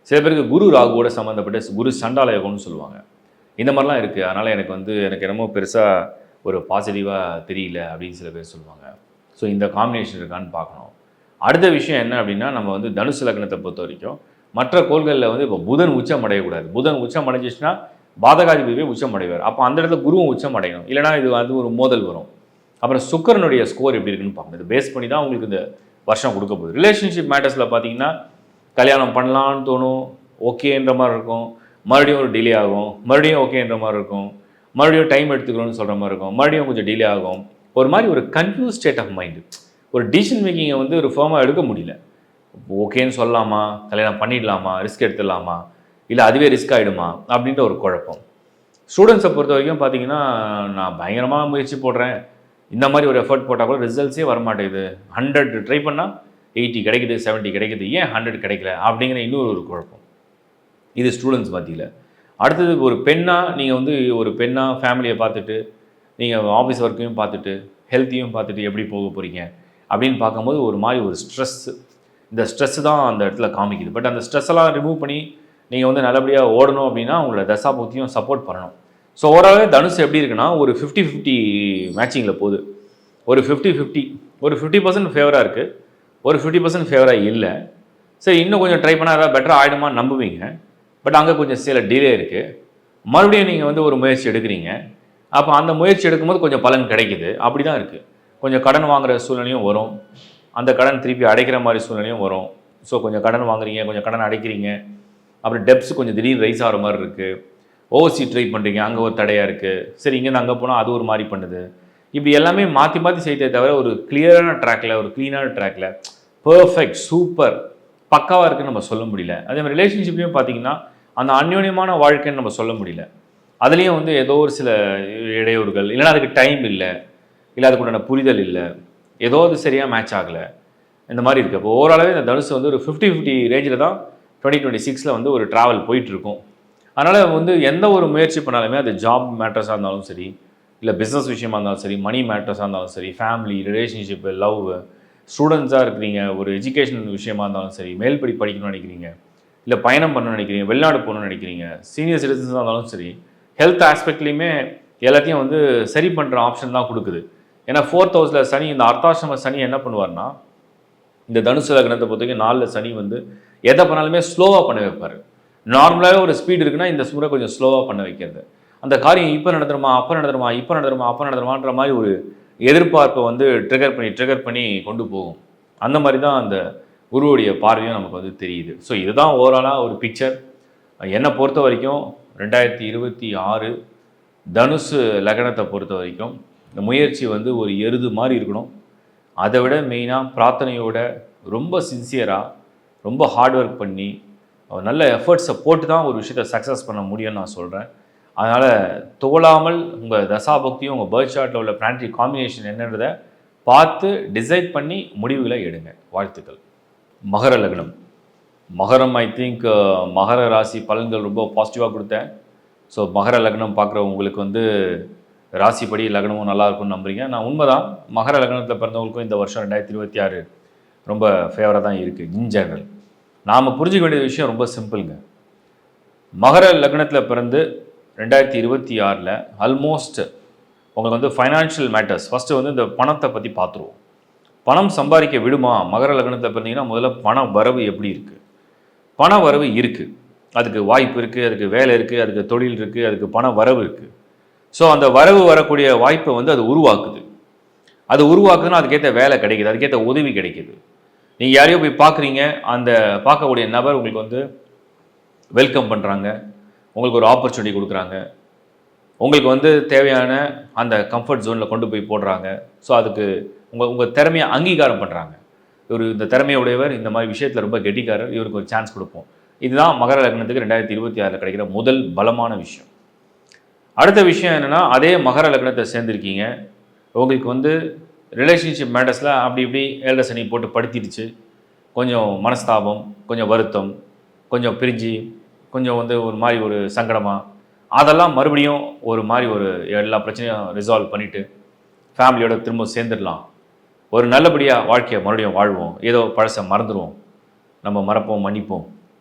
சில பேருக்கு குரு ராகுவோடு சம்மந்தப்பட்டு குரு சண்டால யோகம்னு சொல்லுவாங்க. இந்த மாதிரிலாம் இருக்குது. அதனால் எனக்கு என்னமோ பெருசாக ஒரு பாசிட்டிவாக தெரியல அப்படின்னு சில பேர் சொல்லுவாங்க. ஸோ இந்த காம்பினேஷன் இருக்கான்னு பார்க்கணும். அடுத்த விஷயம் என்ன அப்படின்னா, நம்ம வந்து தனுசு லக்னத்தை பொறுத்த வரைக்கும் மற்ற கோள்களில் வந்து இப்போ புதன் உச்சம் அடையக்கூடாது. புதன் உச்சம் அடைஞ்சிச்சுன்னா பாதகாதிபதியே உச்சம் அடைவார். அப்போ அந்த இடத்துல குருவும் உச்சம் அடையணும், இல்லைனா இது வந்து ஒரு மோதல் வரும். அப்புறம் சுக்கரனுடைய ஸ்கோர் எப்படி இருக்குன்னு பார்க்கணும். இது பேஸ் பண்ணி தான் உங்களுக்கு இந்த வருஷம் கொடுக்க போகுது. ரிலேஷன்ஷிப் மேட்டர்ஸில் பார்த்தீங்கன்னா கல்யாணம் பண்ணலான்னு தோணும், ஓகேன்ற மாதிரி இருக்கும், மறுபடியும் ஒரு டிலே ஆகும், மறுபடியும் ஓகேன்ற மாதிரி இருக்கும், மறுபடியும் டைம் எடுத்துக்கணும்னு சொல்கிற மாதிரி இருக்கும், மறுபடியும் கொஞ்சம் டிலே ஆகும். ஒரு மாதிரி ஒரு கன்ஃபியூஸ் ஸ்டேட் ஆஃப் மைண்டு, ஒரு டிசிஷன் மேக்கிங்கை வந்து ஒரு ஃபர்மாக எடுக்க முடியல. ஓகேன்னு சொல்லலாமா, கல்யாணம் பண்ணிடலாமா, ரிஸ்க் எடுத்துடலாமா, இல்லை அதுவே ரிஸ்க் ஆகிடுமா அப்படின்ற ஒரு குழப்பம். ஸ்டூடெண்ட்ஸை பொறுத்த வரைக்கும் பார்த்தீங்கன்னா, நான் பயங்கரமாக முயற்சி போடுறேன், இந்த மாதிரி ஒரு எஃபர்ட் போட்டால் கூட ரிசல்ட்ஸே வரமாட்டேங்குது, 100 ட்ரை பண்ணால் 80 கிடைக்குது, 70 கிடைக்குது, ஏன் 100 கிடைக்கல அப்படிங்கிற இன்னொரு குழப்பம். இது ஸ்டூடெண்ட்ஸ் மத்தியில். அடுத்தது ஒரு பெண்ணாக நீங்கள் வந்து ஒரு பெண்ணாக ஃபேமிலியை பார்த்துட்டு, நீங்கள் ஆஃபீஸ் ஒர்க்கையும் பார்த்துட்டு, ஹெல்த்தையும் பார்த்துட்டு எப்படி போக போகிறீங்க அப்படின்னு பார்க்கும்போது ஒரு மாதிரி ஒரு ஸ்ட்ரெஸ்ஸு. இந்த ஸ்ட்ரெஸ்ஸு தான் அந்த இடத்துல காமிக்குது. பட் அந்த ஸ்ட்ரெஸ்ஸெல்லாம் ரிமூவ் பண்ணி நீங்கள் வந்து நல்லபடியாக ஓடணும் அப்படின்னா உங்களோட தசாபுத்தியும் சப்போர்ட் பண்ணணும். ஸோ ஓவராலாகவே தனுசு எப்படி இருக்குன்னா ஒரு 50-50 மேட்சிங்கில் போகுது. ஒரு 50-50, ஒரு 50% ஃபேவராக இருக்குது, ஒரு 50% ஃபேவராக இல்லை. சரி, இன்னும் கொஞ்சம் ட்ரை பண்ணால் ஏதாவது பெட்டராக ஆகிடுமான்னு நம்புவீங்க. பட் அங்கே கொஞ்சம் சில டிலே இருக்குது. மறுபடியும் நீங்கள் வந்து ஒரு முயற்சி எடுக்கிறீங்க. அப்போ அந்த முயற்சி எடுக்கும்போது கொஞ்சம் பலன் கிடைக்குது. அப்படி தான் இருக்குது. கொஞ்சம் கடன் வாங்குகிற சூழ்நிலையும் வரும், அந்த கடன் திருப்பி அடைக்கிற மாதிரி சூழ்நிலையும் வரும். ஸோ கொஞ்சம் கடன் வாங்குறீங்க, கொஞ்சம் கடன் அடைக்கிறீங்க, அப்புறம் டெப்ஸ் கொஞ்சம் திடீர்னு ரைஸ் ஆகிற மாதிரி இருக்குது. ஓவர்சி ட்ரை பண்ணுறீங்க, அங்கே ஒரு தடையாக இருக்குது, சரி இங்கேருந்து அங்கே போனால் அது ஒரு மாதிரி பண்ணுது. இப்படி எல்லாமே மாற்றி மாற்றி செய்தே தவிர ஒரு கிளியரான ட்ராக்கில், ஒரு க்ளீனான ட்ராக்கில் பர்ஃபெக்ட் சூப்பர் பக்காவாக இருக்குன்னு நம்ம சொல்ல முடியல. அதே மாதிரி ரிலேஷன்ஷிப்லேயும் பார்த்தீங்கன்னா அந்த அந்யோன்யமான வாழ்க்கைன்னு நம்ம சொல்ல முடியல. அதுலேயும் வந்து ஏதோ ஒரு சில இடையூறுகள், இல்லைன்னா அதுக்கு டைம் இல்லை, இல்லை அதுக்குண்டான புரிதல் இல்லை, ஏதோ அது சரியாக மேட்ச் ஆகலை, இந்த மாதிரி இருக்குது. அப்போ ஓவராலாகவே இந்த தனுசு வந்து ஒரு 50-50 ரேஞ்சில் தான் 2026 வந்து ஒரு ட்ராவல் போயிட்டுருக்கும். அதனால் வந்து எந்த ஒரு முயற்சி பண்ணாலுமே அது ஜாப் மேட்டர்ஸாக இருந்தாலும் சரி, இல்லை பிஸ்னஸ் விஷயமா இருந்தாலும் சரி, மணி மேட்டர்ஸாக இருந்தாலும் சரி, ஃபேமிலி, ரிலேஷன்ஷிப்பு, லவ், ஸ்டூடெண்ட்ஸாக இருக்கிறீங்க, ஒரு எஜுகேஷன் விஷயமா இருந்தாலும் சரி, மேல்படி படிக்கணும்னு நினைக்கிறீங்க, இல்லை பயணம் பண்ணணும்னு நினைக்கிறீங்க, வெளிநாடு போகணும்னு நினைக்கிறீங்க, சீனியர் சிட்டிசன்ஸாக இருந்தாலும் சரி, ஹெல்த் ஆஸ்பெக்ட்லேயுமே எல்லாத்தையும் வந்து சரி பண்ணுற ஆப்ஷன் தான் கொடுக்குது. ஏன்னா 4th ஹவுஸில் சனி, இந்த அர்த்தாசிரம சனி என்ன பண்ணுவார்னா, இந்த தனுசு லக்னத்தை பொறுத்தவரைக்கும் 4ல் சனி வந்து எதை பண்ணாலுமே ஸ்லோவாக பண்ண வைப்பார். நார்மலாகவே ஒரு ஸ்பீடு இருக்குன்னா இந்த முறை கொஞ்சம் ஸ்லோவாக பண்ண வைக்கிறது. அந்த காரியம் இப்போ நடந்துருமா, அப்போ நடந்துருமா, இப்போ நடந்துருமா, அப்போ நடந்துருமான்ற மாதிரி ஒரு எதிர்பார்ப்பை வந்து ட்ரிகர் பண்ணி கொண்டு போகும். அந்த மாதிரி தான் அந்த குருவுடைய பார்வையும் நமக்கு வந்து தெரியுது. ஸோ இதுதான் ஓவராலாக ஒரு பிக்சர். என்னை பொறுத்த வரைக்கும் 2026 தனுசு லக்னத்தை பொறுத்த வரைக்கும் இந்த முயற்சி வந்து ஒரு எருது மாதிரி இருக்கணும். அதை விட மெயினாக பிரார்த்தனையோட ரொம்ப சின்சியராக, ரொம்ப ஹார்ட் ஒர்க் பண்ணி, நல்ல எஃபர்ட்ஸை போட்டு தான் ஒரு விஷயத்தை சக்ஸஸ் பண்ண முடியும்னு நான் சொல்கிறேன். அதனால் துவளாமல் உங்கள் தசாபக்தியும் உங்கள் பர்த் சார்ட்டில் உள்ள பிளானட்டரி காம்பினேஷன் என்னன்றதை பார்த்து டிசைட் பண்ணி முடிவுகளை எடுங்க. வாழ்த்துக்கள். மகர லக்னம். மகரம் ஐ திங்க் மகர ராசி பலன்கள் ரொம்ப பாசிட்டிவாக கொடுத்தேன். ஸோ மகர லக்னம் பார்க்குற உங்களுக்கு வந்து ராசிப்படி லக்னமும் நல்லா இருக்கும்னு நம்புறீங்க. நான் உண்மைதான், மகர லக்னத்தில் பிறந்தவங்களுக்கும் இந்த வருஷம் 2026 ரொம்ப ஃபேவராக தான் இருக்குது இன் ஜெனரல். நாம் புரிஞ்சுக்க வேண்டிய விஷயம் ரொம்ப சிம்பிளுங்க. மகர லக்னத்தில் பிறந்து 2026 ஆல்மோஸ்ட் உங்களுக்கு வந்து ஃபைனான்ஷியல் மேட்டர்ஸ் ஃபஸ்ட்டு வந்து இந்த பணத்தை பற்றி பார்த்துருவோம். பணம் சம்பாதிக்க விடுமா? மகர லக்னத்தில் பார்த்தீங்கன்னா முதல்ல பண வரவு எப்படி இருக்குது? பண வரவு இருக்குது, அதுக்கு வாய்ப்பு இருக்குது, அதுக்கு வேலை இருக்குது, அதுக்கு தொழில் இருக்குது, அதுக்கு பண வரவு இருக்குது. ஸோ அந்த வரவு வரக்கூடிய வாய்ப்பை வந்து அது உருவாக்குது. அது உருவாக்குதுன்னா அதுக்கேற்ற வேலை கிடைக்குது, அதுக்கேற்ற உதவி கிடைக்குது. நீங்கள் யாரையோ போய் பார்க்குறீங்க, அந்த பார்க்கக்கூடிய நபர் உங்களுக்கு வந்து வெல்கம் பண்ணுறாங்க, உங்களுக்கு ஒரு ஆப்பர்ச்சுனிட்டி கொடுக்குறாங்க, உங்களுக்கு வந்து தேவையான அந்த கம்ஃபர்ட் ஜோனில் கொண்டு போய் போடுறாங்க. ஸோ அதுக்கு உங்கள் திறமையை அங்கீகாரம் பண்ணுறாங்க. இவர் இந்த திறமையுடையவர், இந்த மாதிரி விஷயத்தில் ரொம்ப கெட்டிக்காரர், இவருக்கு ஒரு சான்ஸ் கொடுப்போம். இதுதான் மகர லக்னத்துக்கு 2026 கிடைக்கிற முதல் பலமான விஷயம். அடுத்த விஷயம் என்னென்னா, அதே மகர லக்னத்தை சேர்ந்துருக்கீங்க, உங்களுக்கு வந்து ரிலேஷன்ஷிப் மேட்டர்ஸில் அப்படி இப்படி ஏழரை சனி போட்டு படுத்திடுச்சு, கொஞ்சம் மனஸ்தாபம், கொஞ்சம் வருத்தம், கொஞ்சம் பிரிஞ்சு, கொஞ்சம் வந்து ஒரு மாதிரி ஒரு சங்கடமாக, அதெல்லாம் மறுபடியும் ஒரு மாதிரி ஒரு எல்லா பிரச்சனையும் ரிசால்வ் பண்ணிவிட்டு ஃபேமிலியோட திரும்ப சேர்ந்துடலாம், ஒரு நல்லபடியாக வாழ்க்கையை மறுபடியும் வாழ்வோம், ஏதோ பழசை மறந்துடுவோம், நம்ம மறப்போம், மன்னிப்போம்,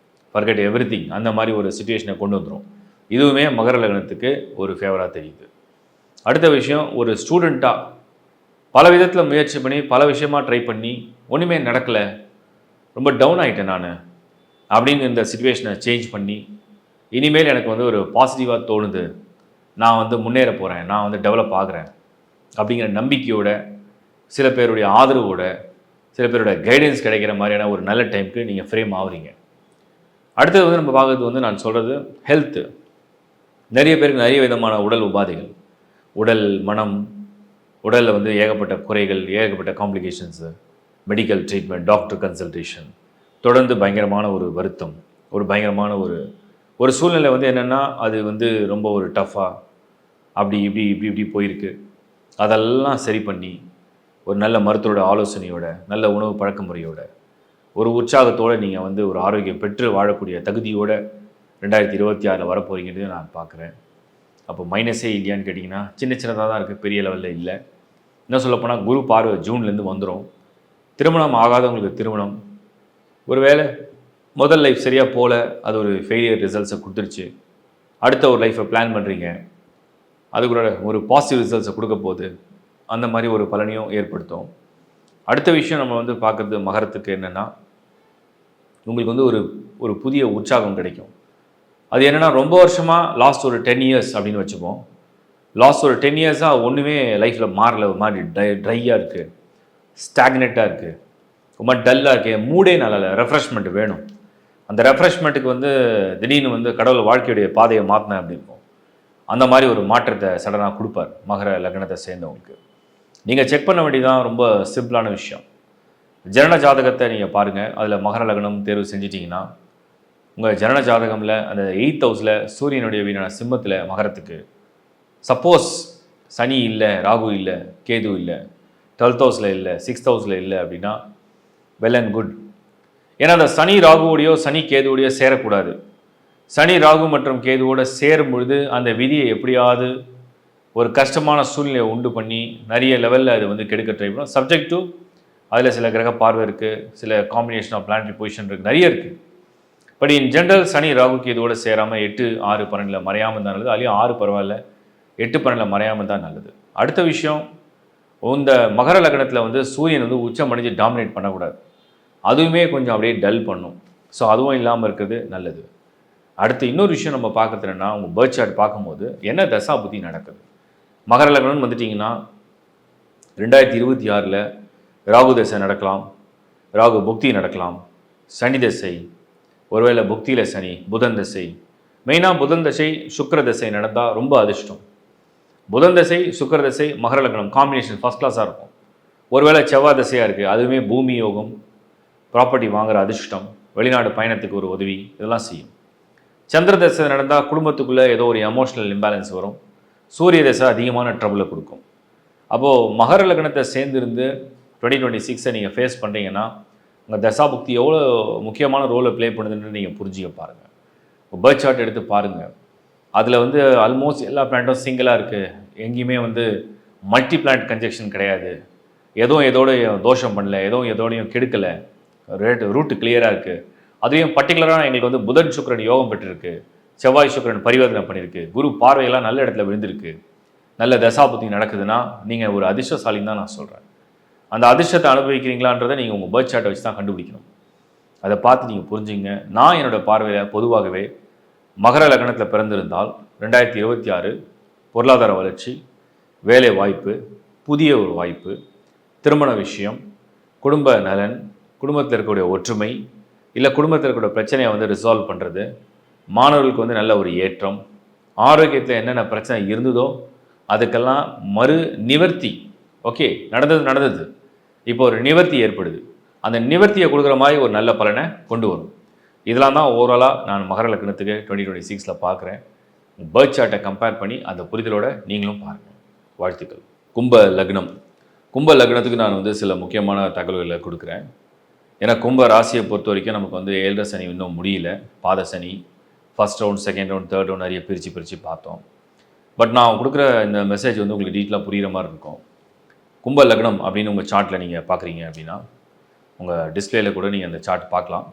ஃபர்கெட் எவ்ரிதிங், அந்த மாதிரி ஒரு சிச்சுவேஷனை கொண்டு வந்துடும். இதுவுமே மகர லக்னத்துக்கு ஒரு ஃபேவராக தெரியுது. அடுத்த விஷயம், ஒரு ஸ்டூடெண்ட்டாக பல விதத்தில் முயற்சி பண்ணி பல விஷயமாக ட்ரை பண்ணி ஒன்றுமே நடக்கலை, ரொம்ப டவுன் ஆகிட்டேன் நான் அப்படின்னு இந்த சிச்சுவேஷனை சேஞ்ச் பண்ணி இனிமேல் எனக்கு வந்து ஒரு பாசிட்டிவாக தோணுது, நான் வந்து முன்னேற போகிறேன், நான் வந்து டெவலப் ஆகிறேன் அப்படிங்கிற நம்பிக்கையோட, சில பேருடைய ஆதரவோட, சில பேரோட கைடன்ஸ் கிடைக்கிற மாதிரியான ஒரு நல்ல டைமுக்கு நீங்கள் ஃப்ரேம் ஆகுறீங்க. அடுத்தது வந்து நம்ம பார்க்குறது வந்து நான் சொல்கிறது ஹெல்த்து. நிறைய பேருக்கு நிறைய விதமான உடல் உபாதைகள், உடல் மனம், உடலில் வந்து ஏகப்பட்ட குறைகள், ஏகப்பட்ட complications, medical treatment, doctor consultation, தொடர்ந்து பயங்கரமான ஒரு வருத்தம், ஒரு பயங்கரமான ஒரு சூழ்நிலை வந்து என்னென்னா அது வந்து ரொம்ப ஒரு டஃப்பாக அப்படி இப்படி இப்படி இப்படி போயிருக்கு. அதெல்லாம் சரி பண்ணி ஒரு நல்ல மருத்துவரோட ஆலோசனையோட, நல்ல உணவு பழக்க முறையோட, ஒரு உற்சாகத்தோடு நீங்கள் வந்து ஒரு ஆரோக்கியம் பெற்று வாழக்கூடிய தகுதியோடு 2026 வரப்போகிறீங்கிறது நான் பார்க்குறேன். அப்போ மைனஸே இல்லையான்னு கேட்டிங்கன்னா சின்ன சின்னதாக தான் இருக்குது, பெரிய லெவலில் இல்லை. இன்னும் சொல்லப்போனால் குரு பார்வை ஜூன்லேருந்து வந்துடும். திருமணம் ஆகாதவங்களுக்கு திருமணம், ஒரு வேளை முதல் லைஃப் சரியாக போல் அது ஒரு ஃபெயிலியர் ரிசல்ட்ஸை கொடுத்துருச்சு, அடுத்த ஒரு லைஃப்பை பிளான் பண்ணுறீங்க, அதுக்கூட ஒரு பாசிட்டிவ் ரிசல்ட்ஸை கொடுக்க போகுது, அந்த மாதிரி ஒரு பலனையும் ஏற்படுத்தும். அடுத்த விஷயம் நம்ம வந்து பார்க்குறது மகரத்துக்கு என்னென்னா, உங்களுக்கு வந்து ஒரு புதிய உற்சாகம் கிடைக்கும். அது என்னென்னா, ரொம்ப வருஷமாக லாஸ்ட் ஒரு 10 இயர்ஸ் அப்படின்னு வச்சுப்போம், லாஸ்ட் ஒரு 10 இயர்ஸாக ஒன்றுமே லைஃப்பில் மாறல, ஒரு மாதிரி ட்ரையாக இருக்குது, ஸ்டாக்னெட்டாக இருக்குது, ரொம்ப டல்லாக இருக்குது, மூடே நல்லா இல்லை, ரெஃப்ரெஷ்மெண்ட் வேணும். அந்த ரெஃப்ரெஷ்மெண்ட்டுக்கு வந்து திடீர்னு வந்து கடவுள் வாழ்க்கையுடைய பாதையை மாற்றினேன் அப்படி இருக்கும். அந்த மாதிரி ஒரு மாற்றத்தை சடனாக கொடுப்பார் மகர லக்னத்தை சேர்ந்தவங்களுக்கு. நீங்கள் செக் பண்ண வேண்டியதான் ரொம்ப சிம்பிளான விஷயம். ஜனன ஜாதகத்தை நீங்கள் பாருங்கள். அதில் மகர லக்னம் தேர்வு செஞ்சிட்டிங்கன்னா உங்கள் ஜனன ஜாதகமில் அந்த 8th ஹவுஸில் சூரியனுடைய வீடான சிம்மத்தில் மகரத்துக்கு சப்போஸ் சனி இல்லை, ராகு இல்லை, கேது இல்லை, 12th ஹவுஸில் இல்லை, 6th ஹவுஸில் இல்லை அப்படின்னா வெல் அண்ட் குட். ஏன்னா அந்த சனி ராகுவோடையோ சனி கேதுவோடையோ சேரக்கூடாது. சனி ராகு மற்றும் கேதுவோடு சேரும் பொழுது அந்த விதியை எப்படியாவது ஒரு கஷ்டமான சூழ்நிலையை உண்டு பண்ணி நிறைய லெவலில் அது வந்து கெடுக்க ட்ரை பண்ணும். சப்ஜெக்ட் டு அதில் சில கிரக பார்வை இருக்குது, சில காம்பினேஷன் ஆஃப் பிளானட்டரி பொசிஷன் இருக்குது, நிறைய இருக்குது. பட் இன் ஜென்ரல் சனி ராகு கேதுவோடு சேராமல் 8, 6, 12 மறையாமல் தான் நல்லது. அதுலேயும் 6 பரவாயில்ல, 8, 12 மறையாமல் தான் நல்லது. அடுத்த விஷயம், இந்த மகர லக்னத்தில் வந்து சூரியன் வந்து உச்சம் அடைஞ்சு டாமினேட் பண்ணக்கூடாது. அதுவுமே கொஞ்சம் அப்படியே டல் பண்ணும். ஸோ அதுவும் இல்லாமல் இருக்கிறது நல்லது. அடுத்து இன்னொரு விஷயம் நம்ம பார்க்குறது என்னென்னா, உங்கள் பர்த் சார்ட் பார்க்கும்போது என்ன தசா புத்தி நடக்குது. மகர லக்னம்னு வந்துட்டிங்கன்னா 2026 ராகு தசை நடக்கலாம், ராகு புக்தி நடக்கலாம், சனி தசை, ஒருவேளை புக்தியில் சனி, புதன் தசை. மெயினாக புதன் தசை சுக்கிர தசை நடந்தால் ரொம்ப அதிர்ஷ்டம். புதன் தசை சுக்கிர தசை மகர லக்னம் காம்பினேஷன் ஃபஸ்ட் கிளாஸாக இருக்கும். ஒருவேளை செவ்வாய் தசையாக இருக்குது, அதுவுமே பூமி யோகம், ப்ராப்பர்ட்டி வாங்குகிற அதிர்ஷ்டம், வெளிநாடு பயணத்துக்கு ஒரு உதவி, இதெல்லாம் செய்யும். சந்திர தசை நடந்தால் குடும்பத்துக்குள்ளே ஏதோ ஒரு எமோஷனல் இம்பேலன்ஸ் வரும். சூரிய தசை அதிகமான ட்ரபிளை கொடுக்கும். அப்போது மகர லக்னத்தை சேர்ந்துருந்து 2026 நீங்கள் ஃபேஸ் பண்ணுறீங்கன்னா உங்கள் தசாபுக்தி எவ்வளோ முக்கியமான ரோலை ப்ளே பண்ணுதுன்னு நீங்கள் புரிஞ்சுக்க பாருங்கள். பர்த் சார்ட் எடுத்து பாருங்கள். அதில் வந்து ஆல்மோஸ்ட் எல்லா பிளானட்டும் சிங்கிளாக இருக்குது. எங்கேயுமே வந்து மல்டி பிளானட் கன்ஜெக்ஷன் கிடையாது. எதுவும் எதோடையும் தோஷம் பண்ணல, எதுவும் எதோடையும் கெடுக்கலை, ரூட்டு கிளியராக இருக்குது. அதுலேயும் பர்டிகுலராக எங்களுக்கு வந்து புதன் சுக்கிரன் யோகம் பெற்றிருக்கு, செவ்வாய் சுக்கிரன் பரிவர்த்தனை பண்ணியிருக்கு, குரு பார்வையெல்லாம் நல்ல இடத்துல விழுந்திருக்கு, நல்ல தசாபுத்தி நடக்குதுன்னா நீங்கள் ஒரு அதிர்ஷ்டசாலின்னு தான் நான் சொல்கிறேன். அந்த அதிர்ஷ்டத்தை அனுபவிக்கிறீங்களான்றதை நீங்கள் உங்கள் பர்த் சார்ட்டை வச்சு தான் கண்டுபிடிக்கணும். அதை பார்த்து நீங்கள் புரிஞ்சுங்க. நான் என்னோடய பார்வையில் பொதுவாகவே மகர லக்னத்தில் பிறந்திருந்தால் 2026 பொருளாதார வளர்ச்சி, வேலை வாய்ப்பு, புதிய ஒரு வாய்ப்பு, திருமண விஷயம், குடும்ப நலன், குடும்பத்தில் இருக்கக்கூடிய ஒற்றுமை, இல்லை குடும்பத்தில் இருக்கக்கூடிய பிரச்சனையை வந்து ரிசால்வ் பண்ணுறது, மாணவர்களுக்கு வந்து நல்ல ஒரு ஏற்றம், ஆரோக்கியத்தில் என்னென்ன பிரச்சனை இருந்ததோ அதுக்கெல்லாம் மறு நிவர்த்தி. ஓகே, நடந்தது இப்போ ஒரு நிவர்த்தி ஏற்படுது. அந்த நிவர்த்தியை கொடுக்குற மாதிரி ஒரு நல்ல பலனை கொண்டு வரும். இதெல்லாம் தான் ஓவராலாக நான் மகர லக்னத்துக்கு 2026 பார்க்குறேன். பர்த் சார்ட்டை கம்பேர் பண்ணி அந்த புரிதலோட நீங்களும் பாருங்கள். வாழ்த்துக்கள். கும்ப லக்னத்துக்கு நான் வந்து சில முக்கியமான தகவல்களை கொடுக்குறேன். ஏன்னா கும்ப ராசியை பொறுத்த வரைக்கும் நமக்கு வந்து 7 சனி இன்னும் முடியல. பாத Shani first round, second round, third round நிறைய பிரித்து பார்த்தோம். பட் நான் கொடுக்குற இந்த மெசேஜ் வந்து உங்களுக்கு டீட்டெயிலாக புரிகிற மாதிரி இருக்கும். கும்ப லக்னம் அப்படின்னு உங்கள் சார்ட்டில் நீங்கள் பார்க்குறீங்க அப்படின்னா உங்கள் டிஸ்பிளேல கூட நீங்கள் அந்த சார்ட் பார்க்கலாம்.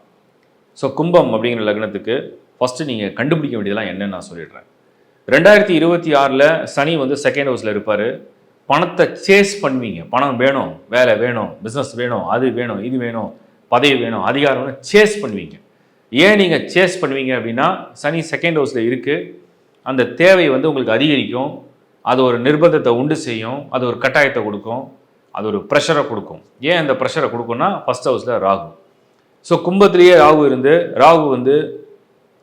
ஸோ கும்பம் அப்படிங்கிற லக்னத்துக்கு ஃபஸ்ட்டு நீங்கள் கண்டுபிடிக்க வேண்டியதெல்லாம் என்னன்னு நான் சொல்லிடுறேன். 2026 சனி வந்து செகண்ட் ஹவுஸில் இருப்பார். பணத்தை சேஸ் பண்ணுவீங்க. பணம் வேணும், வேலை வேணும், பிஸ்னஸ் வேணும், அது வேணும், இது வேணும், பதவி வேணும், அதிகாரம் வேணும், சேஸ் பண்ணுவீங்க. ஏன் நீங்கள் சேஸ் பண்ணுவீங்க அப்படின்னா சனி செகண்ட் ஹவுஸில் இருக்குது. அந்த தேவை வந்து உங்களுக்கு அதிகரிக்கும். அது ஒரு நிர்பந்தத்தை உண்டு செய்யும். அது ஒரு கட்டாயத்தை கொடுக்கும். அது ஒரு ப்ரெஷரை கொடுக்கும். ஏன் அந்த ப்ரெஷரை கொடுக்கும்னா ஃபஸ்ட் ஹவுஸில் ராகு. ஸோ கும்பத்திலேயே ராகு இருந்து ராகு வந்து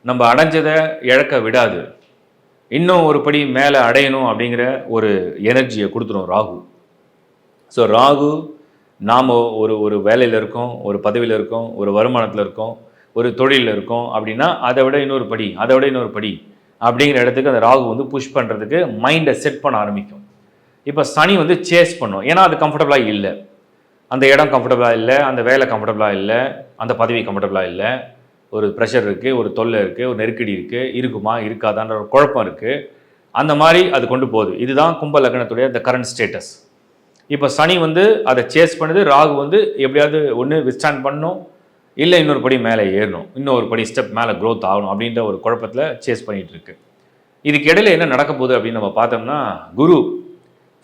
நம்ம அடைஞ்சதை இழக்க விடாது. இன்னும் ஒரு படி மேலே அடையணும் அப்படிங்கிற ஒரு எனர்ஜியை கொடுத்துரும் ராகு. ஸோ ராகு நாம் ஒரு வேலையில் இருக்கோம், ஒரு பதவியில் இருக்கோம், ஒரு வருமானத்தில் இருக்கோம், ஒரு தொழிலில் இருக்கோம் அப்படின்னா அதை விட இன்னொரு படி அப்படிங்கிற இடத்துக்கு அந்த ராகு வந்து புஷ் பண்ணுறதுக்கு மைண்டை செட் பண்ண ஆரம்பிக்கும். இப்போ சனி வந்து சேஸ் பண்ணும். ஏன்னா அது கம்ஃபர்டபுளாக இல்லை, அந்த இடம் கம்ஃபர்டபுளாக இல்லை, அந்த வேலை கம்ஃபர்டபுளாக இல்லை, அந்த பதவி கம்ஃபர்டபுளாக இல்லை, ஒரு ப்ரெஷர் இருக்குது, ஒரு தொல்லை இருக்குது, ஒரு நெருக்கடி இருக்குது, இருக்குமா இருக்காதான்ற ஒரு குழப்பம் இருக்குது. அந்த மாதிரி அது கொண்டு போகுது. இதுதான் கும்ப லக்னத்துடைய இந்த கரண்ட் ஸ்டேட்டஸ். இப்போ சனி வந்து அதை சேஸ் பண்ணுது, ராகு வந்து எப்படியாவது ஒன்று விஸ்டாண்ட் பண்ணணும், இல்லை இன்னொரு படி மேலே ஏறணும், இன்னொரு படி ஸ்டெப் மேலே க்ரோத் ஆகணும் அப்படின்ற ஒரு குழப்பத்தில் சேஸ் பண்ணிகிட்டு இருக்கு. இதுக்கு இடையில என்ன நடக்க போகுது அப்படின்னு நம்ம பார்த்தோம்னா குரு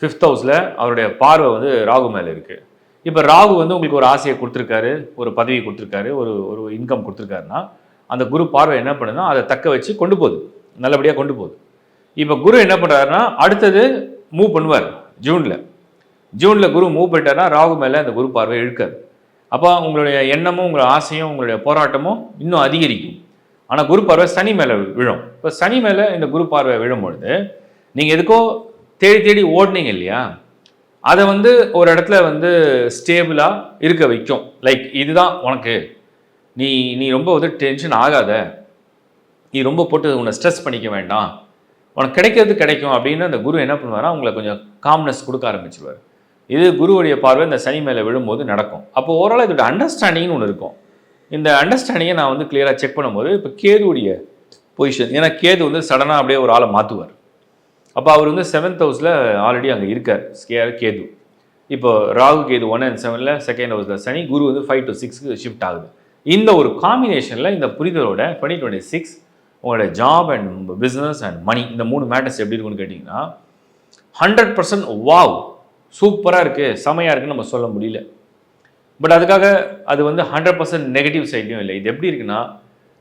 5th ஹவுஸில் அவருடைய பார்வை வந்து ராகு மேலே இருக்குது. இப்போ ராகு வந்து உங்களுக்கு ஒரு ஆசையை கொடுத்துருக்காரு, ஒரு பதவி கொடுத்துருக்காரு, ஒரு இன்கம் கொடுத்துருக்காருன்னா அந்த குரு பார்வை என்ன பண்ணுதுன்னா அதை தக்க வச்சு கொண்டு போகுது, நல்லபடியாக கொண்டு போகுது. இப்போ குரு என்ன பண்ணுறாருன்னா அடுத்தது மூவ் பண்ணுவார். ஜூனில் குரு மூவ் பண்ணிட்டாருன்னா ராகு மேலே அந்த குரு பார்வை இழுக்காது. அப்போ உங்களுடைய எண்ணமும் உங்களுடைய ஆசையும் உங்களுடைய போராட்டமும் இன்னும் அதிகரிக்கும். ஆனால் குரு பார்வை சனி மேலே விழும். இப்போ சனி மேலே இந்த குரு பார்வை விழும்பொழுது நீங்கள் எதுக்கோ தேடி தேடி ஓடுனீங்க இல்லையா, அதை வந்து ஒரு இடத்துல வந்து ஸ்டேபிளாக இருக்க வைக்கும். லைக் இதுதான் உனக்கு, நீ நீ ரொம்ப வந்து டென்ஷன் ஆகாத, நீ ரொம்ப போட்டு உன்னை ஸ்ட்ரெஸ் பண்ணிக்க வேண்டாம், உனக்கு கிடைக்கிறது கிடைக்கும் அப்படின்னு அந்த குரு என்ன பண்ணுவாரா, உங்களை கொஞ்சம் காம்னஸ் கொடுக்க ஆரம்பிச்சிருவார். இது குருவுடைய பார்வை இந்த சனி மேலே விழும்போது நடக்கும். அப்போ ஓவரால் இதோட அண்டர்ஸ்டாண்டிங்னு ஒன்று இருக்கும். இந்த அண்டர்ஸ்டாண்டிங்கை நான் வந்து கிளியராக செக் பண்ணும்போது இப்போ கேதுவுடைய பொசிஷன், ஏன்னா கேது வந்து சடனாக அப்படியே ஒரு ஆளை மாற்றுவார். அப்போ அவர் வந்து 7th ஹவுஸில் ஆல்ரெடி அங்கே இருக்கார் கேது. இப்போ ராகு கேது 1 and 7ல் 2nd ஹவுஸில் சனி, குரு வந்து 5 to 6க்கு ஷிஃப்ட் ஆகுது. இந்த ஒரு காம்பினேஷனில் இந்த புரிதலோட 2026 உங்களோட job and business and money இந்த 3 மேட்டர்ஸ் எப்படி இருக்குன்னு கேட்டிங்கன்னா 100% வாவ் சூப்பராக இருக்குது, செமையாக இருக்குன்னு நம்ம சொல்ல முடியல. பட் அதுக்காக அது வந்து 100% நெகட்டிவ் சைட்லையும் இல்லை. இது எப்படி இருக்குன்னா,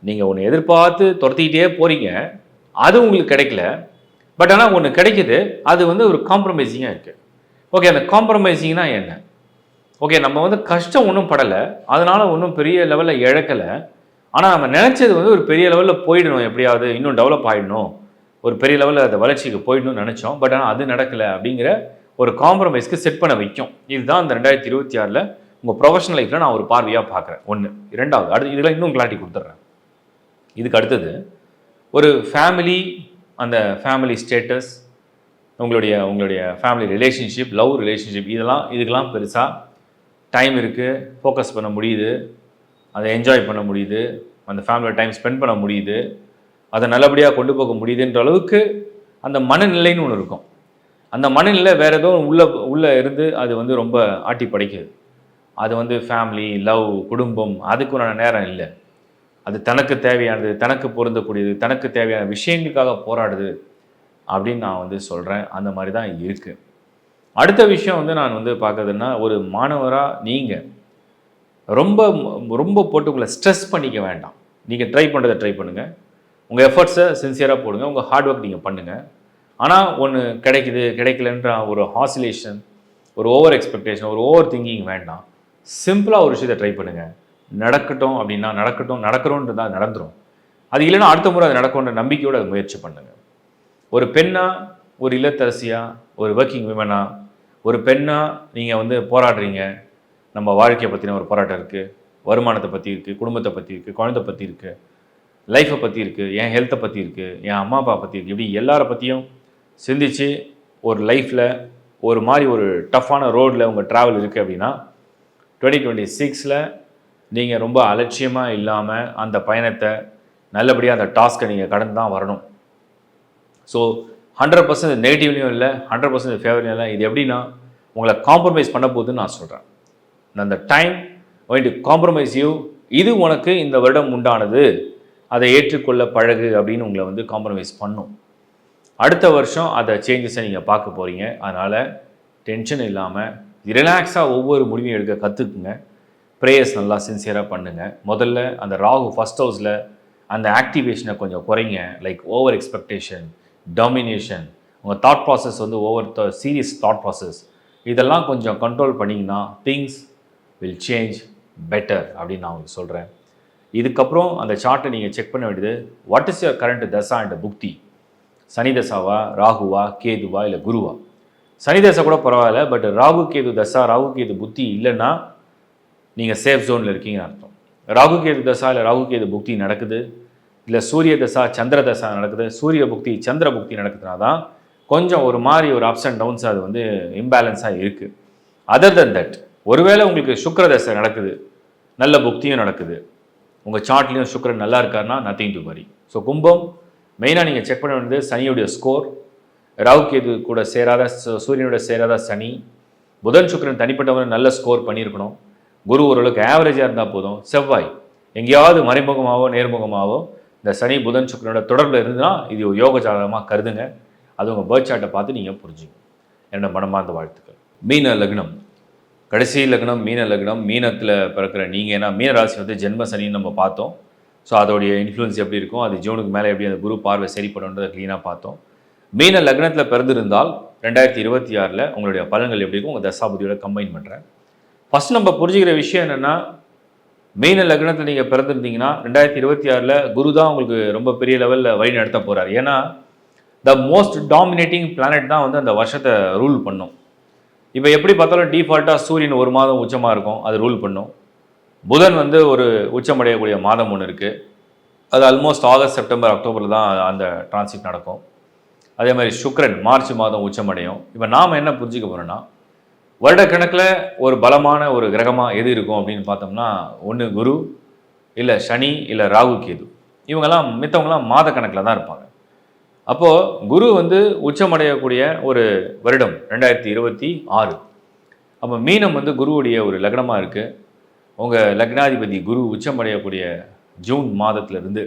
நீங்கள் ஒன்று எதிர்பார்த்து துரத்திக்கிட்டே போகிறீங்க, அது உங்களுக்கு கிடைக்கல. பட் ஆனால் ஒன்று கிடைக்கிது, அது வந்து ஒரு காம்ப்ரமைசிங்காக இருக்குது. ஓகே, அந்த காம்ப்ரமைசிங்னா என்ன? ஓகே, நம்ம வந்து கஷ்டம் ஒன்றும் படலை, அதனால் ஒன்றும் பெரிய லெவலில் இழக்கலை. ஆனால் நம்ம நினச்சது வந்து ஒரு பெரிய லெவலில் போயிடணும், எப்படியாவது இன்னும் டெவலப் ஆகிடணும், ஒரு பெரிய லெவலில் அந்த வளர்ச்சிக்கு போயிடணும்னு நினச்சோம். பட் ஆனால் அது நடக்கலை அப்படிங்கிற ஒரு காம்ப்ரமைஸ்க்கு செட் பண்ண வைக்கும். இதுதான் இந்த 2026 உங்கள் ப்ரொஃபஷனல் லைஃப்பில் நான் ஒரு பார்வையாக பார்க்குறேன். ஒன்று. இரண்டாவது, அடுத்து இதில் இன்னும் கிளாரிட்டி கொடுத்துட்றேன். இதுக்கு அடுத்தது ஒரு ஃபேமிலி, அந்த ஃபேமிலி ஸ்டேட்டஸ், உங்களுடைய ஃபேமிலி ரிலேஷன்ஷிப், லவ் ரிலேஷன்ஷிப், இதுக்கெல்லாம் பெருசாக டைம் இருக்குது, ஃபோக்கஸ் பண்ண முடியுது, அதை என்ஜாய் பண்ண முடியுது, அந்த ஃபேமிலியோட டைம் ஸ்பெண்ட் பண்ண முடியுது, அதை நல்லபடியாக கொண்டு போக முடியுதுன்ற அளவுக்கு அந்த மனநிலைன்னு ஒன்று இருக்கும். அந்த மனநிலை வேறு ஏதோ உள்ளே இருந்து அது வந்து ரொம்ப ஆட்டி படைக்குது. அது வந்து ஃபேமிலி, லவ், குடும்பம், அதுக்குண்டான நேரம் இல்லை. அது தனக்கு தேவையானது, தனக்கு பொருந்தக்கூடியது, தனக்கு தேவையான விஷயங்களுக்காக போராடுது அப்படின்னு நான் வந்து சொல்கிறேன். அந்த மாதிரி தான் இருக்குது. அடுத்த விஷயம் வந்து நான் வந்து பார்க்குறதுன்னா, ஒரு மாணவராக நீங்கள் ரொம்ப ரொம்ப போட்டு உங்களை ஸ்ட்ரெஸ் பண்ணிக்க வேண்டாம். நீங்கள் ட்ரை பண்ணுறதை ட்ரை பண்ணுங்கள், உங்கள் எஃபர்ட்ஸை சின்சியராக போடுங்க, உங்கள் ஹார்ட் ஒர்க் நீங்கள் பண்ணுங்கள். ஆனால் ஒன்று கிடைக்குது கிடைக்கலன்ற ஒரு ஆசிலேஷன், ஒரு ஓவர் எக்ஸ்பெக்டேஷன், ஒரு ஓவர் திங்கிங் வேண்டாம். சிம்பிளாக ஒரு விஷயத்தை ட்ரை பண்ணுங்கள். நடக்கட்டும் அப்படின்னா நடக்கிறோன்றதா நடந்துடும். அது இல்லைன்னா அடுத்த முறை அது நடக்கும்ன்ற நம்பிக்கையோடு அதை முயற்சி பண்ணுங்கள். ஒரு பெண்ணாக, ஒரு இல்லத்தரசியாக, ஒரு ஒர்க்கிங் விமனாக, ஒரு பெண்ணாக நீங்கள் வந்து போராடுறீங்க. நம்ம வாழ்க்கையை பற்றின ஒரு போராட்டம் இருக்குது, வருமானத்தை பற்றி இருக்குது, குடும்பத்தை பற்றி இருக்குது, குழந்தை பற்றி இருக்குது, லைஃப்பை பற்றி இருக்குது, என் ஹெல்த்தை பற்றி இருக்குது, என் அம்மா அப்பா பற்றி இருக்குது, இப்படி எல்லாரை பற்றியும் சிந்திச்சு ஒரு லைஃப்பில் ஒரு மாதிரி ஒரு டஃப்பான ரோடில் உங்கள் ட்ராவல் இருக்குது அப்படின்னா 2026 நீங்கள் ரொம்ப அலட்சியமாக இல்லாமல் அந்த பயணத்தை நல்லபடியாக அந்த டாஸ்க்கை நீங்கள் கடந்து தான் வரணும். ஸோ 100% நெகட்டிவ்லையும் இல்லை, 100% ஃபேவர்லையும் இல்லை. இது எப்படின்னா உங்களை காம்ப்ரமைஸ் பண்ண போகுதுன்னு நான் சொல்கிறேன். அந்த time going to compromise you, இது உனக்கு இந்த வருடம் உண்டானது, அதை ஏற்றுக்கொள்ள பழகு அப்படின்னு உங்களை வந்து காம்ப்ரமைஸ் பண்ணும். அடுத்த வருஷம் அதை சேஞ்சஸை நீங்கள் பார்க்க போகிறீங்க. அதனால் டென்ஷன் இல்லாமல் ரிலாக்ஸாக ஒவ்வொரு முடிவையும் எடுக்க கற்றுக்குங்க. ப்ரேயர்ஸ் நல்லா சின்சியராக பண்ணுங்கள். முதல்ல அந்த ராகு ஃபஸ்ட் ஹவுஸில் அந்த ஆக்டிவேஷனை கொஞ்சம் குறைங்க. லைக் ஓவர் எக்ஸ்பெக்டேஷன், டாமினேஷன், உங்கள் தாட் ப்ராசஸ் வந்து சீரியஸ் தாட் ப்ராசஸ், இதெல்லாம் கொஞ்சம் கண்ட்ரோல் பண்ணிங்கன்னா திங்ஸ் வில் சேஞ்ச் பெட்டர் அப்படின்னு நான் உங்களுக்கு சொல்கிறேன். இதுக்கப்புறம் அந்த சார்ட்டை நீங்கள் செக் பண்ண வேண்டியது, what is your current dasha and புக்தி? சனி தசாவா, ராகுவா, கேதுவா, இல்லை குருவா? சனி தசை கூட பரவாயில்ல, பட் ராகு கேது தசா, ராகு கேது புத்தி இல்லைன்னா நீங்கள் சேஃப் ஜோனில் இருக்கீங்கன்னு அர்த்தம். ராகு கேது தசா இல்லை ராகு கேது புக்தி நடக்குது, இல்லை சூரிய தசா சந்திர தசா நடக்குது, சூரிய புக்தி சந்திர புக்தி நடக்குதுனா தான் கொஞ்சம் ஒரு மாதிரி ஒரு அப்ஸ் அண்ட் டவுன்ஸ் அது வந்து இம்பேலன்ஸாக இருக்குது. அதர் தென் தட், ஒருவேளை உங்களுக்கு சுக்கிர தசை நடக்குது, நல்ல புக்தியும் நடக்குது, உங்கள் சார்ட்லேயும் சுக்கிரன் நல்லா இருக்காருன்னா நத்திங் டு வரி. ஸோ கும்பம் மெயினாக நீங்கள் செக் பண்ண வேண்டியது சனியுடைய ஸ்கோர். ராகு கேது கூட சேராத, சூரியனோட சேராத சனி, புதன் சுக்கிரன் தனிப்பட்டவன் நல்ல ஸ்கோர் பண்ணியிருக்கணும். குரு ஓரளவுக்கு ஆவரேஜாக இருந்தால் போதும். செவ்வாய் எங்கேயாவது மறைமுகமாகவோ நேர்முகமாகவோ இந்த சனி புதன் சுக்கிரனோட தொடர்பில் இருந்துன்னா இது ஒரு யோக ஜாதகமாக கருதுங்க. அது உங்கள் பேர்த் சார்ட்டை பார்த்து நீங்கள் புரிஞ்சுங்க. என்னோட மனமார்ந்த வாழ்த்துக்கள். மீன லக்னம், கடைசி லக்னம் மீன லக்னம். மீனத்தில் பிறக்கிற நீங்கள், ஏன்னா மீன ராசி வந்து ஜென்ம சனின்னு நம்ம பார்த்தோம். ஸோ அதோடைய இன்ஃப்ளூயன்ஸ் எப்படி இருக்கும், அது ஜூனுக்கு மேலே எப்படி அந்த குரு பார்வை சரிப்படுன்றதை க்ளீனாக பார்த்தோம். மீன லக்னத்தில் பிறந்திருந்தால் 2026 உங்களுடைய பலன்கள் எப்படி இருக்கும், உங்கள் தசாபதியோட கம்பைன் பண்ணுறேன். ஃபஸ்ட் நம்ம புரிஞ்சுக்கிற விஷயம் என்னென்னா, மீன லக்னத்தில் நீங்கள் பிறந்திருந்தீங்கன்னா 2026 குரு தான் உங்களுக்கு ரொம்ப பெரிய லெவலில் வழி நடத்த போகிறார். ஏன்னா த மோஸ்ட் டாமினேட்டிங் பிளானட் தான் வந்து அந்த வருஷத்தை ரூல் பண்ணும். இப்போ எப்படி பார்த்தாலும் டிஃபால்ட்டாக சூரியன் ஒரு மாதம் உச்சமாக இருக்கும், அது ரூல் பண்ணும். புதன் வந்து ஒரு உச்சமடையக்கூடிய மாதம் ஒன்று இருக்குது, அது ஆல்மோஸ்ட் ஆகஸ்ட் செப்டம்பர் அக்டோபரில் தான் அந்த டிரான்சிட் நடக்கும். அதே மாதிரி சுக்கிரன் மார்ச் மாதம் உச்சமடையும். இப்போ நாம் என்ன புரிஞ்சுக்க போகிறோன்னா, வருடக்கணக்கில் ஒரு பலமான ஒரு கிரகமாக எது இருக்கும் அப்படின்னு பார்த்தோம்னா, ஒன்று குரு, இல்லை சனி, இல்லை ராகு கேது. இவங்கெல்லாம் மித்தவங்களாம் மாத கணக்கில் தான் இருப்பாங்க. அப்போது குரு வந்து உச்சமடையக்கூடிய ஒரு வருடம் 2026. அப்போ மீனம் வந்து குருவுடைய ஒரு லக்னமாக இருக்குது. உங்கள் லக்னாதிபதி குரு உச்சமடையக்கூடிய ஜூன் மாதத்திலிருந்து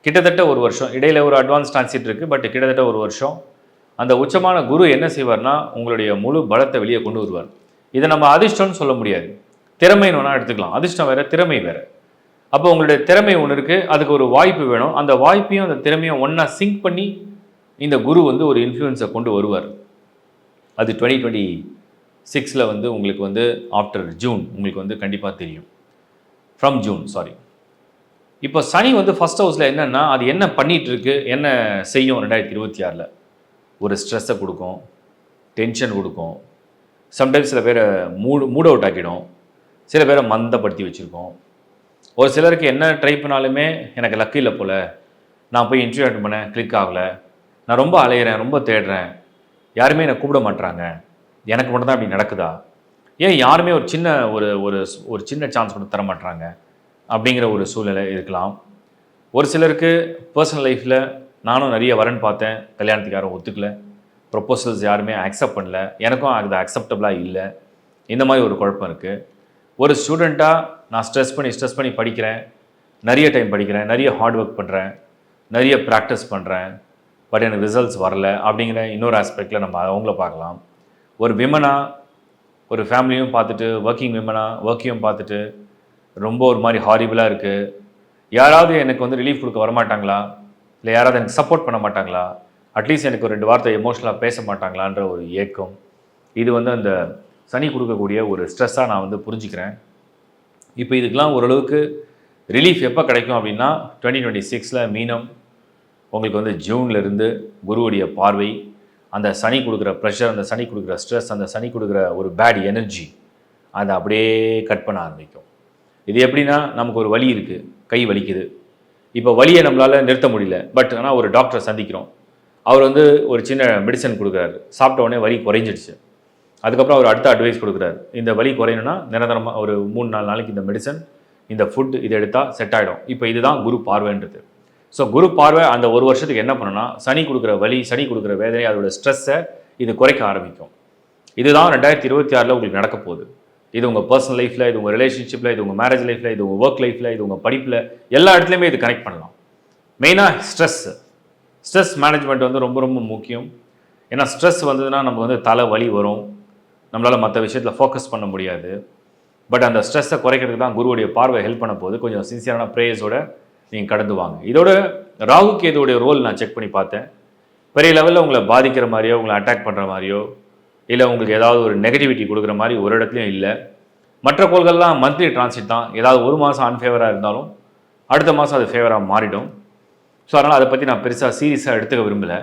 கிட்டத்தட்ட ஒரு வருஷம், இடையில் ஒரு அட்வான்ஸ் டிரான்சிட் இருக்குது, பட் கிட்டத்தட்ட ஒரு வருஷம் அந்த உச்சமான குரு என்ன செய்வார்னா உங்களுடைய முழு பலத்தை வெளியே கொண்டு வருவார். இதை நம்ம அதிர்ஷ்டம்னு சொல்ல முடியாது, திறமைன்னு வேணால் எடுத்துக்கலாம். அதிர்ஷ்டம் வேறு, திறமை வேறு. அப்போ உங்களுடைய திறமை ஒன்று இருக்குது, அதுக்கு ஒரு வாய்ப்பு வேணும். அந்த வாய்ப்பையும் அந்த திறமையும் ஒன்றா சிங்க் பண்ணி இந்த குரு வந்து ஒரு இன்ஃப்ளூயன்ஸை கொண்டு வருவார். அது 2026 வந்து உங்களுக்கு வந்து ஆஃப்டர் ஜூன் உங்களுக்கு வந்து கண்டிப்பாக தெரியும். From June, sorry. இப்போ சனி வந்து ஃபஸ்ட் ஹவுஸில் என்னென்னா அது என்ன பண்ணிகிட்டு இருக்கு, என்ன செய்யும் 2026? ஒரு ஸ்ட்ரெஸ்ஸை கொடுக்கும், டென்ஷன் கொடுக்கும், சம்டைம்ஸ் சில பேரை மூட் அவுட் ஆக்கிடும், சில பேரை மந்தப்படுத்தி வச்சுருக்கோம். ஒரு சிலருக்கு என்ன ட்ரை பண்ணாலுமே எனக்கு லக்கு இல்லை போல், நான் போய் இன்டர்வியூ அட்டன் பண்ணேன், கிளிக் ஆகலை, நான் ரொம்ப அலையிறேன், ரொம்ப தேடுறேன், யாருமே என்னை கூப்பிட மாட்டுறாங்க, எனக்கு மட்டும் தான் அப்படி நடக்குதா, ஏன் யாருமே ஒரு சின்ன ஒரு சின்ன சான்ஸ் கூட தர மாட்டுறாங்க அப்படிங்கிற ஒரு சூழ்நிலை இருக்கலாம். ஒரு சிலருக்கு பர்சனல் லைஃப்பில் நானும் நிறைய வரன் பார்த்தேன், கல்யாணத்துக்கு யாரும் ஒத்துக்கலை, ப்ரொப்போசல்ஸ் யாருமே அக்செப்ட் பண்ணல, எனக்கும் அது அக்செப்டபுளாக இல்லை, இந்த மாதிரி ஒரு குழப்பம் இருக்குது. ஒரு ஸ்டூடெண்ட்டாக நான் ஸ்ட்ரெஸ் பண்ணி படிக்கிறேன், நிறைய டைம் படிக்கிறேன், நிறைய ஹார்ட் ஒர்க் பண்ணுறேன், நிறைய ப்ராக்டிஸ் பண்ணுறேன், பட் எனக்கு ரிசல்ட்ஸ் வரல அப்படிங்கிற இன்னொரு ஆஸ்பெக்டில் நம்ம அவங்கள பார்க்கலாம். ஒரு விமனாக ஒரு ஃபேமிலியும் பார்த்துட்டு, ஒர்க்கிங் விமனாக ஒர்க்கையும் பார்த்துட்டு ரொம்ப ஒரு மாதிரி ஹாரிபிளாக இருக்குது, யாராவது எனக்கு வந்து ரிலீஃப் கொடுக்க வரமாட்டாங்களா, இல்லை யாராவது எனக்கு சப்போர்ட் பண்ண மாட்டாங்களா, அட்லீஸ்ட் எனக்கு ஒரு 2 வார்த்தை எமோஷனலாக பேச மாட்டாங்களான்ற ஒரு ஏக்கம். இது வந்து அந்த சனி கொடுக்கக்கூடிய ஒரு ஸ்ட்ரெஸ்ஸாக நான் வந்து புரிஞ்சுக்கிறேன். இப்போ இதுக்கெலாம் ஓரளவுக்கு ரிலீஃப் எப்போ கிடைக்கும் அப்படின்னா 2026 மீனம் உங்களுக்கு வந்து ஜூன்லேருந்து குருவுடைய பார்வை, அந்த சனி கொடுக்குற ப்ரெஷர், அந்த சனி கொடுக்குற ஸ்ட்ரெஸ், அந்த சனி கொடுக்குற ஒரு பேட் எனர்ஜி அதை அப்படியே கட் பண்ண ஆரம்பிக்கும். இது எப்படின்னா, நமக்கு ஒரு வலி இருக்குது, கை வலிக்குது, இப்போ வலியை நம்மளால் நிறுத்த முடியல, பட் ஆனால் ஒரு டாக்டரை சந்திக்கிறோம், அவர் வந்து ஒரு சின்ன மெடிசன் கொடுக்குறாரு, சாப்பிட்ட உடனே வலி குறைஞ்சிடுச்சு. அதுக்கப்புறம் அவர் அடுத்த அட்வைஸ் கொடுக்குறாரு, இந்த வலி குறையணும்னா நிரந்தரமாக ஒரு 3-4 நாளைக்கு இந்த மெடிசன், இந்த ஃபுட் இது எடுத்தால் செட் ஆகிடும். இப்போ இதுதான் குரு பார்வைன்றது. ஸோ குரு பார்வை அந்த ஒரு வருஷத்துக்கு என்ன பண்ணுன்னா, சனி கொடுக்குற வலி, சனி கொடுக்குற வேதனை, அதோட ஸ்ட்ரெஸ்ஸை இது குறைக்க ஆரம்பிக்கும். இதுதான் 2026 உங்களுக்கு நடக்க போகுது. இது உங்கள் பர்சனல் லைஃப்பில், இது உங்கள் ரிலேஷன்ஷிப்பில், இது உங்கள் மேரேஜ் லைஃப்பில், இது உங்கள் ஒர்க் லைஃப்பில், இது உங்கள் படிப்பில், எல்லா இடத்துலையுமே இது கனெக்ட் பண்ணலாம். மெயினாக ஸ்ட்ரெஸ் மேனேஜ்மெண்ட் வந்து ரொம்ப ரொம்ப முக்கியம். ஏன்னா ஸ்ட்ரெஸ் வந்ததுன்னா நமக்கு வந்து தலை வலி வரும், நம்மளால் மற்ற விஷயத்தில் ஃபோக்கஸ் பண்ண முடியாது. பட் அந்த ஸ்ட்ரெஸ்ஸை குறைக்கிறதுக்கு தான் குருவுடைய பார்வை ஹெல்ப் பண்ண போது. கொஞ்சம் சின்சியரான ப்ரேயர்ஸோட நீங்கள் கடந்து வாங்க. இதோட ராகு கேதுவுடைய ரோல் நான் செக் பண்ணி பார்த்தேன். பெரிய லெவலில் உங்களை பாதிக்கிற மாதிரியோ, உங்களை அட்டாக் பண்ணுற மாதிரியோ, இல்லை உங்களுக்கு ஏதாவது ஒரு நெகட்டிவிட்டி கொடுக்குற மாதிரி ஒரு இடத்துலையும் இல்லை. மற்ற கோள்கள்லாம் மந்த்லி டிரான்சிட் தான், ஏதாவது ஒரு மாதம் அன்ஃபேவராக இருந்தாலும் அடுத்த மாதம் அது ஃபேவராக மாறிடும். ஸோ அதனால் அதை பற்றி நான் பெருசாக சீரியஸாக எடுத்துக்க விரும்பலை.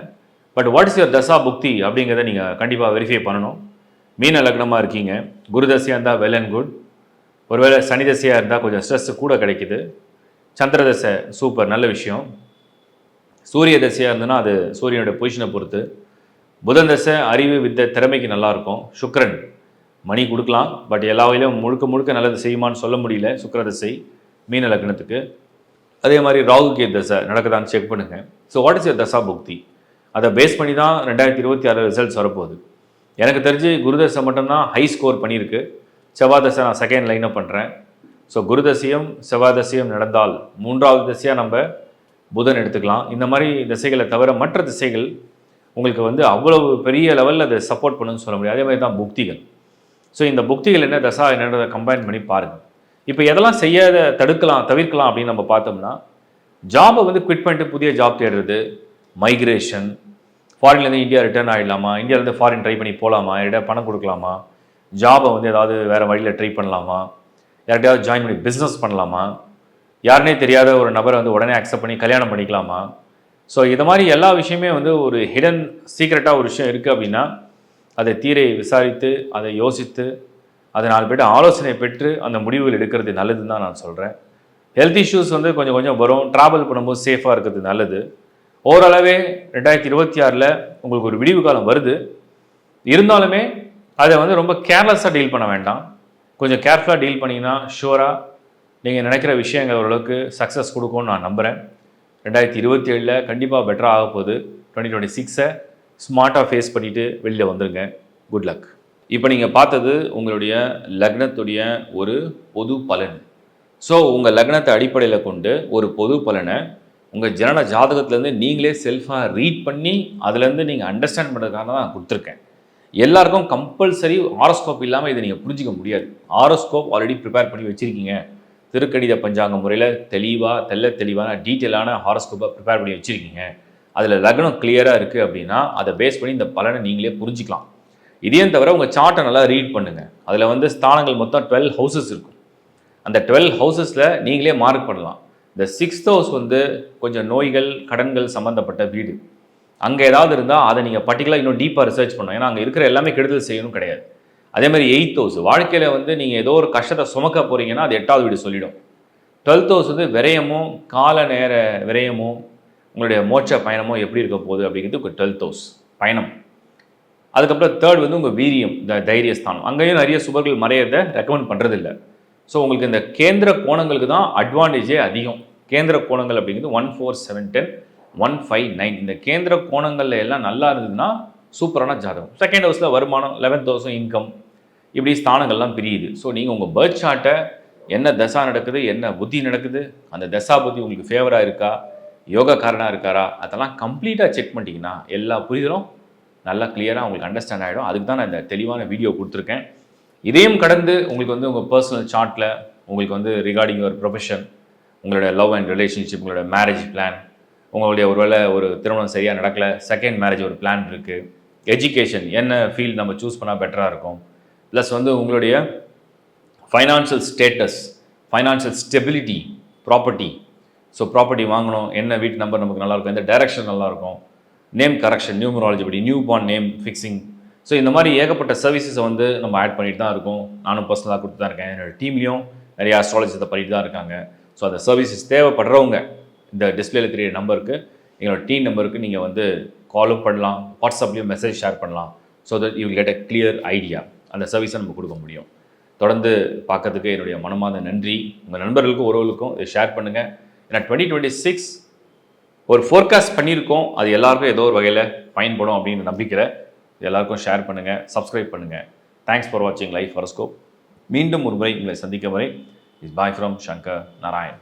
பட் வாட் இஸ் யுவர் தசா புக்தி அப்படிங்கிறத நீங்கள் கண்டிப்பாக வெரிஃபை பண்ணணும். மீன லக்னமாக இருக்கீங்க, குரு தசையாக இருந்தால் வெல் அண்ட் குட். ஒருவேளை சனி தசையாக இருந்தால் கொஞ்சம் ஸ்ட்ரெஸ் கூட கிடைக்குது. சந்திர தசை சூப்பர், நல்ல விஷயம். சூரிய தசையாக இருந்ததுன்னா அது சூரியனுடைய பொசிஷனை பொறுத்து. புதன் தசை அறிவு வித்தை திறமைக்கு நல்லாயிருக்கும். சுக்கிரன் மணி கொடுக்கலாம், பட் எல்லா வகையிலும் முழுக்க நல்லது செய்யுமான்னு சொல்ல முடியல சுக்கிர தசை மீன லக்னத்துக்கு. அதே மாதிரி ராகு கேது தசை நடக்குதான்னு செக் பண்ணுங்கள். ஸோ வாட் இஸ் யர் தசா புக்தி, அதை பேஸ் பண்ணி தான் 2026 ரிசல்ட்ஸ் வரப்போகுது. எனக்கு தெரிஞ்சு குருதசை மட்டும்தான் ஹை ஸ்கோர் பண்ணியிருக்கு. செவ்வாய் தசை நான் செகண்ட் லைனப் பண்ணுறேன். ஸோ குருதசையும் செவ்வாய் தசையும் நடந்தால் 3வது திசையாக நம்ம புதன் எடுத்துக்கலாம். இந்த மாதிரி திசைகளை தவிர மற்ற திசைகள் உங்களுக்கு வந்து அவ்வளவு பெரிய லெவலில் அதை சப்போர்ட் பண்ணுன்னு சொல்ல முடியாது. அதே மாதிரி தான் புக்திகள். ஸோ இந்த புக்திகள் என்ன, தசா என்னன்றதை கம்பைன் பண்ணி பாருங்கள். இப்போ எதெல்லாம் செய்யாத தவிர்க்கலாம் அப்படின்னு நம்ம பார்த்தோம்னா, ஜாபை வந்து குவிட் பண்ணிட்டு புதிய ஜாப் தேடுறது, மைக்ரேஷன், ஃபாரின்லேருந்து இந்தியா ரிட்டர்ன் ஆகிடலாமா, இந்தியாவிலேருந்து ஃபாரின் ட்ரை பண்ணி போகலாமா, யார்கிட்ட பணம் கொடுக்கலாமா, ஜாபை வந்து ஏதாவது வேறு வழியில் ட்ரை பண்ணலாமா, யார்கிட்டையாவது ஜாயின் பண்ணி பிஸ்னஸ் பண்ணலாமா, யாருனே தெரியாத ஒரு நபரை வந்து உடனே அக்செப்ட் பண்ணி கல்யாணம் பண்ணிக்கலாமா, ஸோ இது மாதிரி எல்லா விஷயமே வந்து ஒரு ஹிடன் சீக்ரெட்டாக ஒரு விஷயம் இருக்குது அப்படின்னா அதை தீரை விசாரித்து அதை யோசித்து அதை 4 பேர்ட்ட ஆலோசனை பெற்று அந்த முடிவுகள் எடுக்கிறது நல்லதுன்னு தான் நான் சொல்கிறேன். ஹெல்த் இஷ்யூஸ் வந்து கொஞ்சம் கொஞ்சம் வரும். ட்ராவல் பண்ணும்போது சேஃபாக இருக்கிறது நல்லது. ஓரளவே 2026 உங்களுக்கு ஒரு விடிவு காலம் வருது. இருந்தாலுமே அதை வந்து ரொம்ப கேர்லெஸ்ஸாக டீல் பண்ண வேண்டாம். கொஞ்சம் கேர்ஃபுல்லாக டீல் பண்ணிங்கன்னா ஷூராக நீங்கள் நினைக்கிற விஷயங்கள் ஓரளவுக்கு சக்ஸஸ் கொடுக்கும்னு நான் நம்புகிறேன். 2027 கண்டிப்பாக பெட்டராக ஆக போகுது. 2026 ஸ்மார்ட்டாக ஃபேஸ் பண்ணிவிட்டு வெளியில் வந்துடுங்க. Good luck. இப்போ நீங்கள் பார்த்தது உங்களுடைய லக்னத்துடைய ஒரு பொது பலன். ஸோ உங்கள் லக்னத்தை அடிப்படையில் கொண்டு ஒரு பொது பலனை உங்கள் ஜனன ஜாதகத்துலேருந்து நீங்களே செல்ஃபாக ரீட் பண்ணி அதுலேருந்து நீங்கள் அண்டர்ஸ்டாண்ட் பண்ணுறதுக்காக தான் நான் கொடுத்துருக்கேன். எல்லாருக்கும் கம்பல்சரி ஹாரோஸ்கோப் இல்லாமல் இதை நீங்கள் புரிஞ்சிக்க முடியாது. ஹாரோஸ்கோப் ஆல்ரெடி ப்ரிப்பேர் பண்ணி வச்சுருக்கீங்க. திருக்கணித பஞ்சாங்க முறையில் தெளிவான டீட்டெயிலான ஹாரோஸ்கோப்பை ப்ரிப்பேர் பண்ணி வச்சுருக்கீங்க. அதில் லக்னம் கிளியராக இருக்குது அப்படின்னா அதை பேஸ் பண்ணி இந்த பலனை நீங்களே புரிஞ்சிக்கலாம். இதையும் தவிர உங்கள் சார்ட்டை நல்லா ரீட் பண்ணுங்கள். அதில் வந்து ஸ்தானங்கள் மொத்தம் 12 ஹவுசஸ் இருக்கும். அந்த 12 ஹவுசஸில் நீங்களே மார்க் பண்ணலாம். இந்த 6th ஹவுஸ் வந்து கொஞ்சம் நோய்கள் கடன்கள் சம்மந்தப்பட்ட வீடு. அங்கே ஏதாவது இருந்தால் அதை நீங்கள் பர்டிகுலராக இன்னும் டீப்பாக ரிசர்ச் பண்ணணும். ஏன்னா அங்கே இருக்கிற எல்லாமே கெடுதல் செய்யணும் கிடையாது. அதே மாதிரி 8th ஹவுஸ் வாழ்க்கையில் வந்து நீங்கள் ஏதோ ஒரு கஷ்டத்தை சுமக்க போகிறீங்கன்னா அது 8வது வீடு சொல்லிடும். 12th ஹவுஸ் வந்து விரயமும் கால நேர விரயமும் உங்களுடைய மோட்ச பயணமும் எப்படி இருக்க போகுது அப்படிங்கிறது உங்கள் 12th ஹவுஸ் பயணம். அதுக்கப்புறம் 3rd வந்து உங்கள் வீரியம், இந்த தைரியஸ்தானம். அங்கேயும் நிறைய சுபர்கள் மறையதை ரெக்கமெண்ட் பண்ணுறதில்லை. ஸோ உங்களுக்கு இந்த கேந்திர கோணங்களுக்கு தான் அட்வான்டேஜே அதிகம். கேந்திர கோணங்கள் அப்படிங்கிறது 1, 4, 7, 10, 1, 5, 9 இந்த கேந்திர கோணங்களில் எல்லாம் நல்லா இருந்ததுன்னா சூப்பரான ஜாதகம். 2nd ஹவுஸில் வருமானம், 11th ஹவுஸும் இன்கம், இப்படி ஸ்தானங்கள்லாம் பிரியுது. ஸோ நீங்கள் உங்கள் பர்த் சார்ட்டை என்ன தசா நடக்குது, என்ன புத்தி நடக்குது, அந்த தசா புத்தி உங்களுக்கு ஃபேவராக இருக்கா, யோகக்காரனாக இருக்காரா, அதெல்லாம் கம்ப்ளீட்டாக செக் பண்ணிட்டீங்கன்னா எல்லா புரிதலும் நல்லா கிளியராக உங்களுக்கு அண்டர்ஸ்டாண்ட் ஆகிடும். அதுக்கு தான் நான் இந்த தெளிவான வீடியோ கொடுத்துருக்கேன். இதையும் கடந்து உங்களுக்கு வந்து உங்கள் பர்சனல் சார்ட்டில் உங்களுக்கு வந்து ரிகார்டிங் யுவர் ப்ரொஃபஷன், உங்களுடைய லவ் அண்ட் ரிலேஷன்ஷிப், உங்களுடைய மேரேஜ் பிளான், உங்களுடைய ஒருவேளை ஒரு திருமணம் சரியாக நடக்கலை, செகண்ட் மேரேஜ் ஒரு பிளான் இருக்குது, எஜுகேஷன் என்ன ஃபீல்டு நம்ம சூஸ் பண்ணால் பெட்டராக இருக்கும், ப்ளஸ் வந்து உங்களுடைய financial status, financial stability, property. So property வாங்கணும், என்ன வீட்டு நம்பர் நமக்கு நல்லாயிருக்கும், எந்த டைரக்ஷன் நல்லாயிருக்கும், நேம் கரெக்ஷன், நியூமராலஜி படி new born name fixing. So இந்த மாதிரி ஏகப்பட்ட சர்வீசஸை வந்து நம்ம ஆட் பண்ணிட்டு தான் இருக்கோம். நானும் பர்சனலாக கொடுத்து தான் இருக்கேன். என்னோடய டீம்லேயும் நிறைய அஸ்ட்ராலஜிஸை பண்ணிட்டு தான் இருக்காங்க. ஸோ அந்த சர்வீசஸ் தேவைப்படுறவங்க இந்த டிஸ்பிளேல தெரிய நம்பருக்கு, எங்களோட டீம் நம்பருக்கு நீங்கள் வந்து காலும் பண்ணலாம், வாட்ஸ்அப்லேயும் மெசேஜ் ஷேர் பண்ணலாம். So that you will get a clear idea. அந்த சர்வீஸை நம்ம கொடுக்க முடியும். தொடர்ந்து பார்க்கறதுக்கு என்னுடைய மனமார்ந்த நன்றி. உங்கள் நண்பர்களுக்கும் உறவுகளுக்கும் இதை ஷேர் பண்ணுங்கள். ஏன்னா 2026 ஒரு ஃபோர்காஸ்ட் பண்ணியிருக்கோம். அது எல்லாருக்கும் ஏதோ ஒரு வகையில் பயன்படும் அப்படின்னு நம்பிக்கிறேன். எல்லாருக்கும் ஷேர் பண்ணுங்கள், சப்ஸ்கிரைப் பண்ணுங்கள். தேங்க்ஸ் ஃபார் வாட்சிங் லைஃப் ஹாரோஸ்கோப். மீண்டும் ஒரு முறை உங்களை சந்திக்கும் வரை is bye from Shankar Narayan.